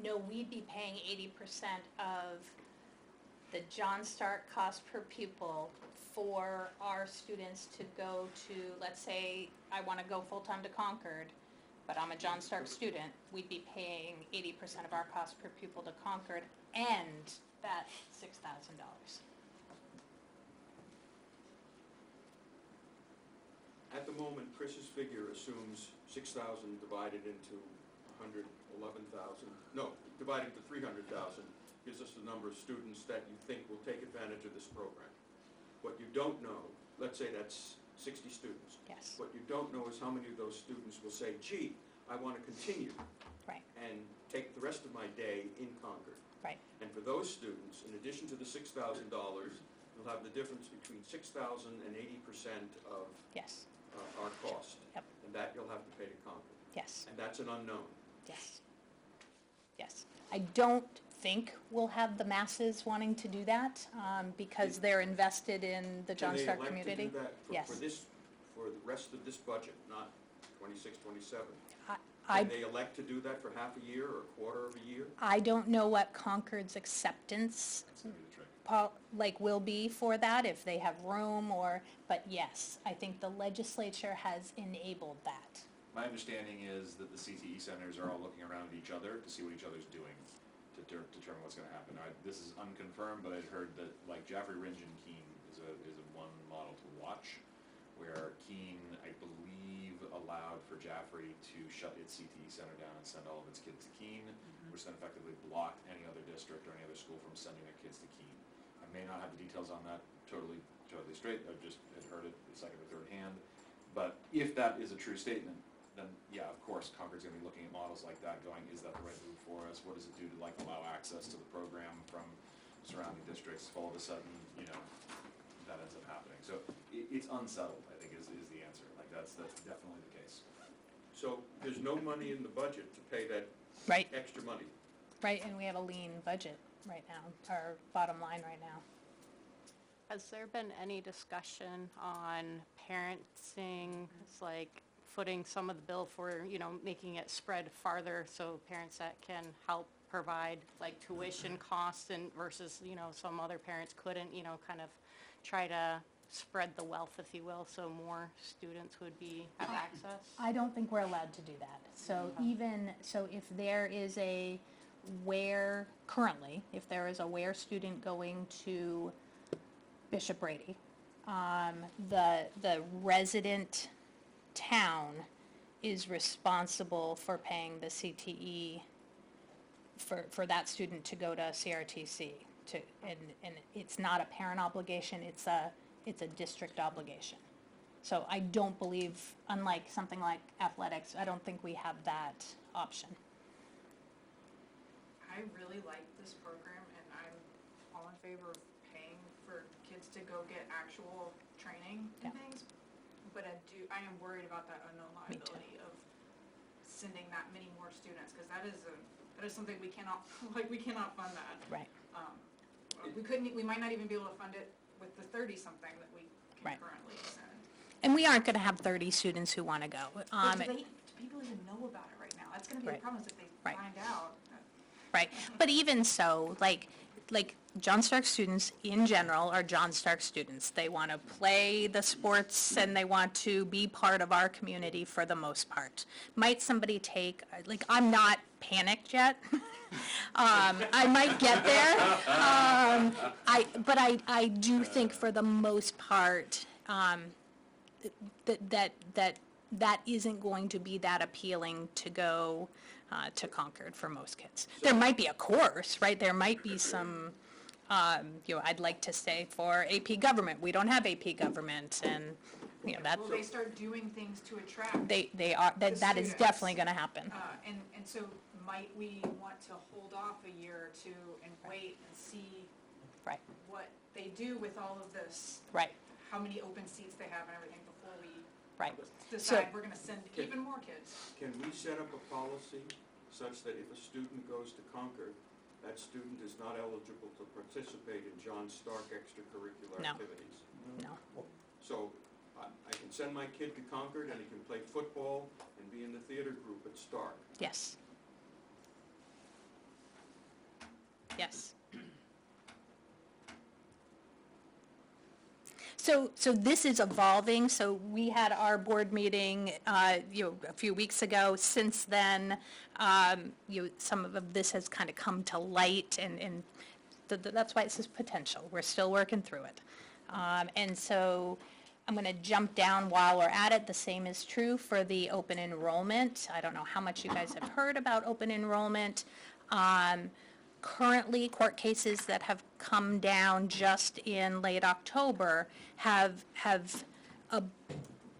No, we'd be paying 80% of the John Stark cost per pupil for our students to go to, let's say, I want to go full-time to Concord, but I'm a John Stark student, we'd be paying 80% of our cost per pupil to Concord and that $6,000. At the moment, Chris's figure assumes 6,000 divided into 111,000, no, divided into 300,000 gives us the number of students that you think will take advantage of this program. What you don't know, let's say that's 60 students. Yes, What you don't know is how many of those students will say, gee, I want to continue right, and take the rest of my day in Concord. right, And for those students, in addition to the $6,000, you'll have the difference between 6,000 and 80% of yes, our cost. Yep. And that you'll have to pay to Concord. yes, And that's an unknown. yes, yes. I don't think we'll have the masses wanting to do that, because they're invested in the John Stark community. Can they elect to do that Yes. for the rest of this budget, not 26, 27? I Can they elect to do that for half a year or a quarter of a year? I don't know what Concord's acceptance That's gonna be the trick. will be for that, if they have room but yes, I think the legislature has enabled that. My understanding is that the CTE centers are all looking around at each other to see what each other's doing to determine what's gonna happen. This is unconfirmed, but I'd heard that, like, Jaffrey Ringe and Keene is a one model to watch, where Keene, I believe, allowed for Jaffrey to shut its CTE center down and send all of its kids to Keene, which then effectively blocked any other district or any other school from sending their kids to Keene. I may not have the details on that totally straight, I just had heard it second or third hand, but if that is a true statement, then yeah, of course, Concord's gonna be looking at models like that, going, is that the right move for us? What does it do to, like, allow access to the program from surrounding districts? If all of a sudden, that ends up happening. So it's unsettled, I think, is the answer. Like, that's definitely the case. So there's no money in the budget to pay that Right, extra money. right, and we have a lean budget right now, our bottom line right now. Has there been any discussion on parenting, it's like footing some of the bill for, making it spread farther so parents that can help provide like tuition costs and versus, some other parents couldn't, kind of try to spread the wealth, if you will, so more students would have access? I don't think we're allowed to do that. So if there is if there is a Ware student going to Bishop Brady, the resident town is responsible for paying the CTE for that student to go to CRTC and it's not a parent obligation, it's a district obligation. So I don't believe, unlike something like athletics, I don't think we have that option. I really like this program, and I'm all in favor of paying for kids to go get actual training and Yeah. things. But I am worried about that unknown Me too. liability of sending that many more students, because that is something we cannot, we cannot fund that. Right. We might not even be able to fund it with the 30-something that we can Right. currently send. And we aren't going to have 30 students who want to go. But do people even know about it right now? That's gonna be Right. the problem, is if they Right. find out. Right, but even so, like John Stark students in general are John Stark students. They want to play the sports and they want to be part of our community for the most part. Might somebody I'm not panicked yet. I might get there. But I do think for the most part, that isn't going to be that appealing to go to Concord for most kids. There might be a course, right? There might be some, I'd like to say for AP Government. We don't have AP Government, and, that, Will they start doing things to attract? they are, that is students. definitely going to happen. And so might we want to hold off a year or two and wait and see Right, what they do with all of this? right, How many open seats they have and everything before we Right. decide we're gonna send even more kids. Can we set up a policy such that if a student goes to Concord, that student is not eligible to participate in John Stark extracurricular No. activities? No. So I can send my kid to Concord and he can play football and be in the theater group at Stark. Yes. Yes. So this is evolving, so we had our board meeting, a few weeks ago. Since then, some of this has kind of come to light, and that's why it says potential. We're still working through it. And so I'm going to jump down while we're at it. The same is true for the open enrollment. I don't know how much you guys have heard about open enrollment. Currently, court cases that have come down just in late October have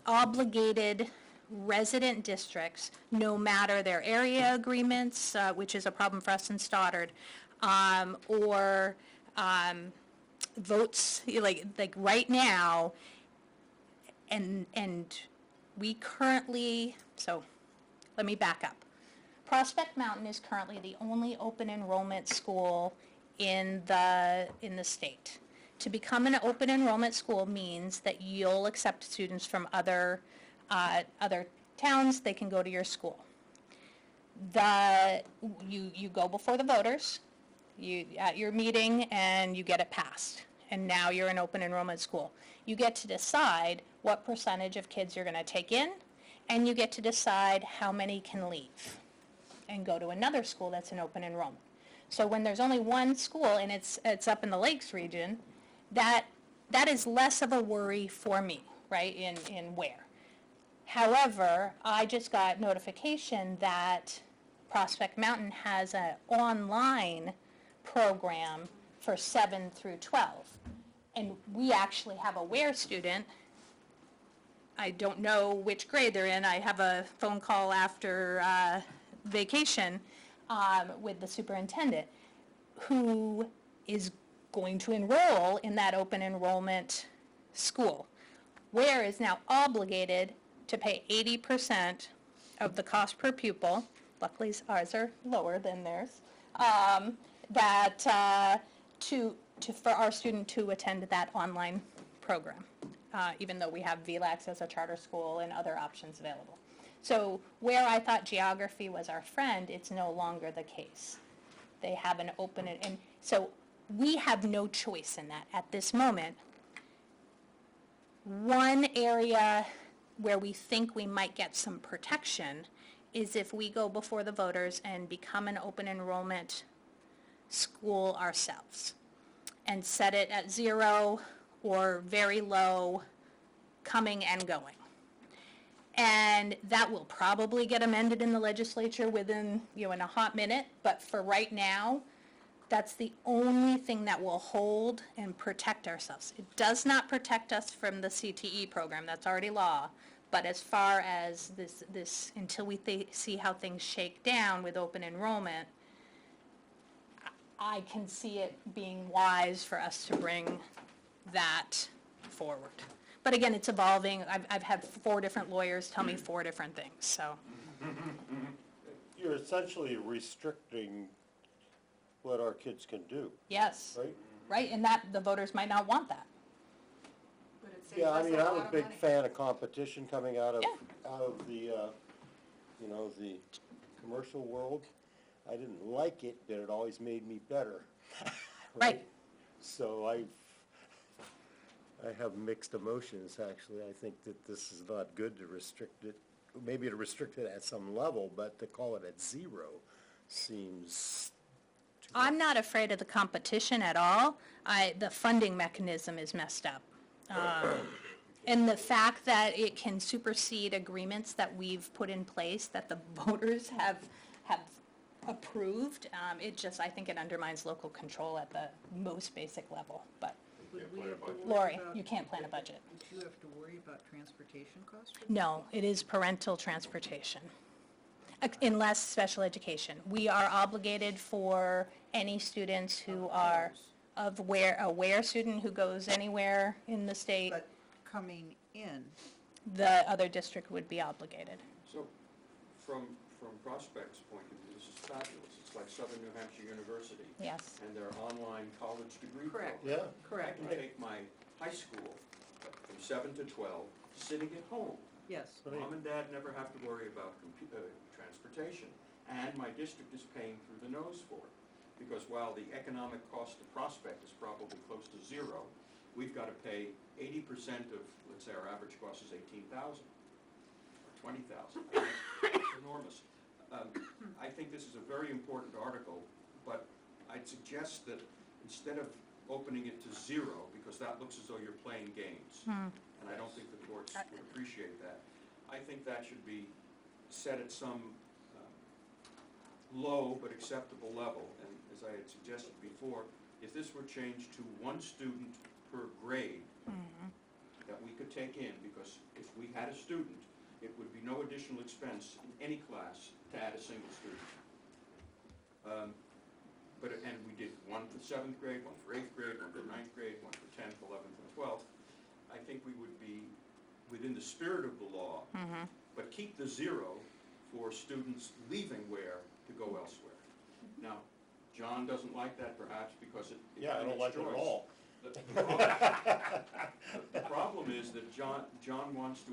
obligated resident districts, no matter their area agreements, which is a problem for us in Stoddard, or votes, like right now, and we currently, so let me back up. Prospect Mountain is currently the only open enrollment school in the state. To become an open enrollment school means that you'll accept students from other towns. They can go to your school. You go before the voters, at your meeting, and you get it passed. And now you're an open enrollment school. You get to decide what percentage of kids you're going to take in, and you get to decide how many can leave and go to another school that's an open enrollment. So when there's only one school and it's up in the Lakes region, that is less of a worry for me, right, in where. However, I just got notification that Prospect Mountain has an online program for 7 through 12. And we actually have a WARE student. I don't know which grade they're in. I have a phone call after vacation with the superintendent, who is going to enroll in that open enrollment school. WARE is now obligated to pay 80% of the cost per pupil. Luckily, ours are lower than theirs. For our student to attend that online program, even though we have VLAX as a charter school and other options available. So where I thought geography was our friend, it's no longer the case. They have an open, and so we have no choice in that at this moment. One area where we think we might get some protection is if we go before the voters and become an open enrollment school ourselves and set it at 0 or very low, coming and going. And that will probably get amended in the legislature within, in a hot minute, but for right now, that's the only thing that will hold and protect ourselves. It does not protect us from the CTE program, that's already law, but as far as this until we see how things shake down with open enrollment, I can see it being wise for us to bring that forward. But again, it's evolving. I've had 4 different lawyers tell me 4 different things, so. You're essentially restricting what our kids can do, Yes, right? right, and that, the voters might not want that. But it saves Yeah, I us mean, a I'm lot a of big money. fan of competition coming out of Yeah. the commercial world. I didn't like it, but it always made me better. Right. So I have mixed emotions, actually. I think that this is not good to restrict it, maybe to restrict it at some level, but to call it at 0 seems too much. I'm not afraid of the competition at all. The funding mechanism is messed up. And the fact that it can supersede agreements that we've put in place, that the voters have approved, I think it undermines local control at the most basic level, but. Would we have to worry Lori, about- you can't plan a budget. Would you have to worry about transportation costs? No, it is parental transportation, unless special education. We are obligated for any students who are a WARE student who goes anywhere in the state. But coming in, the other district would be obligated. So, from Prospect's point of view, this is fabulous. It's like Southern New Hampshire University Yes. and their online college degree Correct. program. Yeah, Correct. I can take my high school from 7 to 12, sitting at home. Yes. Mom and dad never have to worry about transportation, and my district is paying through the nose for it. Because while the economic cost to Prospect is probably close to zero, we've got to pay 80% of, let's say our average cost is 18,000 or 20,000. It's enormous. I think this is a very important article, but I'd suggest that instead of opening it to zero, because that looks as though you're playing games, and I don't think the courts would appreciate that. I think that should be set at some low but acceptable level, and as I had suggested before, if this were changed to 1 student per grade that we could take in, because if we had a student, it would be no additional expense in any class to add a single student. And we did 1 for 7th grade, 1 for 8th grade, 1 for 9th grade, 1 for 10th, 11th, and 12th. I think we would be within the spirit of the law, but keep the 0 for students leaving Ware to go elsewhere. Now, John doesn't like that perhaps because it yeah, I don't like it at choice. all. The problem is that John wants to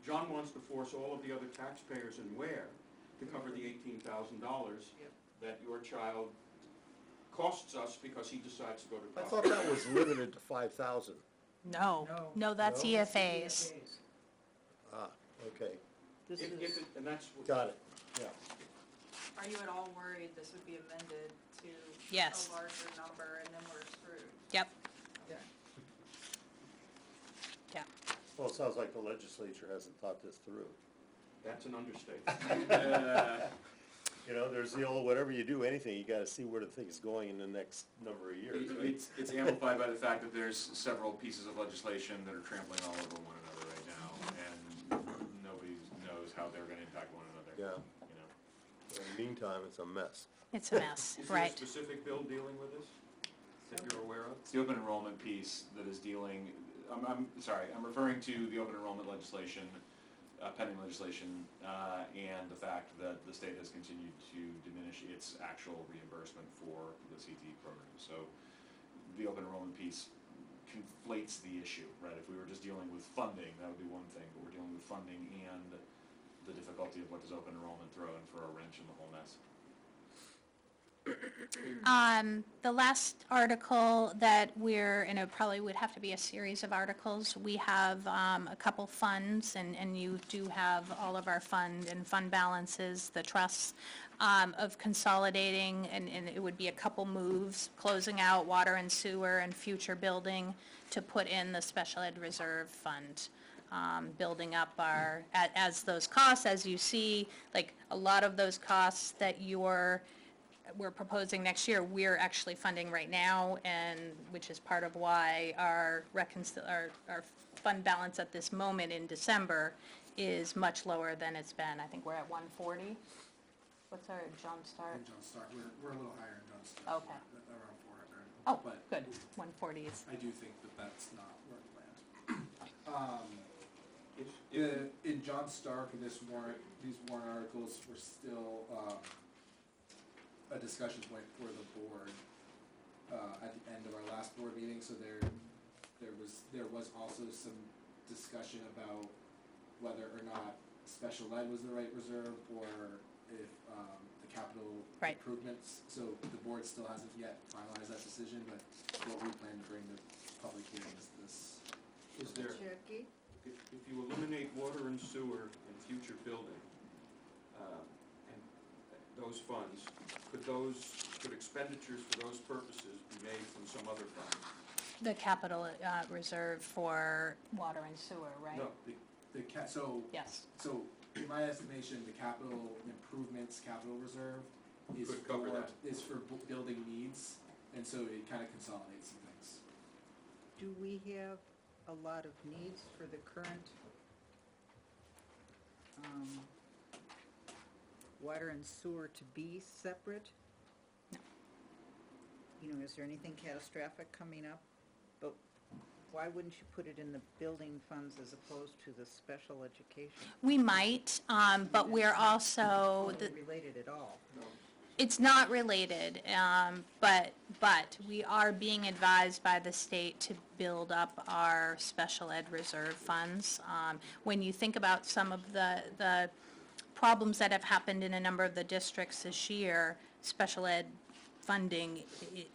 John wants to force all of the other taxpayers in Ware to cover the $18,000 that your child costs us because he decides to go to I college. thought that was limited to 5,000. No, that's No? EFAs. Ah, okay, This If is, it, and that's what. got it, yeah. Are you at all worried this would be amended to Yes. a larger number and then we're screwed? Yep. Okay. Yeah. Well, it sounds like the legislature hasn't thought this through. That's an understatement. You know, there's the old, whatever you do, anything, you gotta see where the thing's going in the next number of years, right? It's amplified by the fact that there's several pieces of legislation that are trampling all over one another right now, and nobody knows how they're gonna impact one another. Yeah. You know? In the meantime, it's a mess. It's a mess, Is there a right. specific bill dealing with this that you're aware of? It's the open enrollment piece that is dealing, I'm referring to the open enrollment legislation, pending legislation, and the fact that the state has continued to diminish its actual reimbursement for the CTE program. So the open enrollment piece conflates the issue, right? If we were just dealing with funding, that would be one thing, but we're dealing with funding and the difficulty of what does open enrollment throw in for a wrench in the whole mess. The last article that we're, and it probably would have to be a series of articles, we have a couple funds, and you do have all of our fund and fund balances, the trusts, of consolidating, and it would be a couple moves, closing out water and sewer and future building to put in the special ed reserve fund. Building up our, as those costs, as you see, like a lot of those costs that we're proposing next year, we're actually funding right now, and which is part of why our fund balance at this moment in December is much lower than it's been. I think we're at 140. What's our jump start? In John Stark, we're a little higher in John Stark. Okay. Around 400. Oh, But good. 140 is, I do think that that's not where we land. If- In John Stark, these warrant articles were still a discussion point for the board at the end of our last board meeting. So there was also some discussion about whether or not special ed was the right reserve, or if the capital Right. improvements. So the board still hasn't yet finalized that decision, but what we plan to bring to public hearing is this. Is there, Jackie? if you eliminate water and sewer and future building, and those funds, could expenditures for those purposes be made from some other fund? the capital reserve for water and sewer, right? No, so Yes. So, in my estimation, the capital improvements, capital reserve is Could cover that. for building needs, and so it kind of consolidates some things. Do we have a lot of needs for the current water and sewer to be separate? No. You know, is there anything catastrophic coming up? But why wouldn't you put it in the building funds as opposed to the special education? We might, but we're also, Not related at all. it's not related, but we are being advised by the state to build up our special ed reserve funds. When you think about some of the problems that have happened in a number of the districts this year, special ed funding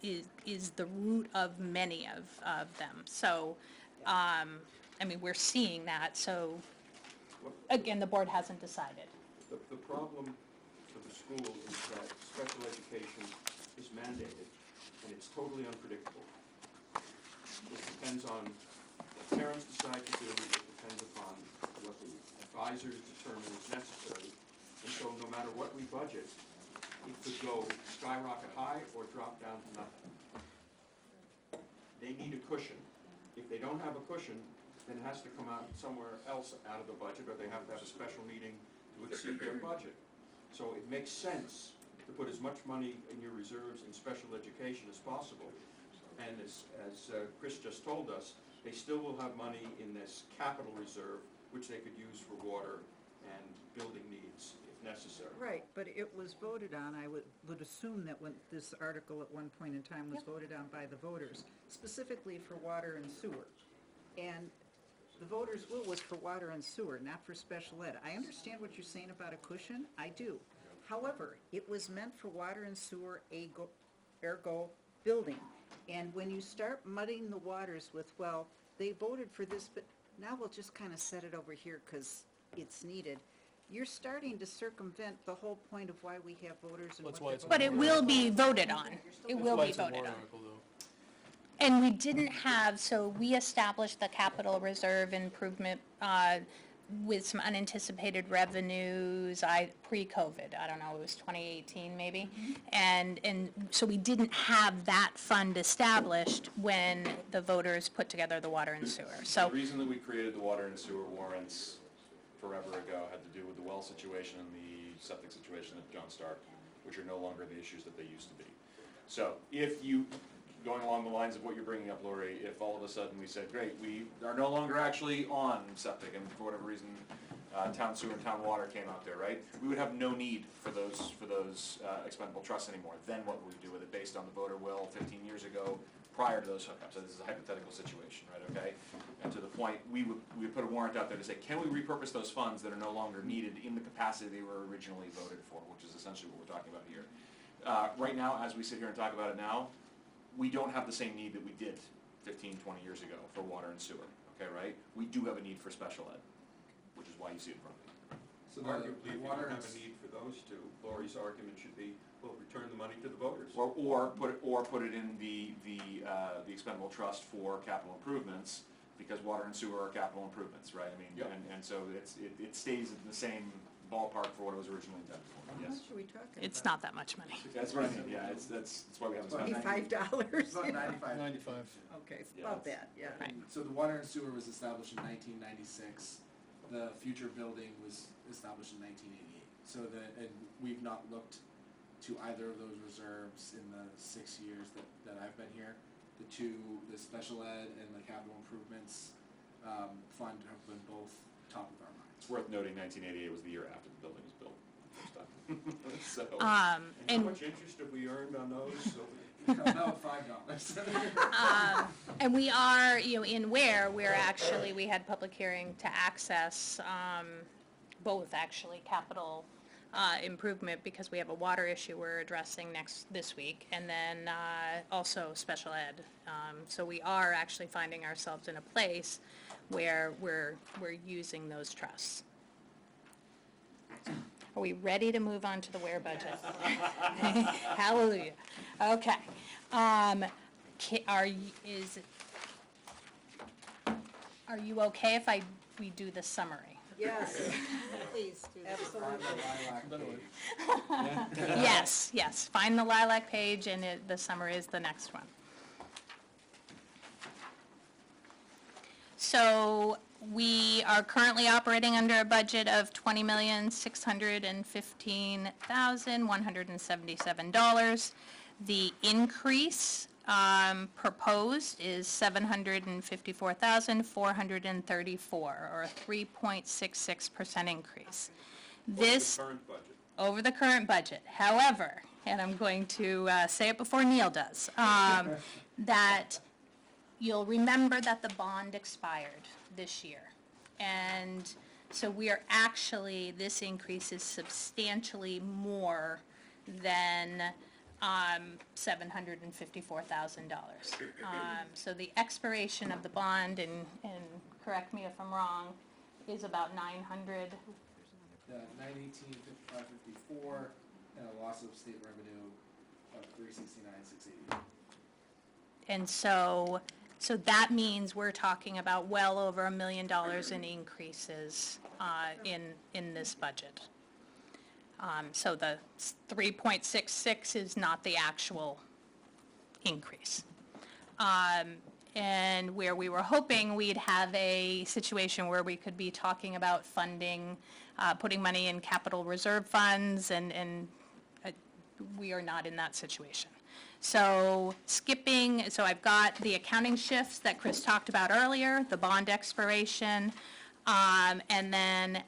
is the root of many of them. So, I mean, we're seeing that, so, again, the board hasn't decided. The problem for the school is that special education is mandated, and it's totally unpredictable. It depends on what parents decide to do, it depends upon what the advisors determine is necessary, and so no matter what we budget, it could go skyrocket high or drop down to nothing. They need a cushion. If they don't have a cushion, then it has to come out somewhere else out of the budget, or they have to have a special meeting to exceed their budget. So it makes sense to put as much money in your reserves in special education as possible. And as Chris just told us, they still will have money in this capital reserve, which they could use for water and building needs if necessary. Right, but it was voted on, I would assume that when this article at one point in time was voted on by the voters, specifically for water and sewer. And the voters' will was for water and sewer, not for special ed. I understand what you're saying about a cushion, I do. However, it was meant for water and sewer, ergo building. And when you start muddying the waters with, well, they voted for this, but now we'll just kind of set it over here because it's needed, you're starting to circumvent the whole point of why we have voters and what That's why they're it's a But it voting will for. be voted on. It will Why be it's a voted warrant on. article, though. And we didn't have, so we established the capital reserve improvement with some unanticipated revenues, pre-COVID, I don't know, it was 2018 maybe. And so we didn't have that fund established when the voters put together the water and sewer, so. The reason that we created the water and sewer warrants forever ago had to do with the well situation and the septic situation at John Stark, which are no longer the issues that they used to be. So if you, going along the lines of what you're bringing up, Lori, if all of a sudden we said, great, we are no longer actually on septic, and for whatever reason, town sewer and town water came out there, right? We would have no need for those expendable trusts anymore. Then what would we do with it based on the voter will 15 years ago prior to those hookups? So this is a hypothetical situation, right, okay? And to the point, we would put a warrant out there to say, can we repurpose those funds that are no longer needed in the capacity they were originally voted for, which is essentially what we're talking about here. Right now, as we sit here and talk about it now, we don't have the same need that we did 15, 20 years ago for water and sewer, okay, right? We do have a need for special ed, which is why you see it in front of you. So arguably, if you don't have a need for those two, Lori's argument should be, well, return the money to the voters. Or put it in the expendable trust for capital improvements, because water and sewer are capital improvements, right? I mean, Yep. and so it stays in the same ballpark for what it was originally intended for, How yes. much are we talking about? It's not that much money. That's what I mean, yeah, that's why we haven't spent that. $25? About 95. 95. Okay, it's Yeah, about that, yeah. Right. So the water and sewer was established in 1996. The future building was established in 1988. So and we've not looked to either of those reserves in the 6 years that I've been here. The special ed and the capital improvements fund have been both top of our minds. It's worth noting 1988 was the year after the building was built, first time. So, And how And much interest have we earned on those? About $5. And we are, in Ware, we had public hearing to access both actually capital improvement, because we have a water issue we're addressing this week, and then also special ed. So we are actually finding ourselves in a place where we're using those trusts. Are we ready to move on to the Ware budget? Hallelujah. Okay. Are you okay if we do the summary? Yes, please do that. Absolutely. Yes, find the lilac page, and the summary is the next one. So we are currently operating under a budget of $20,615,177. The increase proposed is 754,434, or a 3.66% increase. This, Current budget. over the current budget. However, and I'm going to say it before Neil does, that you'll remember that the bond expired this year. And so we are actually, this increase is substantially more than $754,000. So the expiration of the bond, and correct me if I'm wrong, is about 900. 918, 55, 54, and a loss of state revenue of 369, 680. And so that means we're talking about well over $1 million in increases in this budget. So the 3.66 is not the actual increase. And where we were hoping we'd have a situation where we could be talking about funding, putting money in capital reserve funds, and we are not in that situation. So so I've got the accounting shifts that Chris talked about earlier, the bond expiration, and then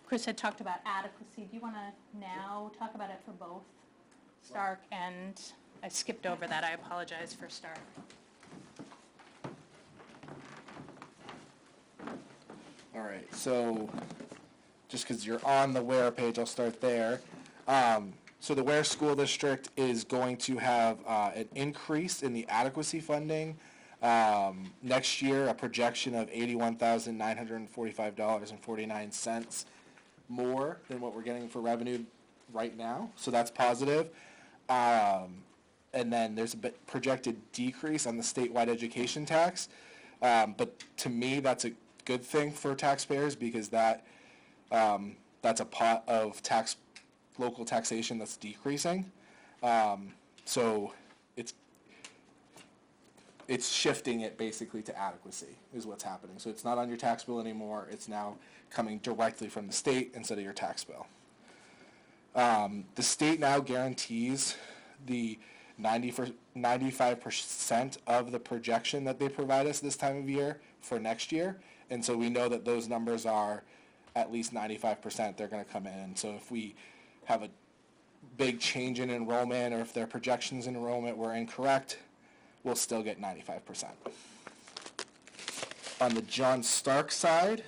Chris had talked about adequacy. Do you want to now talk about it for both Stark and, I skipped over that, I apologize for Stark. All right, so just because you're on the Ware page, I'll start there. So the Ware School District is going to have an increase in the adequacy funding. Next year, a projection of $81,945.49 more than what we're getting for revenue right now, so that's positive. And then there's a projected decrease on the statewide education tax, but to me, that's a good thing for taxpayers because that's a pot of local taxation that's decreasing. So it's shifting it basically to adequacy is what's happening. So it's not on your tax bill anymore. It's now coming directly from the state instead of your tax bill. The state now guarantees the 95% of the projection that they provide us this time of year for next year. And so we know that those numbers are at least 95%. They're going to come in. So if we have a big change in enrollment or if their projections in enrollment were incorrect, we'll still get 95%. On the John Stark side,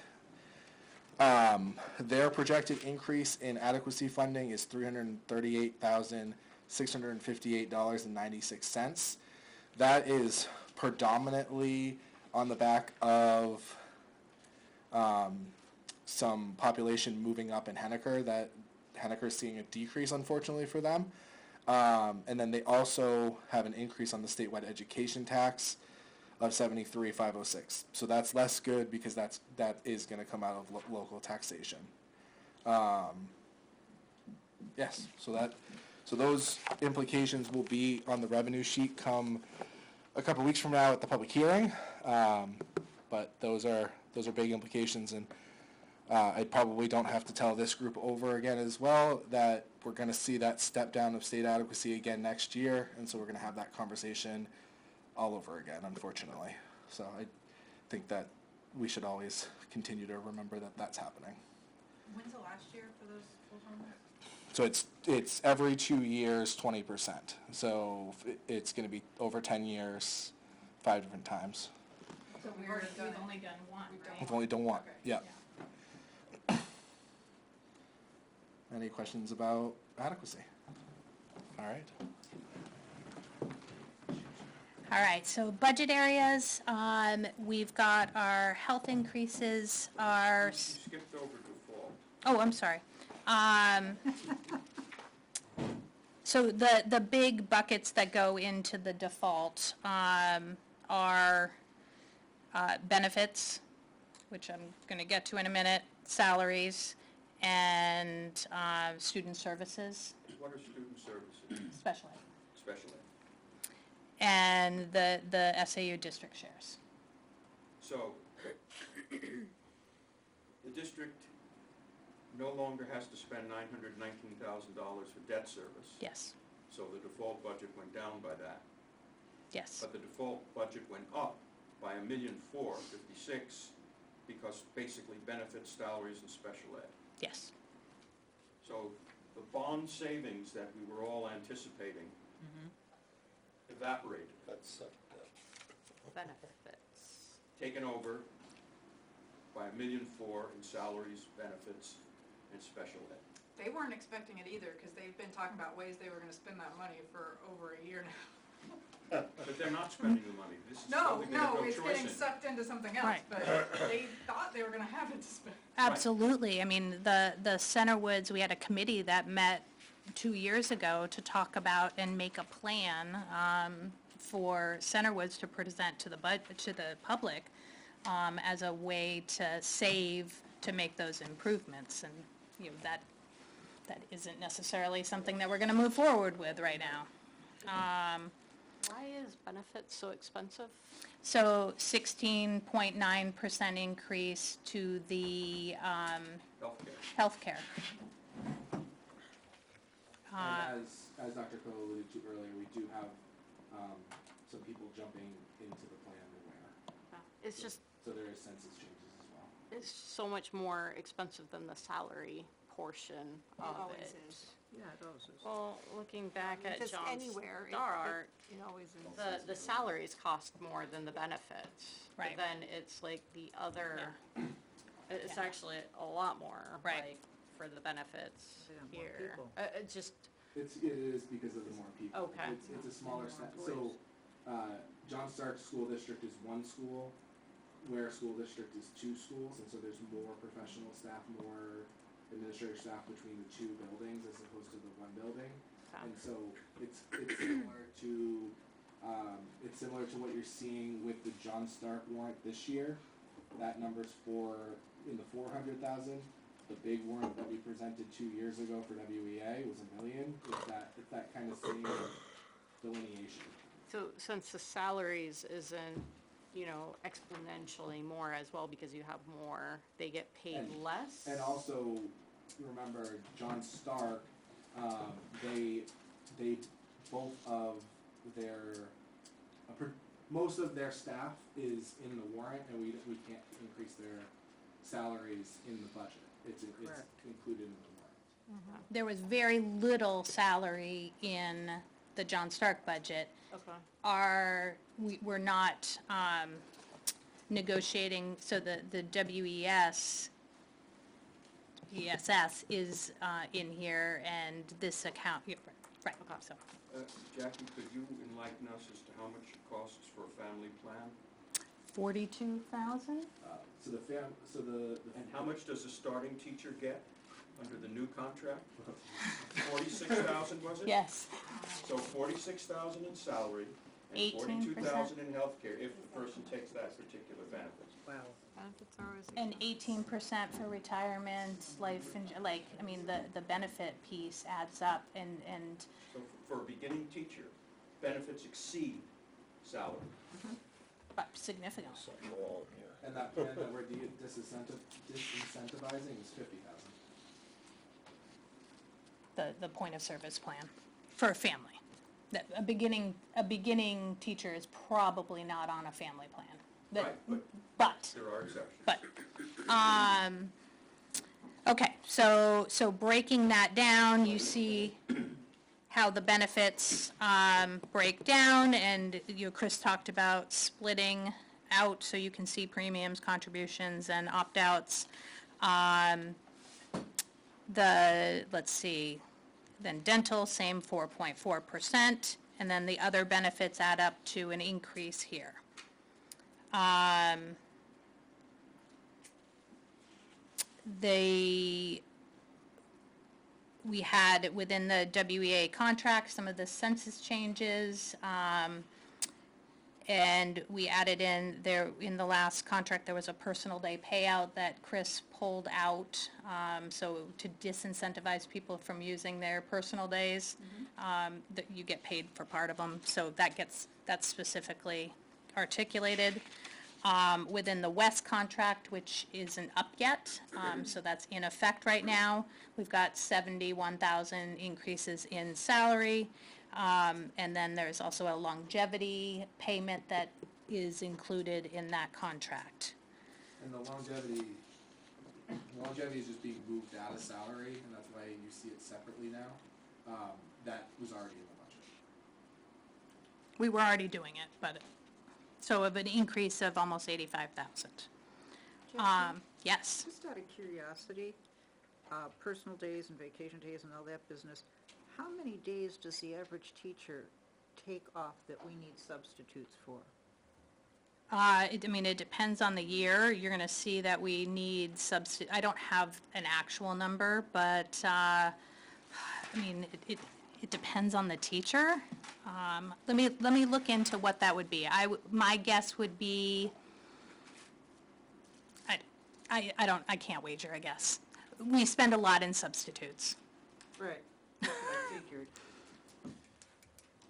their projected increase in adequacy funding is $338,658.96. That is predominantly on the back of some population moving up in Henniker, that Henniker is seeing a decrease, unfortunately, for them. And then they also have an increase on the statewide education tax of $73,506. So that's less good because that is going to come out of local taxation. Yes, so those implications will be on the revenue sheet come a couple weeks from now at the public hearing. But those are big implications, and I probably don't have to tell this group over again as well that we're going to see that step down of state adequacy again next year, and so we're going to have that conversation all over again, unfortunately. So I think that we should always continue to remember that that's happening. When's the last year for those full-time? So it's every 2 years, 20%. So it's going to be over 10 years, 5 different times. So we've only done one, right? We've only done one, Okay. yeah. Any questions about adequacy? All right. All right, so budget areas, we've got our health increases, our, You skipped over default. oh, I'm sorry. So the big buckets that go into the default are benefits, which I'm going to get to in a minute, salaries, and student services, What are student services, special ed, special ed? and the SAU district shares. So, the district no longer has to spend $919,000 for debt service. Yes, So the default budget went down by that. Yes. But the default budget went up by $1,456,000 because basically benefits, salaries, and special ed. Yes. So the bond savings that we were all anticipating evaporated, That's, Benefits. taken over by $1,400,000 in salaries, benefits, and special ed. They weren't expecting it either, because they've been talking about ways they were gonna spend that money for over a year now. But they're not spending the money. This is No, something they have no, no it's choice getting in. sucked into something else, Right. but they thought they were gonna have it to spend. Absolutely. I mean, the Centerwoods, we had a committee that met 2 years ago to talk about and make a plan for Centerwoods to present to the public as a way to save, to make those improvements. And, you know, that isn't necessarily something that we're gonna move forward with right now. Why is benefits so expensive? So 16.9% increase to the Healthcare. healthcare. And as Dr. Coe alluded to earlier, we do have, some people jumping into the plan than we are. It's just, So there is census changes as well. it's so much more expensive than the salary portion of it. Yeah, it always is. Well, looking back at Because John anywhere, Stark, it always is. the salaries cost more than the benefits. Right. But then it's like the other, it's actually a lot more, Right. like, for the benefits They have more here. people. It just, It is because of the more people. Okay. It's a smaller More set, so, John Stark School District is one school, Ware School District is two schools, and so there's more professional staff, more administrative staff between the two buildings as opposed to the one building. And so it's similar to what you're seeing with the John Stark warrant this year. That number's in the 400,000. The big warrant that we presented 2 years ago for WEA was $1 million. It's that kind of same delineation. so since the salaries isn't, you know, exponentially more as well because you have more, they get paid And- less? And also, remember, John Stark, they both of most of their staff is in the warrant, and we can't increase their salaries in the budget. It's Correct. included in the warrant. There was very little salary in the John Stark budget. Okay. We're not negotiating, so the WES, ESS is in here, and this account, yeah, right, Okay. so. Jackie, could you enlighten us as to how much it costs for a family plan? 42,000? So the And how much does a starting teacher get under the new contract? 46,000, was it? Yes. So 46,000 in salary and 18%. 42,000 in healthcare if the person takes that particular benefit. Wow. Benefits are always And 18% for retirement, life, I mean, the benefit piece adds up, and So for a beginning teacher, benefits exceed salary. significantly. And that plan that we're disincentivizing is 50,000. The point of service plan for a family. A beginning teacher is probably not on a family plan. Right, but But, there are exceptions. okay, so breaking that down, you see how the benefits, break down, and Chris talked about splitting out, so you can see premiums, contributions, and opt-outs. Let's see, then dental, same 4.4%, and then the other benefits add up to an increase here. We had within the WEA contract some of the census changes, and we added in there, in the last contract, there was a personal day payout that Chris pulled out, so to disincentivize people from using their personal days, that you get paid for part of them, so that's specifically articulated. Within the West contract, which isn't up yet, so that's in effect right now, we've got 71,000 increases in salary. And then there's also a longevity payment that is included in that contract. And the longevity is just being moved out of salary, and that's why you see it separately now. That was already in the budget. We were already doing it, but, so of an increase of almost 85,000. Yes, Just out of curiosity, personal days and vacation days and all that business, how many days does the average teacher take off that we need substitutes for? I mean, it depends on the year. You're gonna see that we need I don't have an actual number, but, I mean, it depends on the teacher. Let me look into what that would be. My guess would be, I can't wager, I guess. We spend a lot in substitutes. Right, that's what I figured.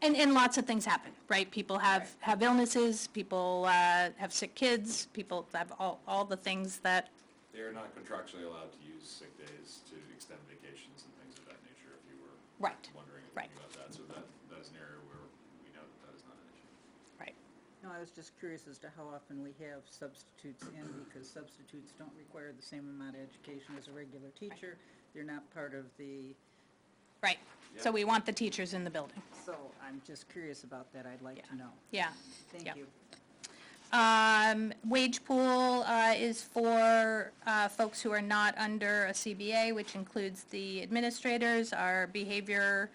And lots of things happen, right? People have illnesses, people have sick kids, people have all the things that, They are not contractually allowed to use sick days to extend vacations and things of that nature, if you were Right, wondering right. anything about that. So that is an area where we know that is not an issue. right. No, I was just curious as to how often we have substitutes in, because substitutes don't require the same amount of education as a regular teacher. They're not part of the, Right, so we want the teachers in the building, so I'm just curious about that, I'd like to know. yeah. Thank Yep. you. Wage pool is for folks who are not under a CBA, which includes the administrators, our behavior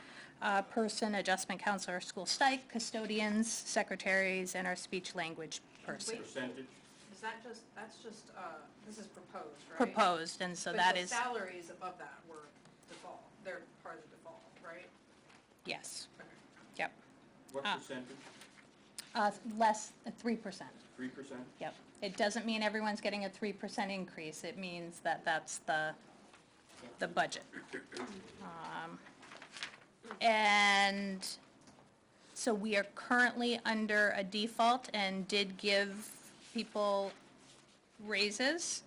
person, adjustment counselor, school psych, custodians, secretaries, and our speech language person. Percentage? Is that just, this is proposed, right? Proposed, and so that is, But the salaries above that were default, they're part of the default, right? yes, Okay. yep. What Ah. percentage? Less, 3%. 3%? Yep. It doesn't mean everyone's getting a 3% increase. It means that that's the budget. And so we are currently under a default and did give people raises.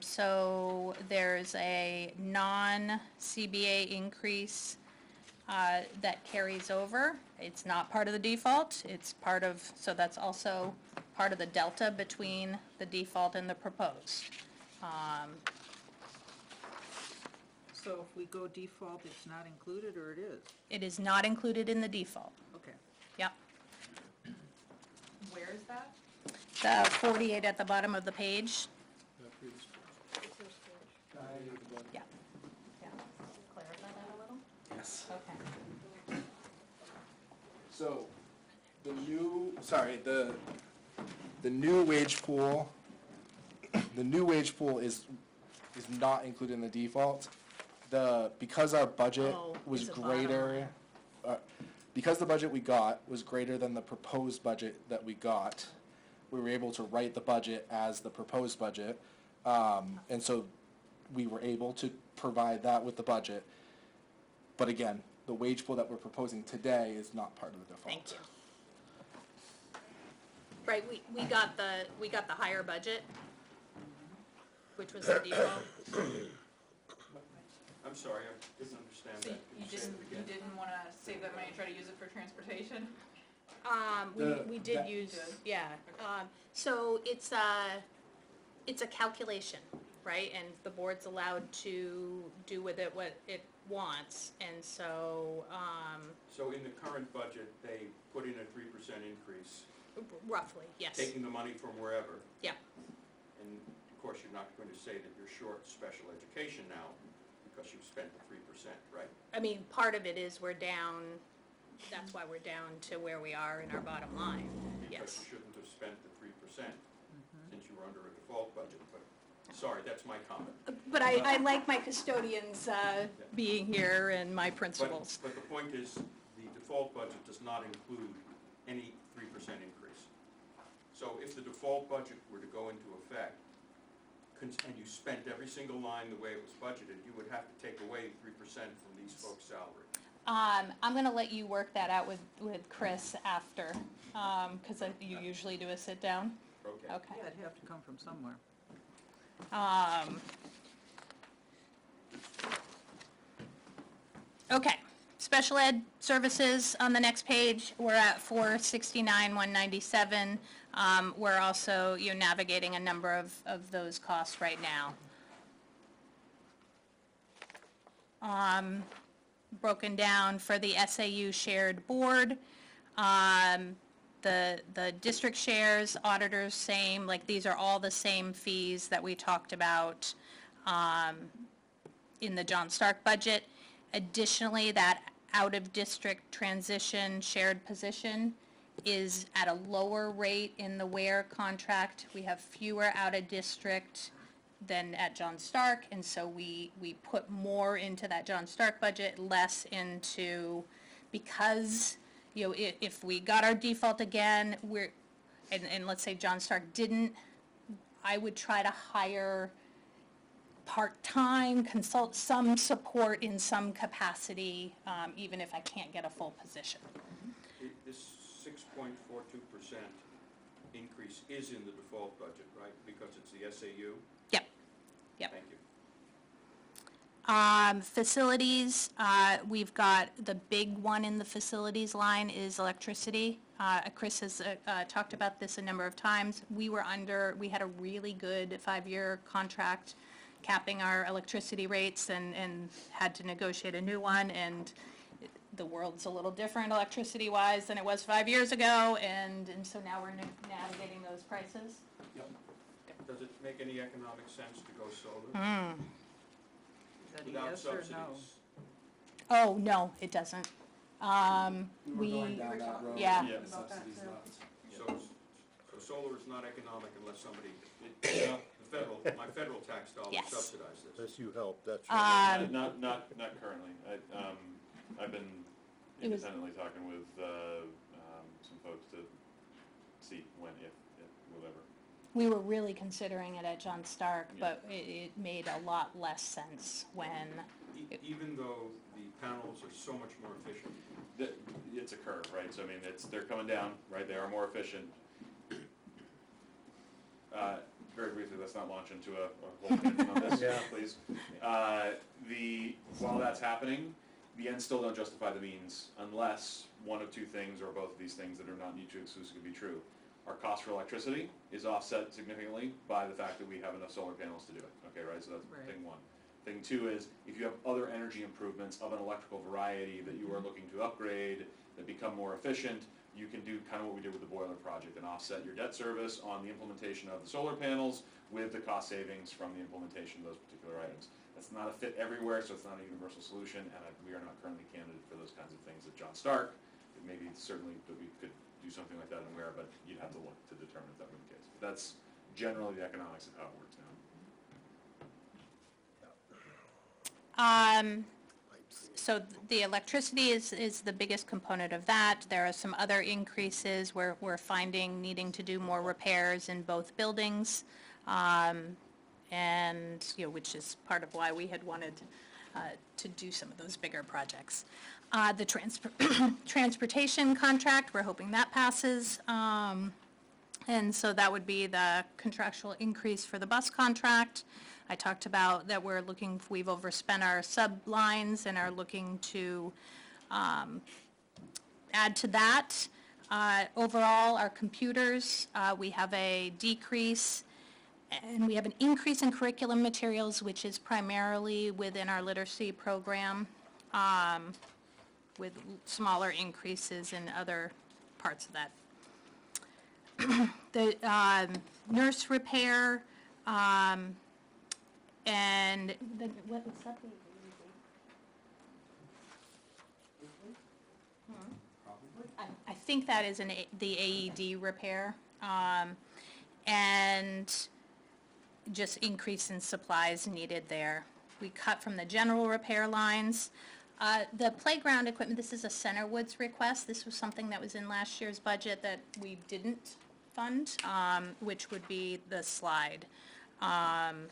So there's a non-CBA increase that carries over. It's not part of the default, it's part of, so that's also part of the delta between the default and the proposed. So if we go default, it's not included, or it is? It is not included in the default, Okay. yep. Where is that? The 48 at the bottom of the page, yeah. Yeah. Clarify that a little? Yes. Okay. So, the new wage pool, is not included in the default. Because our budget Oh, was is it bottom greater, because the budget we got was greater than the proposed budget that we got, we were able to write the budget as the proposed budget. And so we were able to provide that with the budget. But again, the wage pool that we're proposing today is not part of the default. Thank you. Right, we got the higher budget, which was the default. I'm sorry, I didn't understand So that. you Could say didn't, it you again? didn't wanna save that money and try to use it for transportation? We did use, Did. yeah, so it's a calculation, right? And the board's allowed to do with it what it wants, and so, So in the current budget, they put in a 3% increase, roughly, yes, taking the money from wherever. yeah, And of course, you're not going to say that you're short special education now because you've spent the 3%, right? I mean, part of it is we're down, that's why we're down to where we are in our bottom line, Because yes. you shouldn't have spent the 3% since you were under a default budget, but, sorry, that's my comment. But I like my custodians, being here and my But principals. the point is, the default budget does not include any 3% increase. So if the default budget were to go into effect, and you spent every single line the way it was budgeted, you would have to take away 3% from these folks' salary. I'm gonna let you work that out with Chris after, cause you usually do a sit down. Okay. Okay. Yeah, it'd have to come from somewhere. Okay, special ed services on the next page, we're at 469, 197. We're also, navigating a number of those costs right now. Broken down for the SAU shared board, the district shares, auditors, same, like these are all the same fees that we talked about in the John Stark budget. Additionally, that out-of-district transition shared position is at a lower rate in the WARE contract. We have fewer out-of-district than at John Stark, and so we put more into that John Stark budget, less into, because, if we got our default again, and let's say John Stark didn't, I would try to hire part-time, consult some support in some capacity, even if I can't get a full position. This 6.42% increase is in the default budget, right? Because it's the SAU? Yep, yep. Thank you. Facilities, we've got, the big one in the facilities line is electricity. Chris has talked about this a number of times. We had a really good 5-year contract capping our electricity rates and had to negotiate a new one, and the world's a little different electricity-wise than it was 5 years ago, and so now we're navigating those prices. Yep. Does it make any economic sense to go solar? Is that a Without yes or no? subsidies? Oh, no, it doesn't. We were going down that road. yeah. The About that subsidies too. not. So solar is not economic unless somebody, my federal tax dollars Yes. subsidize this. Unless you help, that's right. Not currently. I've been It was- independently talking with some folks to see when, if whatever. We were really considering it at John Stark, Yeah. but it made a lot less sense when, Even though the panels are so much more efficient. It's a curve, right? So I mean, they're coming down, right? They are more efficient. Very briefly, let's not launch into a whole tangent on this, Yeah. please. While that's happening, the ends still don't justify the means unless one of two things or both of these things that are not mutually exclusive be true. Our cost for electricity is offset significantly by the fact that we have enough solar panels to do it, okay, right? So that's Right. thing one. Thing two is, if you have other energy improvements of an electrical variety that you are looking to upgrade, that become more efficient, you can do kind of what we did with the boiler project and offset your debt service on the implementation of the solar panels with the cost savings from the implementation of those particular items. That's not a fit everywhere, so it's not a universal solution, and we are not currently candidate for those kinds of things at John Stark. It may be certainly that we could do something like that in Ware, but you'd have to look to determine if that were the case. But that's generally the economics of how it works now. So the electricity is the biggest component of that. There are some other increases where we're finding needing to do more repairs in both buildings. And, which is part of why we had wanted to do some of those bigger projects. The transportation contract, we're hoping that passes. And so that would be the contractual increase for the bus contract. I talked about that we've overspent our sublines and are looking to add to that. Overall, our computers, we have a decrease, and we have an increase in curriculum materials, which is primarily within our literacy program, with smaller increases in other parts of that. The nurse repair, and what was that? I think that is the AED repair, and just increase in supplies needed there. We cut from the general repair lines. The playground equipment, this is a Centerwoods request. This was something that was in last year's budget that we didn't fund, which would be the slide. And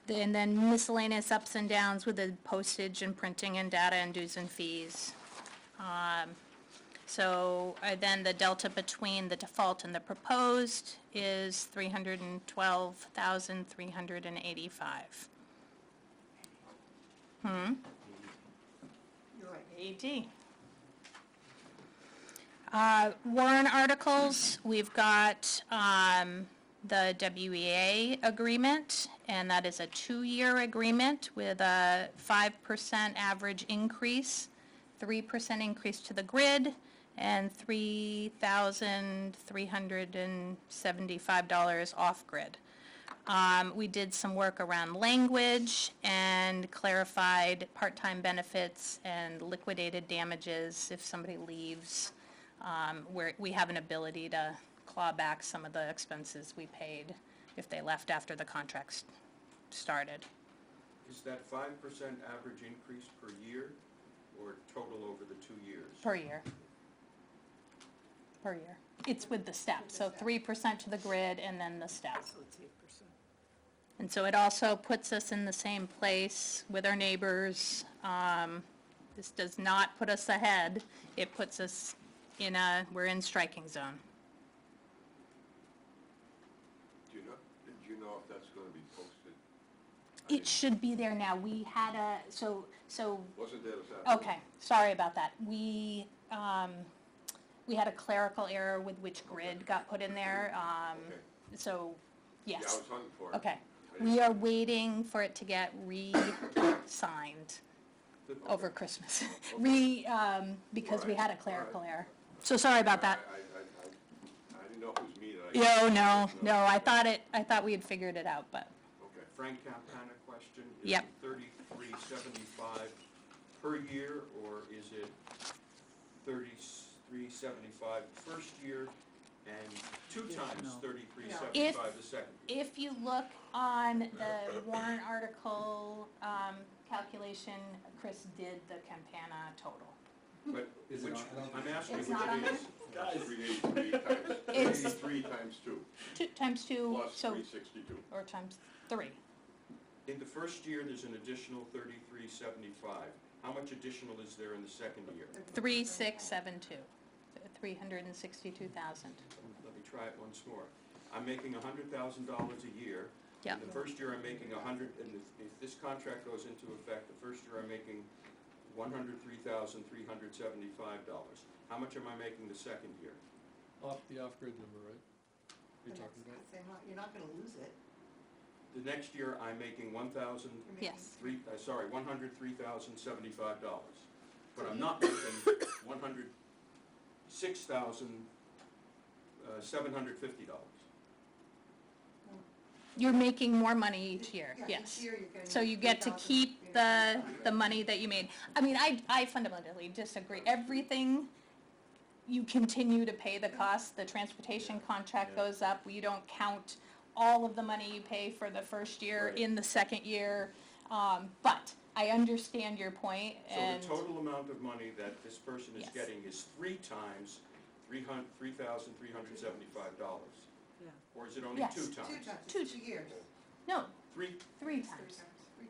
then miscellaneous ups and downs with the postage and printing and data and dues and fees. So then the delta between the default and the proposed is 312,385. You're right. AD. Warrant articles, we've got the WEA agreement, and that is a 2-year agreement with a 5% average increase, 3% increase to the grid, and $3,375 off-grid. We did some work around language and clarified part-time benefits and liquidated damages if somebody leaves, where we have an ability to claw back some of the expenses we paid if they left after the contract started. Is that 5% average increase per year or total over the 2 years? Per year. Per year. It's with the step, so 3% to the grid and then the step. So it's 8%. And so it also puts us in the same place with our neighbors. This does not put us ahead. It puts us we're in striking zone. Do you know if that's gonna be posted? It should be there now. We had so, Wasn't there this afternoon? okay, sorry about that. We had a clerical error with which grid got put in there. Okay. So, Yeah, I yes. was hunting for it. Okay. I We just- are waiting for it to get re-signed over Christmas. Because we had a clerical error. So sorry about that. I didn't know if it was me that I. No, I thought we had figured it out, but, Okay, Frank Campana question. Yep. Is it $33.75 per year, or is it $33.75 first year and 2 times $33.75 the second year? if you look on the warrant article calculation, Chris did the Campana total. But which, I'm asking It's which not on it there? is. That's 383 times, It's- 383 times 2, 2 plus so, 362. or times 3. In the first year, there's an additional $33.75. How much additional is there in the second year? 3,672, 362,000. Let me try it once more. I'm making $100,000 a year. Yeah. In the first year, I'm making and if this contract goes into effect, the first year I'm making $103,375. How much am I making the second year? The off-grid number, right? You're talking about? You're not gonna lose it. The next year, I'm making Yes. $103,075. But I'm not making $106,750. You're making more money each year, Yeah, yes. each year you're getting So you get to 3,000, keep the money that you made. I mean, I fundamentally disagree. Everything, you continue to pay the cost. The transportation contract goes up. You don't count all of the money you pay for the first year Right. in the second year. But I understand your point, So and the total amount of money that this person is Yes. getting is 3 times $3,375. Yeah. Or is it only Yes. 2 2 times? times, Two- 2 years. no, 3, 3 Three times. times. They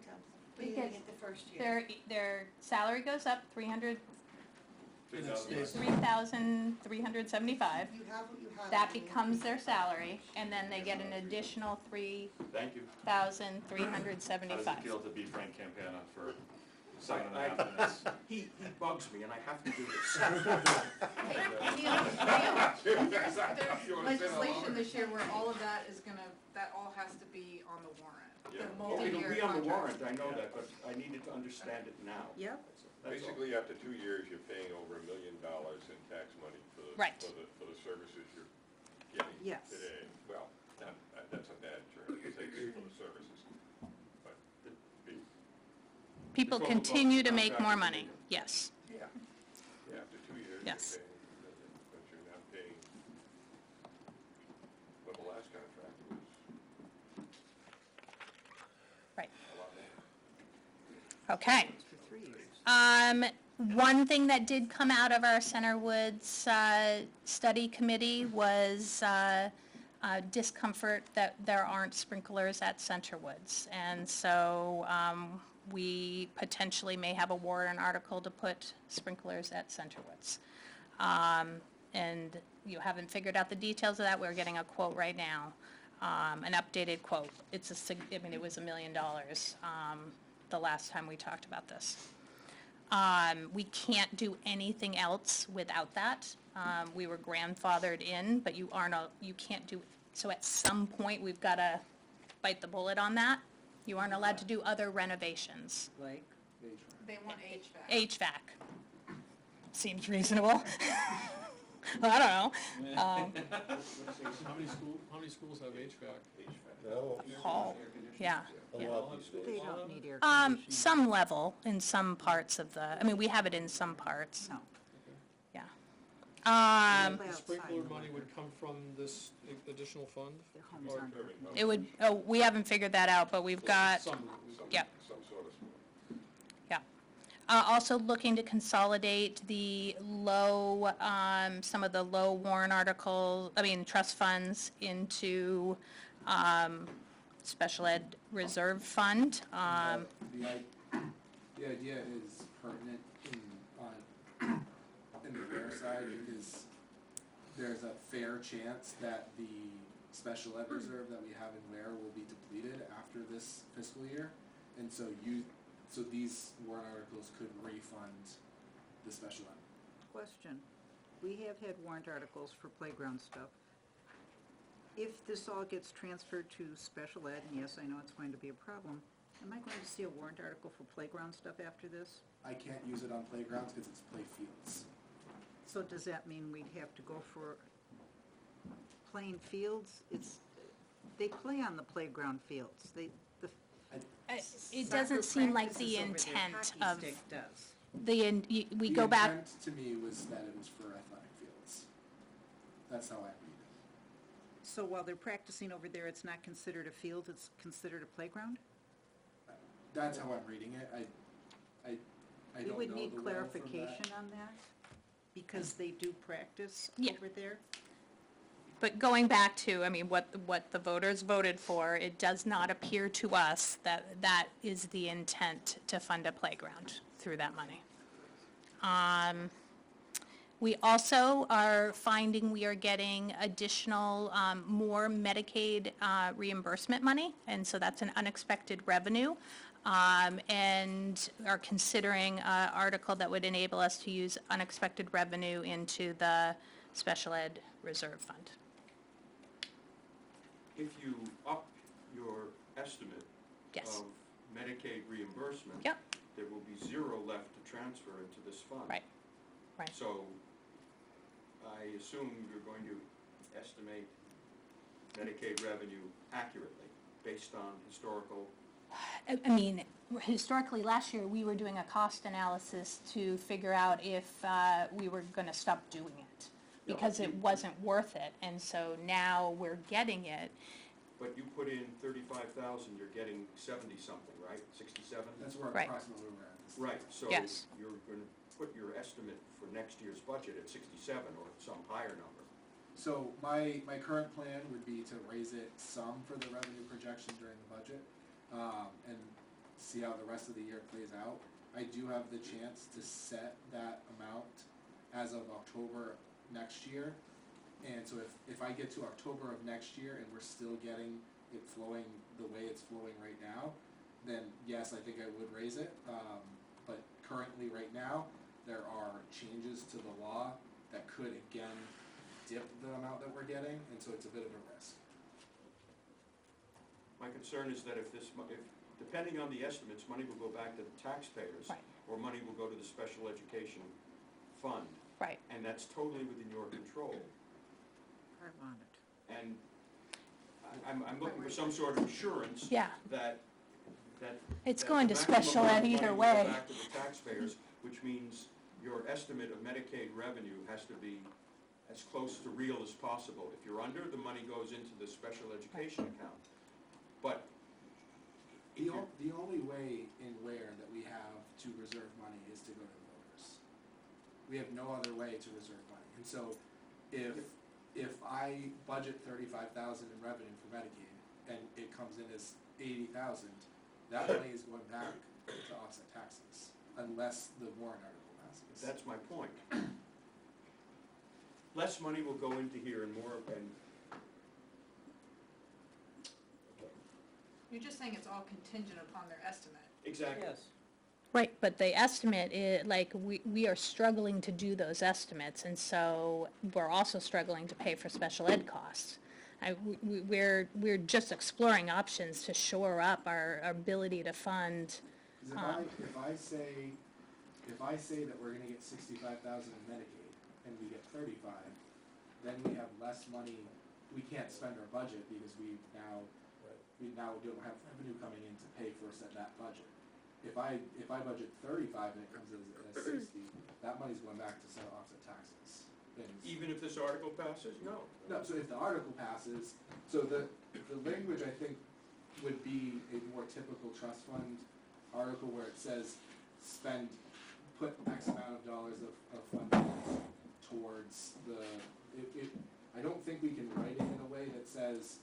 But you get- get the first year. Their salary goes up 3,375. You have what you have. That becomes their salary, and then they get an additional thank you. How does it 3,375. feel to be Frank Campana for 7.5 minutes? He bugs me, and I have to do this. There's legislation this year where all of that that all has to be on the warrant. Yeah. The Oh, it'll multi-year be on the contracts. warrant, I know that, but I needed to understand it now. Yep. That's all. Basically, after 2 years, you're paying over $1 million in tax money for Right. for the services you're getting Yes. today. Well, that's a bad term, to say for the services, but People The total cost continue of to make more contract is money, yes. yeah, after 2 years, Yes. you're paying, but you're not paying, well, the last contract was Right. a lot more. Okay. For 3 years. One thing that did come out of our Centerwoods study committee was discomfort that there aren't sprinklers at Centerwoods. And so we potentially may have a warrant article to put sprinklers at Centerwoods. And you haven't figured out the details of that, we're getting a quote right now, an updated quote. It's I mean, it was $1 million, the last time we talked about this. We can't do anything else without that. We were grandfathered in, but you can't do, so at some point, we've gotta bite the bullet on that. You aren't allowed to do other renovations. Like, They want HVAC. HVAC. Seems reasonable. I don't know. How many schools have HVAC? No, Hall, yeah. a lot these days. they don't need air conditioning. Some level in some parts of the, I mean, we have it in some parts, No. yeah. Play The outside sprinkler more. money would come from this additional fund? Their homes Or- aren't. It would, we haven't figured that out, but we've got, Some, yeah. Some sort of. Yeah. Also looking to consolidate the low, some of the low warrant articles, trust funds into, special ed reserve fund. The idea is pertinent in the fair side because there's a fair chance that the special ed reserve that we have in Ware will be depleted after this fiscal year. And so these warrant articles could refund the special ed. Question, we have had warrant articles for playground stuff. If this all gets transferred to special ed, and yes, I know it's going to be a problem, am I going to see a warrant article for playground stuff after this? I can't use it on playgrounds because it's play fields. So does that mean we'd have to go for playing fields? They play on the playground fields, the It doesn't seem like the soccer practices over there, intent hockey of, stick does. we go back, The intent to me was that it was for athletic fields. That's how I read it. So while they're practicing over there, it's not considered a field, it's considered a playground? That's how I'm reading it. I We don't would know need the law from clarification that. on that, because they do practice Yeah. over there. but going back to, what the voters voted for, it does not appear to us that that is the intent to fund a playground through that money. We also are finding we are getting additional, more Medicaid reimbursement money, and so that's an unexpected revenue. And are considering an article that would enable us to use unexpected revenue into the special ed reserve fund. If you up your estimate Yes. of Medicaid reimbursement, Yep. there will be zero left to transfer into this fund. Right. Right. So I assume you're going to estimate Medicaid revenue accurately based on historical. Historically, last year, we were doing a cost analysis to figure out if we were going to stop doing it, because it wasn't worth it, and so now we're getting it. But you put in 35,000, you're getting 70-something, right? 67? That's where Right. approximately we're at. Right, so Yes. you're going to put your estimate for next year's budget at 67 or some higher number. So my current plan would be to raise it some for the revenue projection during the budget, and see how the rest of the year plays out. I do have the chance to set that amount as of October next year. And so if I get to October of next year and we're still getting it flowing the way it's flowing right now, then yes, I think I would raise it. But currently, right now, there are changes to the law that could again dip the amount that we're getting, and so it's a bit of a risk. My concern is that if depending on the estimates, money will go back to the taxpayers, Right. or money will go to the special education fund, Right. and that's totally within your control. I want it. And I'm looking for some sort of assurance Yeah. that It's that going the to maximum special amount ed of money either will go way. back to the taxpayers, which means your estimate of Medicaid revenue has to be as close to real as possible. If you're under, the money goes into the special education account. But if you're, The only way in Ware that we have to reserve money is to go to the voters. We have no other way to reserve money. And so if I budget 35,000 in revenue for Medicaid and it comes in as 80,000, that money is going back to offset taxes unless the warrant article passes. that's my point. less money will go into here and more, and, okay, You're just saying it's all contingent upon their estimate. exactly. Right, but the estimate is, like, we are struggling to do those estimates, and so we're also struggling to pay for special ed costs. We're just exploring options to shore up our ability to fund. Because if I say that we're gonna get 65,000 in Medicaid, and we get 35, then we have less money, we can't spend our budget because we now don't have revenue coming in to pay for that budget. If I budget 35 and it comes as 60, that money's going back to set offset taxes. Even if this article passes? No. No, so if the article passes, so the language I think would be a more typical trust fund article where it says put X amount of dollars of fund balance towards I don't think we can write it in a way that says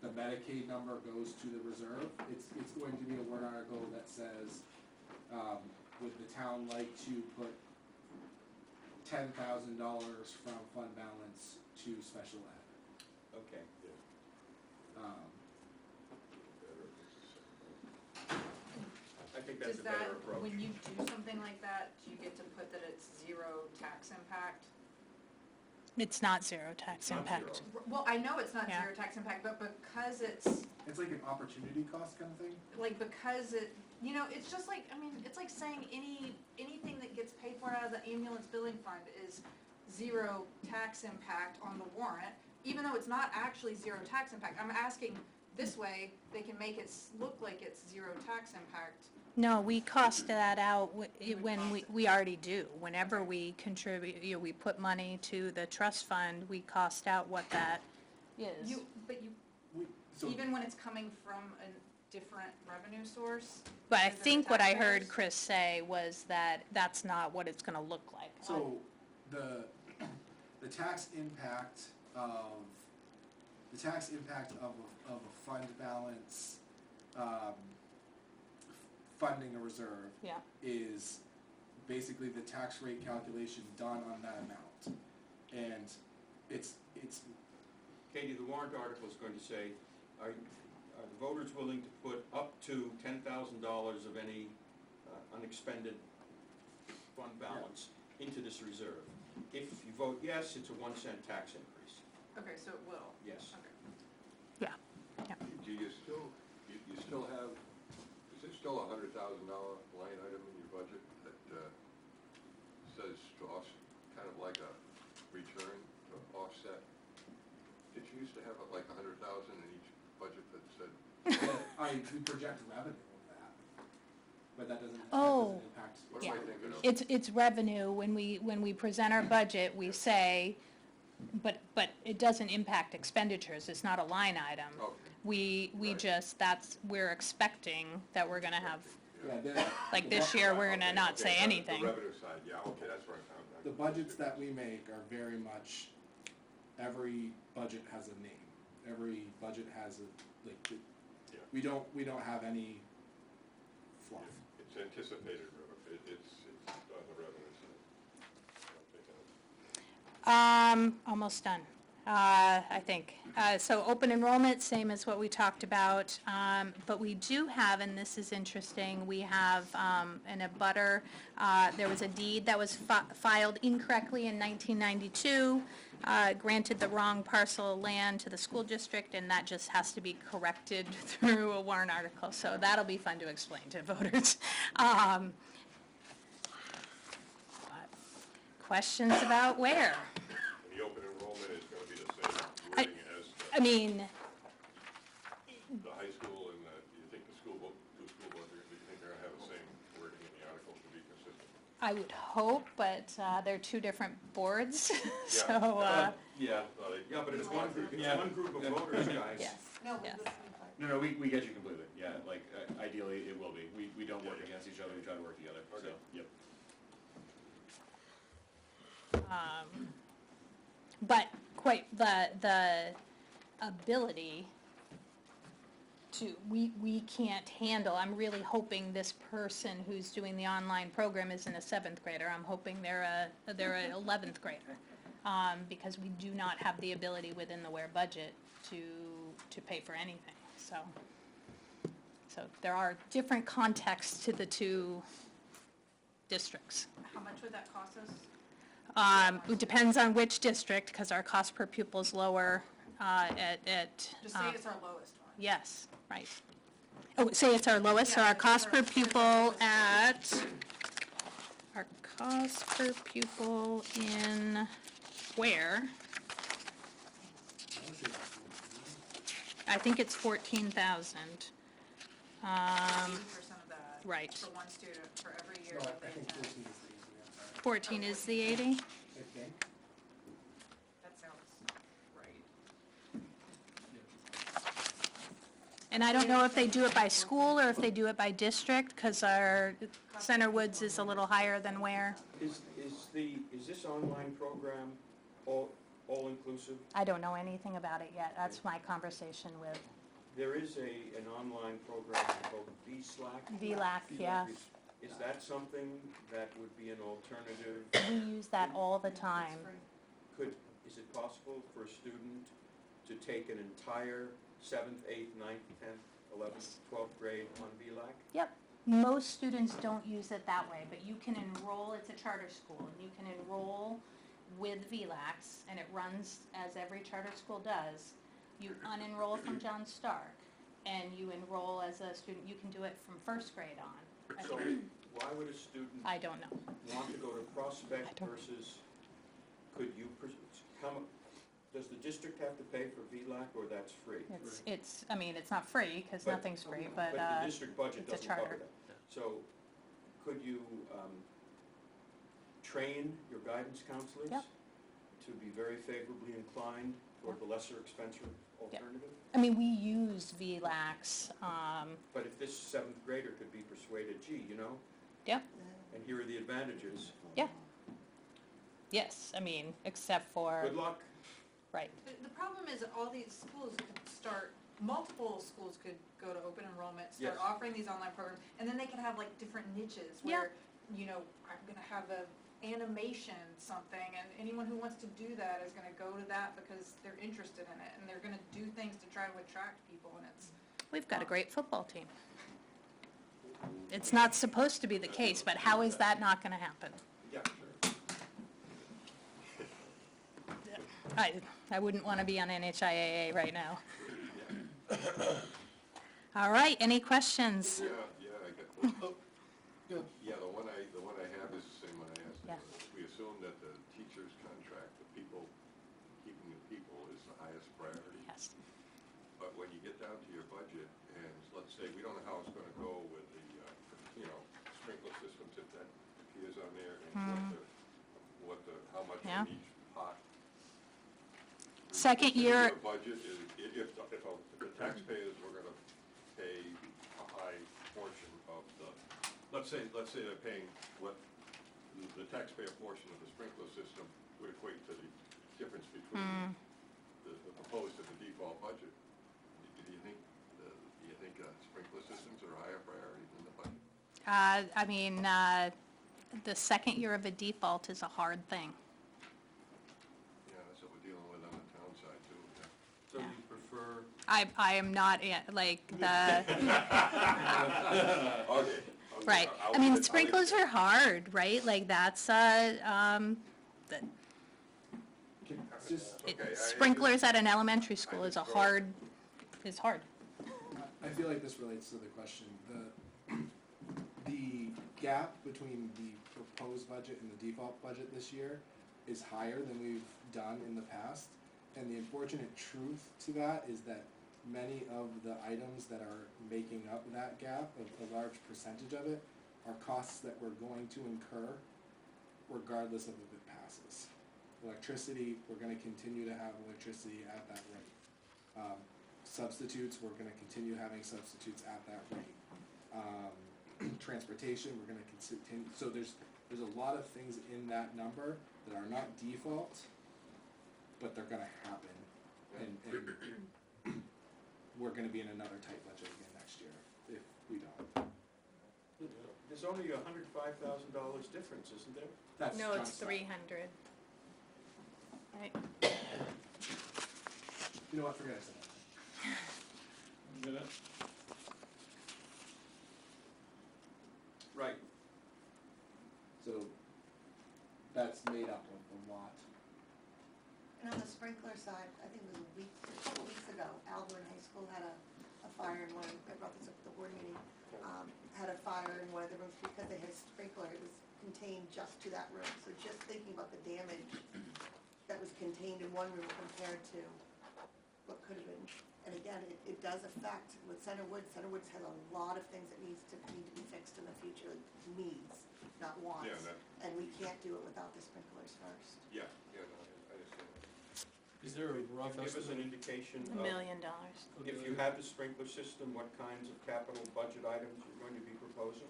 the Medicaid number goes to the reserve. It's going to be a warrant article that says, would the town like to put $10,000 from fund balance to special ed? Okay. I think that's Does a better that, approach. when you do something like that, do you get to put that it's zero tax impact? It's not zero tax Not impact. zero. Well, I know it's not Yeah. zero tax impact, but because it's, It's like an opportunity cost kind of thing. like, because it, you know, it's just like, I mean, it's like saying anything that gets paid for out of the ambulance billing fund is zero tax impact on the warrant, even though it's not actually zero tax impact. I'm asking, this way, they can make it look like it's zero tax impact. No, we cost that out when we already do. Whenever we contribute, we put money to the trust fund, we cost out what that is. But So even when it's coming from a different revenue source? But I is it the think what I heard taxpayers? Chris say was that that's not what it's gonna look like. So the tax impact of a fund balance, funding a reserve Yeah. is basically the tax rate calculation done on that amount. And it's Katie, the warrant article is going to say, are the voters willing to put up to $10,000 of any unexpended fund balance into this reserve? If you vote yes, it's a 1 cent tax increase. Okay, so it will? Yes. Okay. Do you still have, is there still $100,000 line item in your budget that says to kind of like a return to offset? Did you used to have like 100,000 in each budget that said? we project revenue of that, but that doesn't Oh. impact. What Yeah. am I thinking of? It's revenue. When we present our budget, we say, but it doesn't impact expenditures. It's not a line item. Okay. We Right. just, we're expecting that we're gonna have, Yeah, like this year, we're gonna not Okay, say the anything. revenue side, yeah, okay, that's where I found that. the budgets that we make are very much, every budget has a name. Every budget has Yeah. we don't have any fluff. It's anticipated revenue, it's on the revenue side. I'm thinking of. Almost done, I think. So open enrollment, same as what we talked about, but we do have, and this is interesting, we have, in a butter, there was a deed that was filed incorrectly in 1992, granted the wrong parcel of land to the school district, and that just has to be corrected through a warrant article, so that'll be fun to explain to voters. Questions about where? And the open enrollment is gonna be the same I- wording as I mean, the high school and do you think the two school boards, do you think they're gonna have the same wording in the article to be consistent? I would hope, but they're two different boards, so, Yeah, but it's one group, of voters, guys. yes. No, Yes. No, we get you completely, yeah, like, ideally, it will be. We don't work against each other, we try to work together, so, Okay. yep. But quite the ability to, we can't handle, I'm really hoping this person who's doing the online program isn't a 7th grader, I'm hoping they're a 11th grader. because we do not have the ability within the WARE budget to pay for anything, so. So there are different contexts to the two districts. How much would that cost us? It depends on which district, because our cost per pupil is lower at. Just say it's our lowest one. Yes, right. Oh, say it's our lowest, so Yeah, our cost per our pupil lowest. our cost per pupil in where? I think it's 14,000. 80% of that. right. For one student, for every year that they attend. 14 is the 80? That sounds right. And I don't know if they do it by school or if they do it by district, because our Center Woods is a little higher than Ware. Is this online program all-inclusive? I don't know anything about it yet. That's my conversation with There is an online program called VSlack. VLAC, yeah. Is that something that would be an alternative? We use that all the time. Is it possible for a student to take an entire 7th, 8th, 9th, 10th, 11th, 12th grade on VLAC? Yep. Most students don't use it that way, but you can enroll, it's a charter school, and you can enroll with VLAX, and it runs as every charter school does. You unenroll from John Stark, and you enroll as a student, you can do it from first grade on. I So think. why would a student I don't know. want to go to Prospect I don't- versus, could you, does the district have to pay for VLAC or that's free? It's, I mean, it's not free, because But- nothing's free, but, But the district budget it's a doesn't cover charter. that. So could you train your guidance counselors? Yep. To be very favorably inclined toward the lesser expensive alternative? I mean, we use VLAX, But if this 7th grader could be persuaded, gee, yep, and here are the advantages, yeah. Yes, I mean, except for, good luck. right, The problem is that all these schools could start, multiple schools could go to open enrollment, start Yes. offering these online programs, and then they could have like different niches Yeah. where, I'm gonna have a animation something, and anyone who wants to do that is gonna go to that because they're interested in it, and they're gonna do things to try to attract people, and it's, we've got a great football team. It's not supposed to be the case, but how is that not gonna happen? Yeah, sure. I wouldn't want to be on NHIAA right now. All right, any questions? Yeah, I got one. Yeah, the one I have is the same one I asked. Yeah. We assume that the teacher's contract, keeping the people is the highest priority. Yes. But when you get down to your budget, and let's say, we don't know how it's gonna go with the, sprinkler systems, if that appears on there, and how much Yeah. in each pot. Second year- The budget is, if the taxpayers were gonna pay a high portion of let's say they're paying what the taxpayer portion of the sprinkler system would equate to the difference between the proposed and the default budget. Do you think sprinkler systems are a higher priority than the budget? I mean, the second year of a default is a hard thing. Yeah, that's what we're dealing with on the town side too. Yeah. So Yeah. you prefer, I am not, like, the, Okay. right. I mean, sprinklers are hard, right? Like, that's, Okay, sprinklers at an elementary school is hard. I feel like this relates to the question. The gap between the proposed budget and the default budget this year is higher than we've done in the past. And the unfortunate truth to that is that many of the items that are making up that gap, a large percentage of it, are costs that we're going to incur regardless of if it passes. Electricity, we're gonna continue to have electricity at that rate. Substitutes, we're gonna continue having substitutes at that rate. Transportation, we're gonna continue, so there's a lot of things in that number that are not default, but they're gonna happen. And we're gonna be in another tight budget again next year if we don't. there's only $105,000 difference, isn't there? That's No, John it's Stark. 300. Right. You know what, forget I said that. Minute? Right. So that's made up of a lot. And on the sprinkler side, I think it was a couple weeks ago, Alvin High School had a fire in one, I brought this up at the board meeting, had a fire in one of the rooms because they had a sprinkler, it was contained just to that room. So just thinking about the damage that was contained in one room compared to what could have been. And again, it does affect with Center Woods has a lot of things that need to be fixed in the future, needs, not wants. Yeah, that- And we can't do it without the sprinklers first. Yeah, no, I understand. Is there a rough Give us an estimate? indication $1 of, million. if you have the sprinkler system, what kinds of capital budget items you're going to be proposing?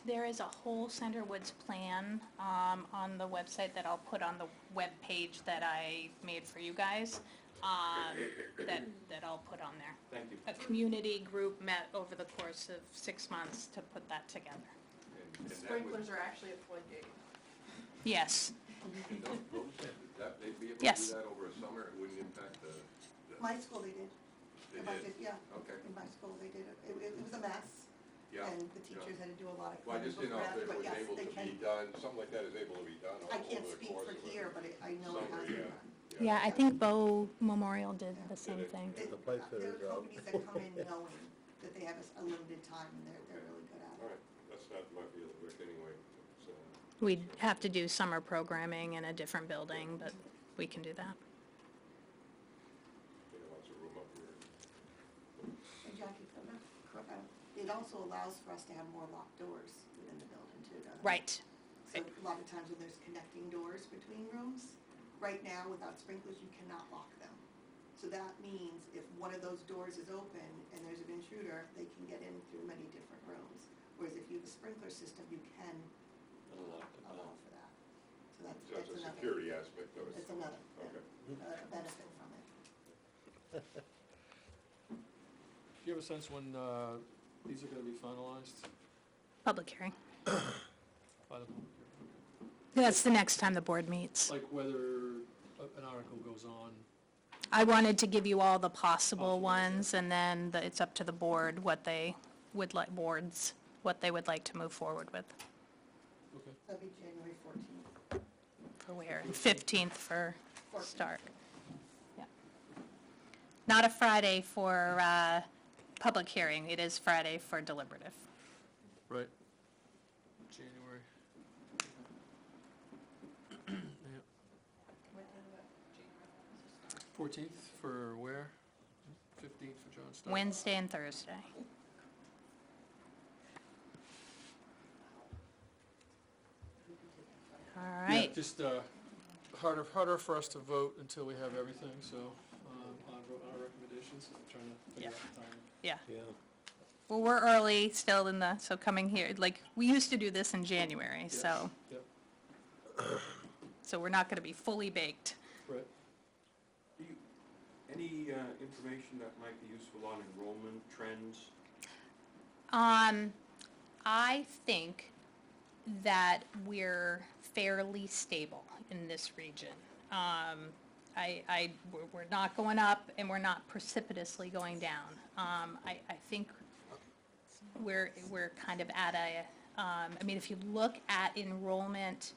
There is a whole Center Woods plan on the website that I'll put on the web page that I made for you guys, that I'll put on there. Thank you. A community group met over the course of 6 months to put that together. And The that would- sprinklers are actually a floodgate. Yes, and they'd be able to Yes. do that over a summer, it wouldn't impact the. My school, they did. They The budget, did? yeah. Okay. In my school, they did it. It was a mess. Yeah. And the yeah. teachers had to do a lot of Well, I just didn't know if it but was yes, able they to can. be done, something like that is able to be done I over can't the speak course for of a here, but I know it summer, has been yeah. done. yeah, I think Bow Memorial did the same thing. There The pipe there fitters are out. companies that come in knowing that they have a limited time and they're really good at All it. right, that's not my field of work anyway, so. We'd have to do summer programming in a different building, but we can do that. They got lots of room up here. And Jackie, it also allows for us to have more locked doors within the building too, doesn't it? Right. So a lot of times when there's connecting doors between rooms, right now without sprinklers, you cannot lock them. So that means if one of those doors is open and there's an intruder, they can get in through many different rooms. Whereas if you have a sprinkler system, you can allow for that. So So that's that's a another, security aspect of it. that's another Okay. benefit from it. Do you have a sense when these are going to be finalized Public hearing. by the public? That's the next time the board meets. Like whether an article goes on? I wanted to give you all the possible Possible, yeah. ones, and then it's up to the board what they would like, boards, what they would like to move forward with. Okay. That'd be January 14th. For where? 15th for 14th. start. Yeah. Not a Friday for public hearing, it is Friday for deliberative. Right. January. Yeah. 14th for where? 15th for John Stark? Wednesday and Thursday. All Yeah, right. just harder for us to vote until we have everything, so on our recommendations, I'm trying to figure out the timing. Yeah. Yeah. Well, we're early still in the, so coming here, like, we used to do this in January, so, Yep, so we're not gonna be fully baked. right. Do you, any information that might be useful on enrollment trends? I think that we're fairly stable in this region. We're not going up and we're not precipitously going down. I think we're kind of at I mean, if you look at enrollment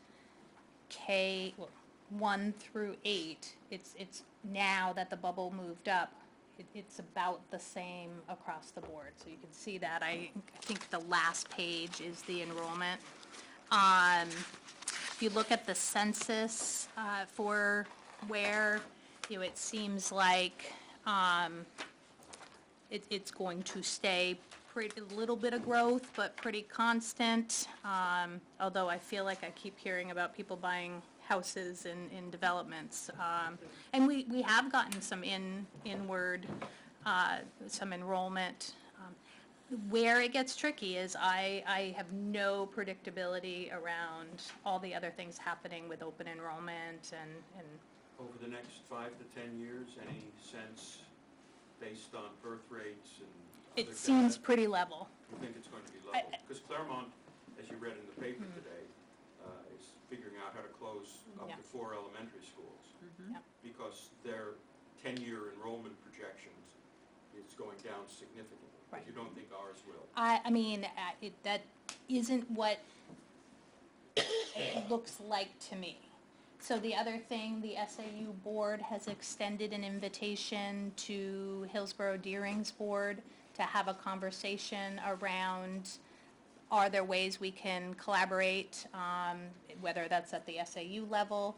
K1 through 8, it's now that the bubble moved up, it's about the same across the board. So you can see that. I think the last page is the enrollment. If you look at the census for where, it seems like it's going to stay a little bit of growth, but pretty constant. Although I feel like I keep hearing about people buying houses in developments. And we have gotten some inward, some enrollment. Where it gets tricky is I have no predictability around all the other things happening with open enrollment and Over the next 5 to 10 years, any sense based on birth rates and other it seems data? pretty level. You think it's going to be level? Because Claremont, as you read in the paper today, is figuring out out how to close up Yeah. to 4 elementary schools. Yep. Because their 10-year enrollment projections is going down significantly. But Right. you don't think ours will. I mean, that isn't what it looks like to me. So the other thing, the SAU board has extended an invitation to Hillsborough Deering's board to have a conversation around, are there ways we can collaborate, whether that's at the SAU level,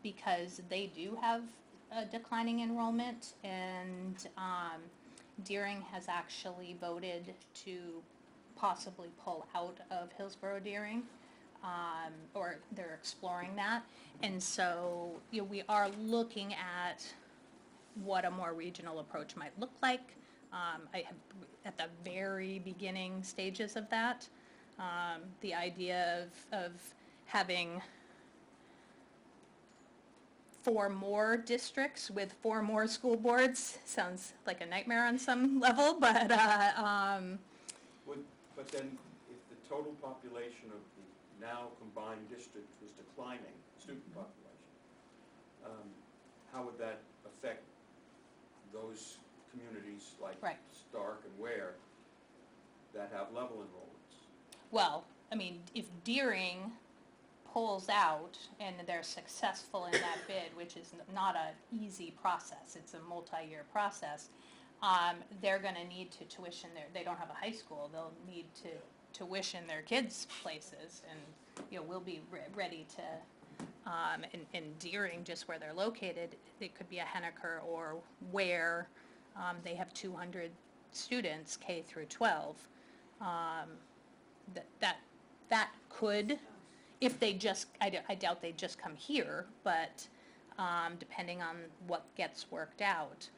because they do have a declining enrollment, and Deering has actually voted to possibly pull out of Hillsborough Deering, or they're exploring that. And so, we are looking at what a more regional approach might look like. I have, at the very beginning stages of that, the idea of having 4 more districts with 4 more school boards sounds like a nightmare on some level, but, But then, if the total population of the now combined district was declining, student population, how would that affect those communities like Right. Stark and Ware that have level enrollments? well, I mean, if Deering pulls out and they're successful in that bid, which is not an easy process, it's a multi-year process, they're gonna need to tuition they don't have a high school, they'll need to tuition their kids' places, and, we'll be ready to, in Deering, just where they're located, it could be a Hennecker or where, they have 200 students, K through 12. That could, if they just, I doubt they just come here, but, depending on what gets worked out.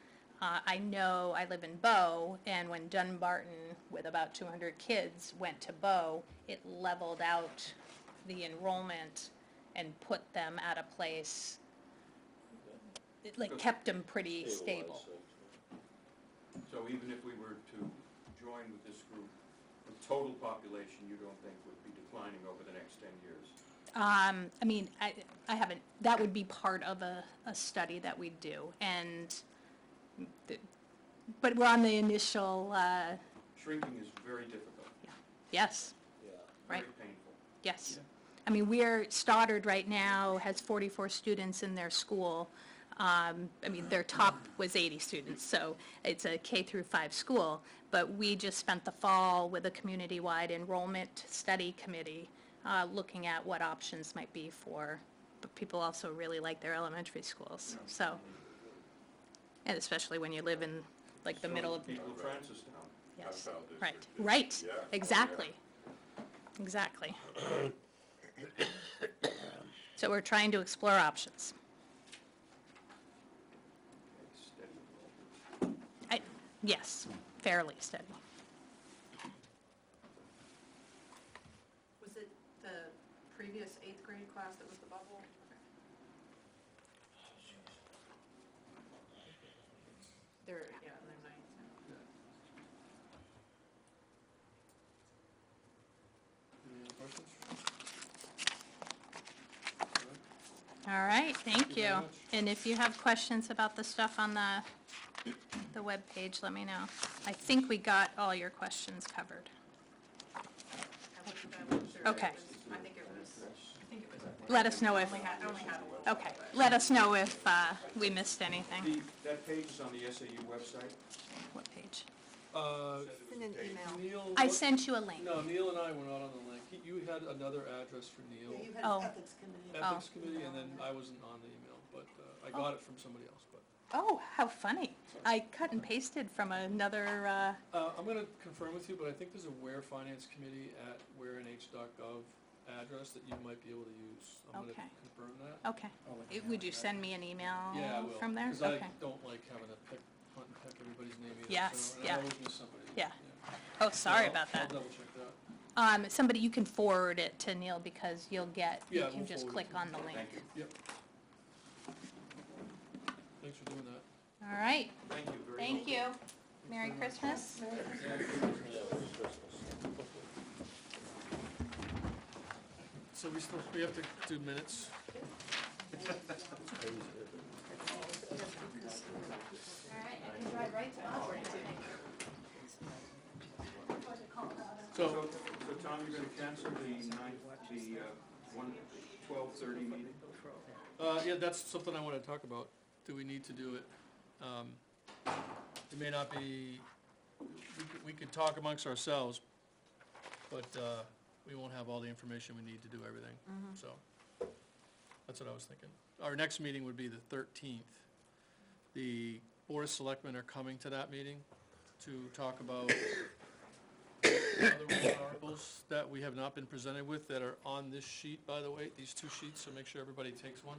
I know I live in Bow, and when Dunbarton, with about 200 kids, went to Bow, it leveled out the enrollment and put them at a place, it like kept them pretty stable. So even if we were to join with this group, the total population you don't think would be declining over the next 10 years? I mean, I haven't, that would be part of a study that we do, and, but we're on the initial, Shrinking is very difficult, yes, very right, painful. yes. I mean, Stoddard right now has 44 students in their school. I mean, their top was 80 students, so it's a K through 5 school. But we just spent the fall with a community-wide enrollment study committee, looking at what options might be but people also really like their elementary schools, so. And especially when you live in, like, the middle of, People of Francistown. yes, found this right, district. right, Yeah. exactly, exactly. So we're trying to explore options. Steady enrollment. Yes, fairly steady. Was it the previous 8th grade class that was the bubble? Okay. They're, yeah, they're 9th now. Any other questions? All right, thank Thank you you. very much. And if you have questions about the stuff on the webpage, let me know. I think we got all your questions covered. I looked through it. Okay. I think it was. Let us know if, I only had a little. okay, let us know if we missed anything. That page is on the SAU website. What page? Send an email. Neil. I sent you a link. No, Neil and I were not on the link. You had another address for Neil. You had Oh. ethics committee. Ethics Committee, and then I wasn't on the email, but I got it from somebody else, but. Oh, how funny. I cut and pasted from another, I'm gonna confirm with you, but I think there's a Ware Finance Committee at warenh.gov address that you might be able to use. I'm gonna Okay. confirm that. okay. Would you send me an email Yeah, I will. from there? Because I Okay. don't like having to hunt and peck everybody's name either. Yes, so, and yeah. I always miss somebody. Yeah. Oh, sorry I'll- about that. I'll double check that. Somebody, you can forward it to Neil because you Yeah, can we'll just forward click it to on the link. Thank you. Yep. Thanks for doing that. All right, Thank you very much. thank you. Merry Christmas. So we have to do minutes. So, So Tom, you're gonna cancel the 12:30 meeting? yeah, that's something I want to talk about. Do we need to do it? It may not be, we could talk amongst ourselves, but we won't have all the information we need to do everything. So, that's what I was thinking. Our next meeting would be the 13th. The Board of Selectmen are coming to that meeting to talk about other warrant articles that we have not been presented with that are on this sheet, by the way, these two sheets, so make sure everybody takes one.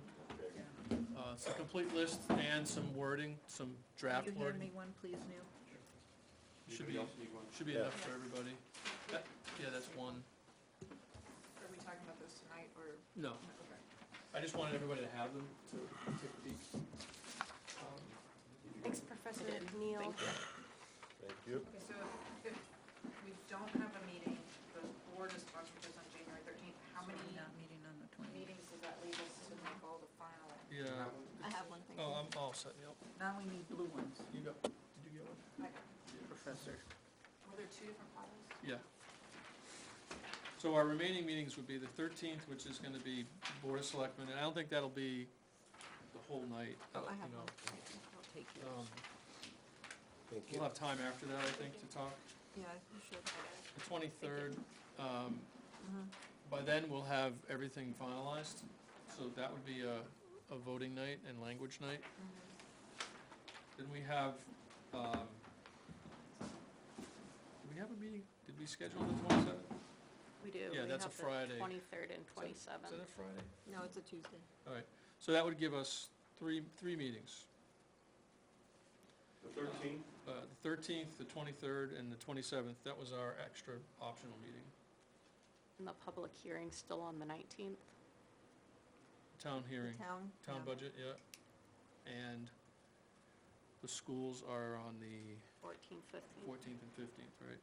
It's a complete list and some wording, some draft Can you hand wording. me one, please, Neil? Should Anybody be, else need one? should be enough for everybody. Yeah, that's one. Are we talking about this tonight, or? No, Okay. I just wanted everybody to have them to take a peek. Thanks, Professor Neal. Thank you. Okay, so if we don't have a meeting, the board is sponsored this on January 13th, how many Not meeting on the 20th. meetings does that leave us to make all the final? Yeah. I have one, thank you. Oh, I'm all set, yep. Now we need blue ones, You got, did you get one? Professor. Were there two different piles? Yeah. So our remaining meetings would be the 13th, which is gonna be Board of Selectmen, and I don't think that'll be the whole night. Oh, I have you know. one. I'll take yours. Thank you. We'll have time after that, I think, to talk. Yeah, you should. The 23rd, by then, we'll have everything finalized, so that would be a voting night and language night. Then we have, did we have a meeting, did we schedule the 27th? We do. Yeah, We that's a have the Friday. 23rd and Is 27th. that a Friday? No, it's a Tuesday. All right, so that would give us three meetings. The 13th? The 13th, the 23rd, and the 27th, that was our extra optional meeting. And the public hearing's still on the 19th. Town hearing, Town? town Yeah. budget, yeah. And the schools are on the 14th, 15th. 14th and 15th, right?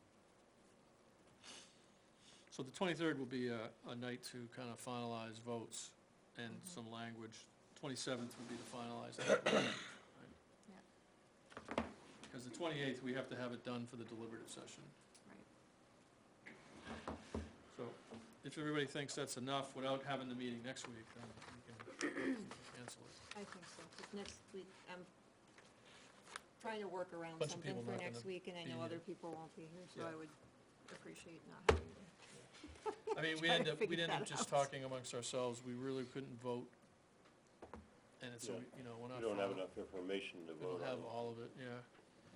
So the 23rd will be a night to kind of finalize votes and some language. 27th would be the finalized. Because the 28th, we have to have it done for the deliberative session. Right. So if everybody thinks that's enough without having the meeting next week, then we can cancel it. I think so, 'cause next week, I'm trying to work around Bunch of something people for not next gonna week, and I be know here. other people won't be here, so Yeah. I would appreciate not having to. I mean, Trying to figure we'd end that up just out. talking amongst ourselves, we really couldn't vote. And it's, Yeah. you know, we're not. You don't have following- enough information to We don't vote have on. all of it, yeah.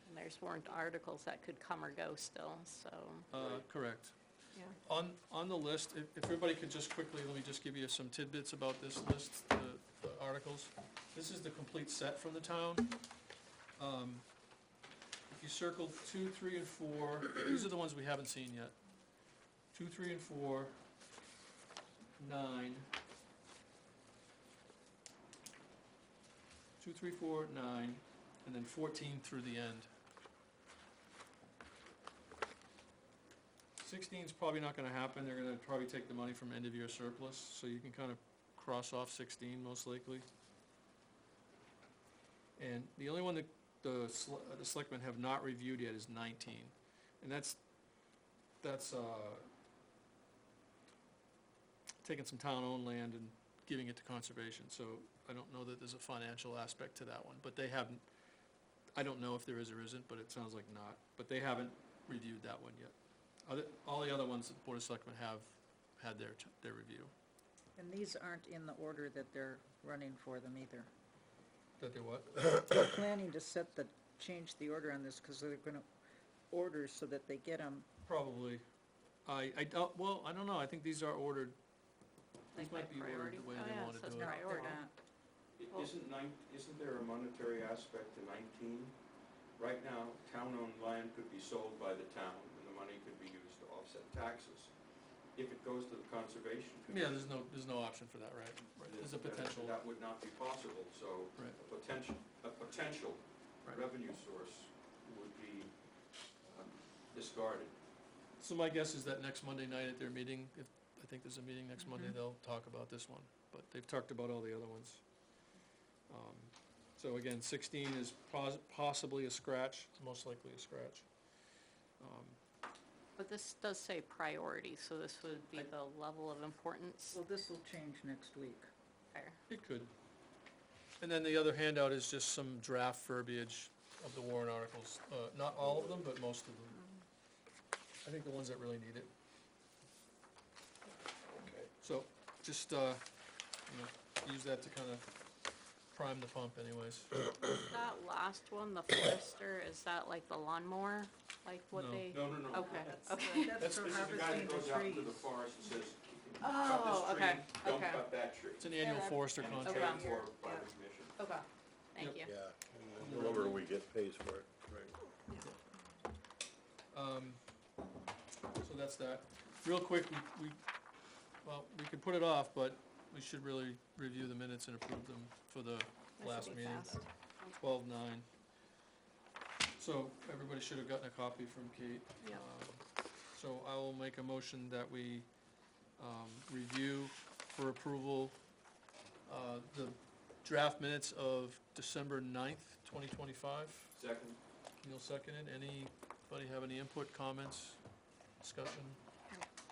And there's warrant articles that could come or go still, so. Correct. Yeah. On the list, if everybody could just quickly, let me just give you some tidbits about this list, the articles. This is the complete set from the town. If you circle 2, 3, and 4, these are the ones we haven't seen yet. 2, 3, and 4, 9. 2, 3, 4, 9, and then 14 through the end. 16's probably not gonna happen, they're gonna probably take the money from end of year surplus, so you can kind of cross off 16 most likely. And the only one that the selectmen have not reviewed yet is 19, and that's taking some town-owned land and giving it to conservation, so I don't know that there's a financial aspect to that one, but they haven't, I don't know if there is or isn't, but it sounds like not, but they haven't reviewed that one yet. All the other ones that Board of Selectmen have had their review. And these aren't in the order that they're running for them either. That they what? They're planning to change the order on this, because they're gonna order so that they get them. Probably. I don't, well, I don't know, I think these are ordered, these Like might by be ordered priority. the way Oh, they yeah, wanna it says do it. priority. Isn't there a monetary aspect to 19? Right now, town-owned land could be sold by the town, and the money could be used to offset taxes. If it goes to the conservation Yeah, commission. there's no option for that, right? There's a potential, That would not be possible, so Right. a potential Right. revenue source would be discarded. so my guess is that next Monday night at their meeting, if, I think there's a meeting next Monday, they'll talk about this one, but they've talked about all the other ones. So again, 16 is possibly a scratch, most likely a scratch. But this does say priority, so this would be the level of importance. Well, this will change next week. Fair. It could. And then the other handout is just some draft verbiage of the warrant articles. Not all of them, but most of them. I think the ones that really need it. Okay. So just, use that to kind of prime the pump anyways. That last one, the Forester, is that like the lawnmower, like what No. they? No. Okay, okay. That's That's- for This is the guy harvesting that the goes out into trees. the forest and says, Oh, cut this okay, tree, don't okay. cut that tree. It's an annual Yeah, forester And it's contract. paid for by the commission. Okay, thank you. Yeah, the lumber we get pays for it. So that's that.Real quick, we could put it off, but we should really review the minutes and approve them for the This last will be meeting, fast. 12/9. So everybody should have gotten a copy from Kate. Yep. So I will make a motion that we review for approval the draft minutes of December 9th, 2025. Second, Neil seconded. Anybody have any input, comments, discussion?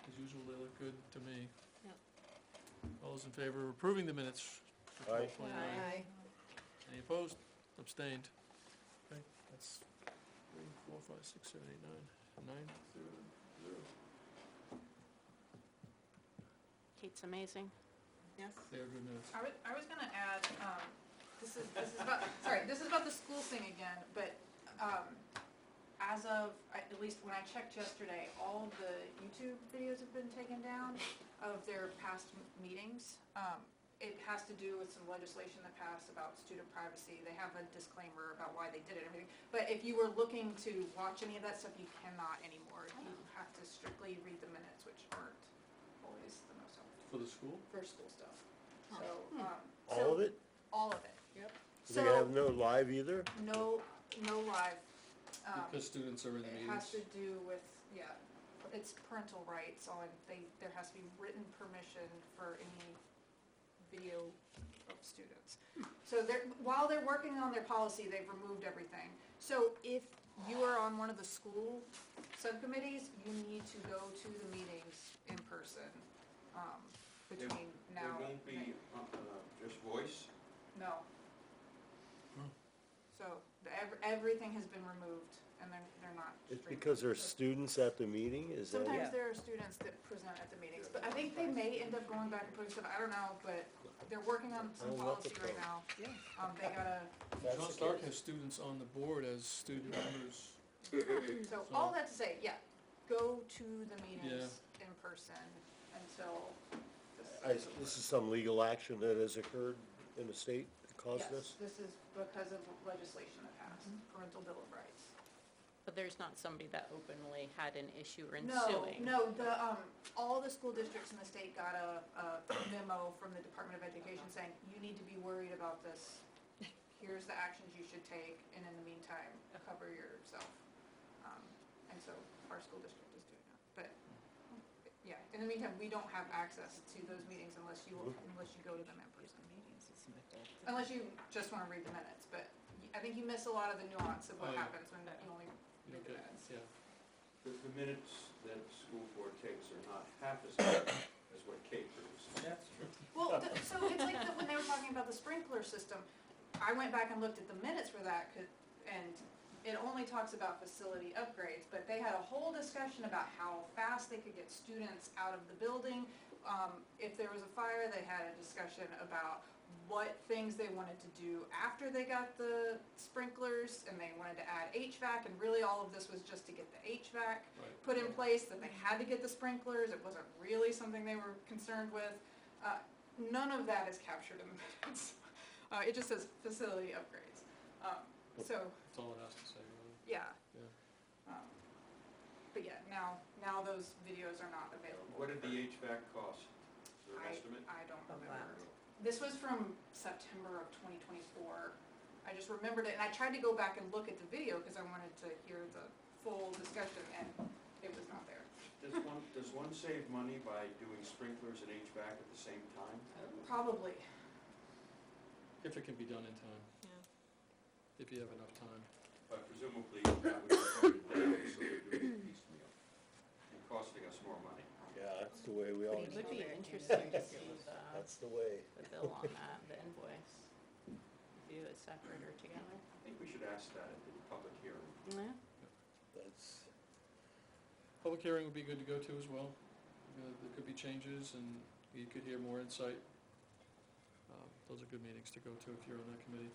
As usual, they look good to me. Yep. All those in favor of approving the minutes for Aye. 12/29? Aye. Any opposed? Abstained? Okay, that's 3, 4, 5, 6, 7, 8, 9, 9, 0, 0. Kate's amazing. Yes? They are good minutes. I was gonna add, this is about the school thing again, but, as of, at least when I checked yesterday, all of the YouTube videos have been taken down of their past meetings. It has to do with some legislation that passed about student privacy. They have a disclaimer about why they did it and everything. But if you were looking to watch any of that stuff, you cannot anymore. You have to strictly read the minutes, which aren't always the most helpful For the school? for school stuff. So, All of it? all of it. Yep. They have no live either? No live. Because students are in the It has meetings. to do with, it's parental rights on, there has to be written permission for any video of students. So while they're working on their policy, they've removed everything. So if you are on one of the school subcommittees, you need to go to the meetings in person, between now. there won't be, just voice? No. So, everything has been removed, and they're not. It's streaming. because there's students at the meeting, is that it? Sometimes there are students that present at the meetings, but I think they may end up going back and putting stuff, I don't know, but they're working on some I'll look policy at right those. now. They gotta, John Stark has students on the board as student members. so all that to say, go to the meetings in person until This is some legal action that has occurred in the state that caused Yes, this? this is because of legislation that passed, parental bill of rights. But there's not somebody that openly had an issue or No, ensuing. no, all the school districts in the state got a memo from the Department of Education saying, you need to be worried about this. Here's the actions you should take, and in the meantime, cover yourself. And so our school district is doing that. But, in the meantime, we don't have access to those meetings unless you go to them in person. Unless you just wanna read the minutes, but I think you miss a lot of the nuance of what Oh, yeah. happens when you only read the Okay, minutes. yeah. The minutes that the school board takes are not half as good as what Kate produces. That's true. Well, so it's like when they were talking about the sprinkler system, I went back and looked at the minutes for that, and it only talks about facility upgrades, but they had a whole discussion about how fast they could get students out of the building. If there was a fire, they had a discussion about what things they wanted to do after they got the sprinklers, and they wanted to add HVAC, and really all of this was just to get the HVAC put in place, that they had to get the sprinklers, it wasn't really something they were concerned with. None of that is captured in the minutes. It just says facility upgrades. So, That's all it has to say, really. yeah. Yeah. But now those videos are not available. What did the HVAC cost? Is there an estimate? I don't Of remember. This was from September of 2024. I just remembered it, and I tried to go back and look at the video because I wanted to hear the full discussion, and it was not there. Does one save money by doing sprinklers and HVAC at the same time? Probably. If it can be done in time, if you have enough time. But presumably that would be voted down, so they're doing it piecemeal and costing us more money. Yeah, that's the way we But always it would do be it. interesting to see That's the way. the bill on that, the invoice. View it separate or together. I think we should ask that at the public hearing. Yeah. That's, Public hearing would be good to go to as well. There could be changes and you could hear more insight. Those are good meetings to go to if you're on that committee.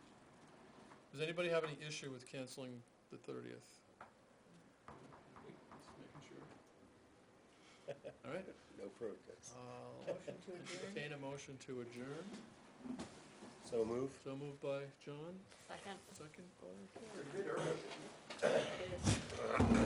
Does anybody have any issue with canceling the 30th? Just making sure. All right. no protest. Motion to adjourn? Entertain a motion to adjourn. So move. So moved by John, Second. second by Carrie. Pretty good early. It is.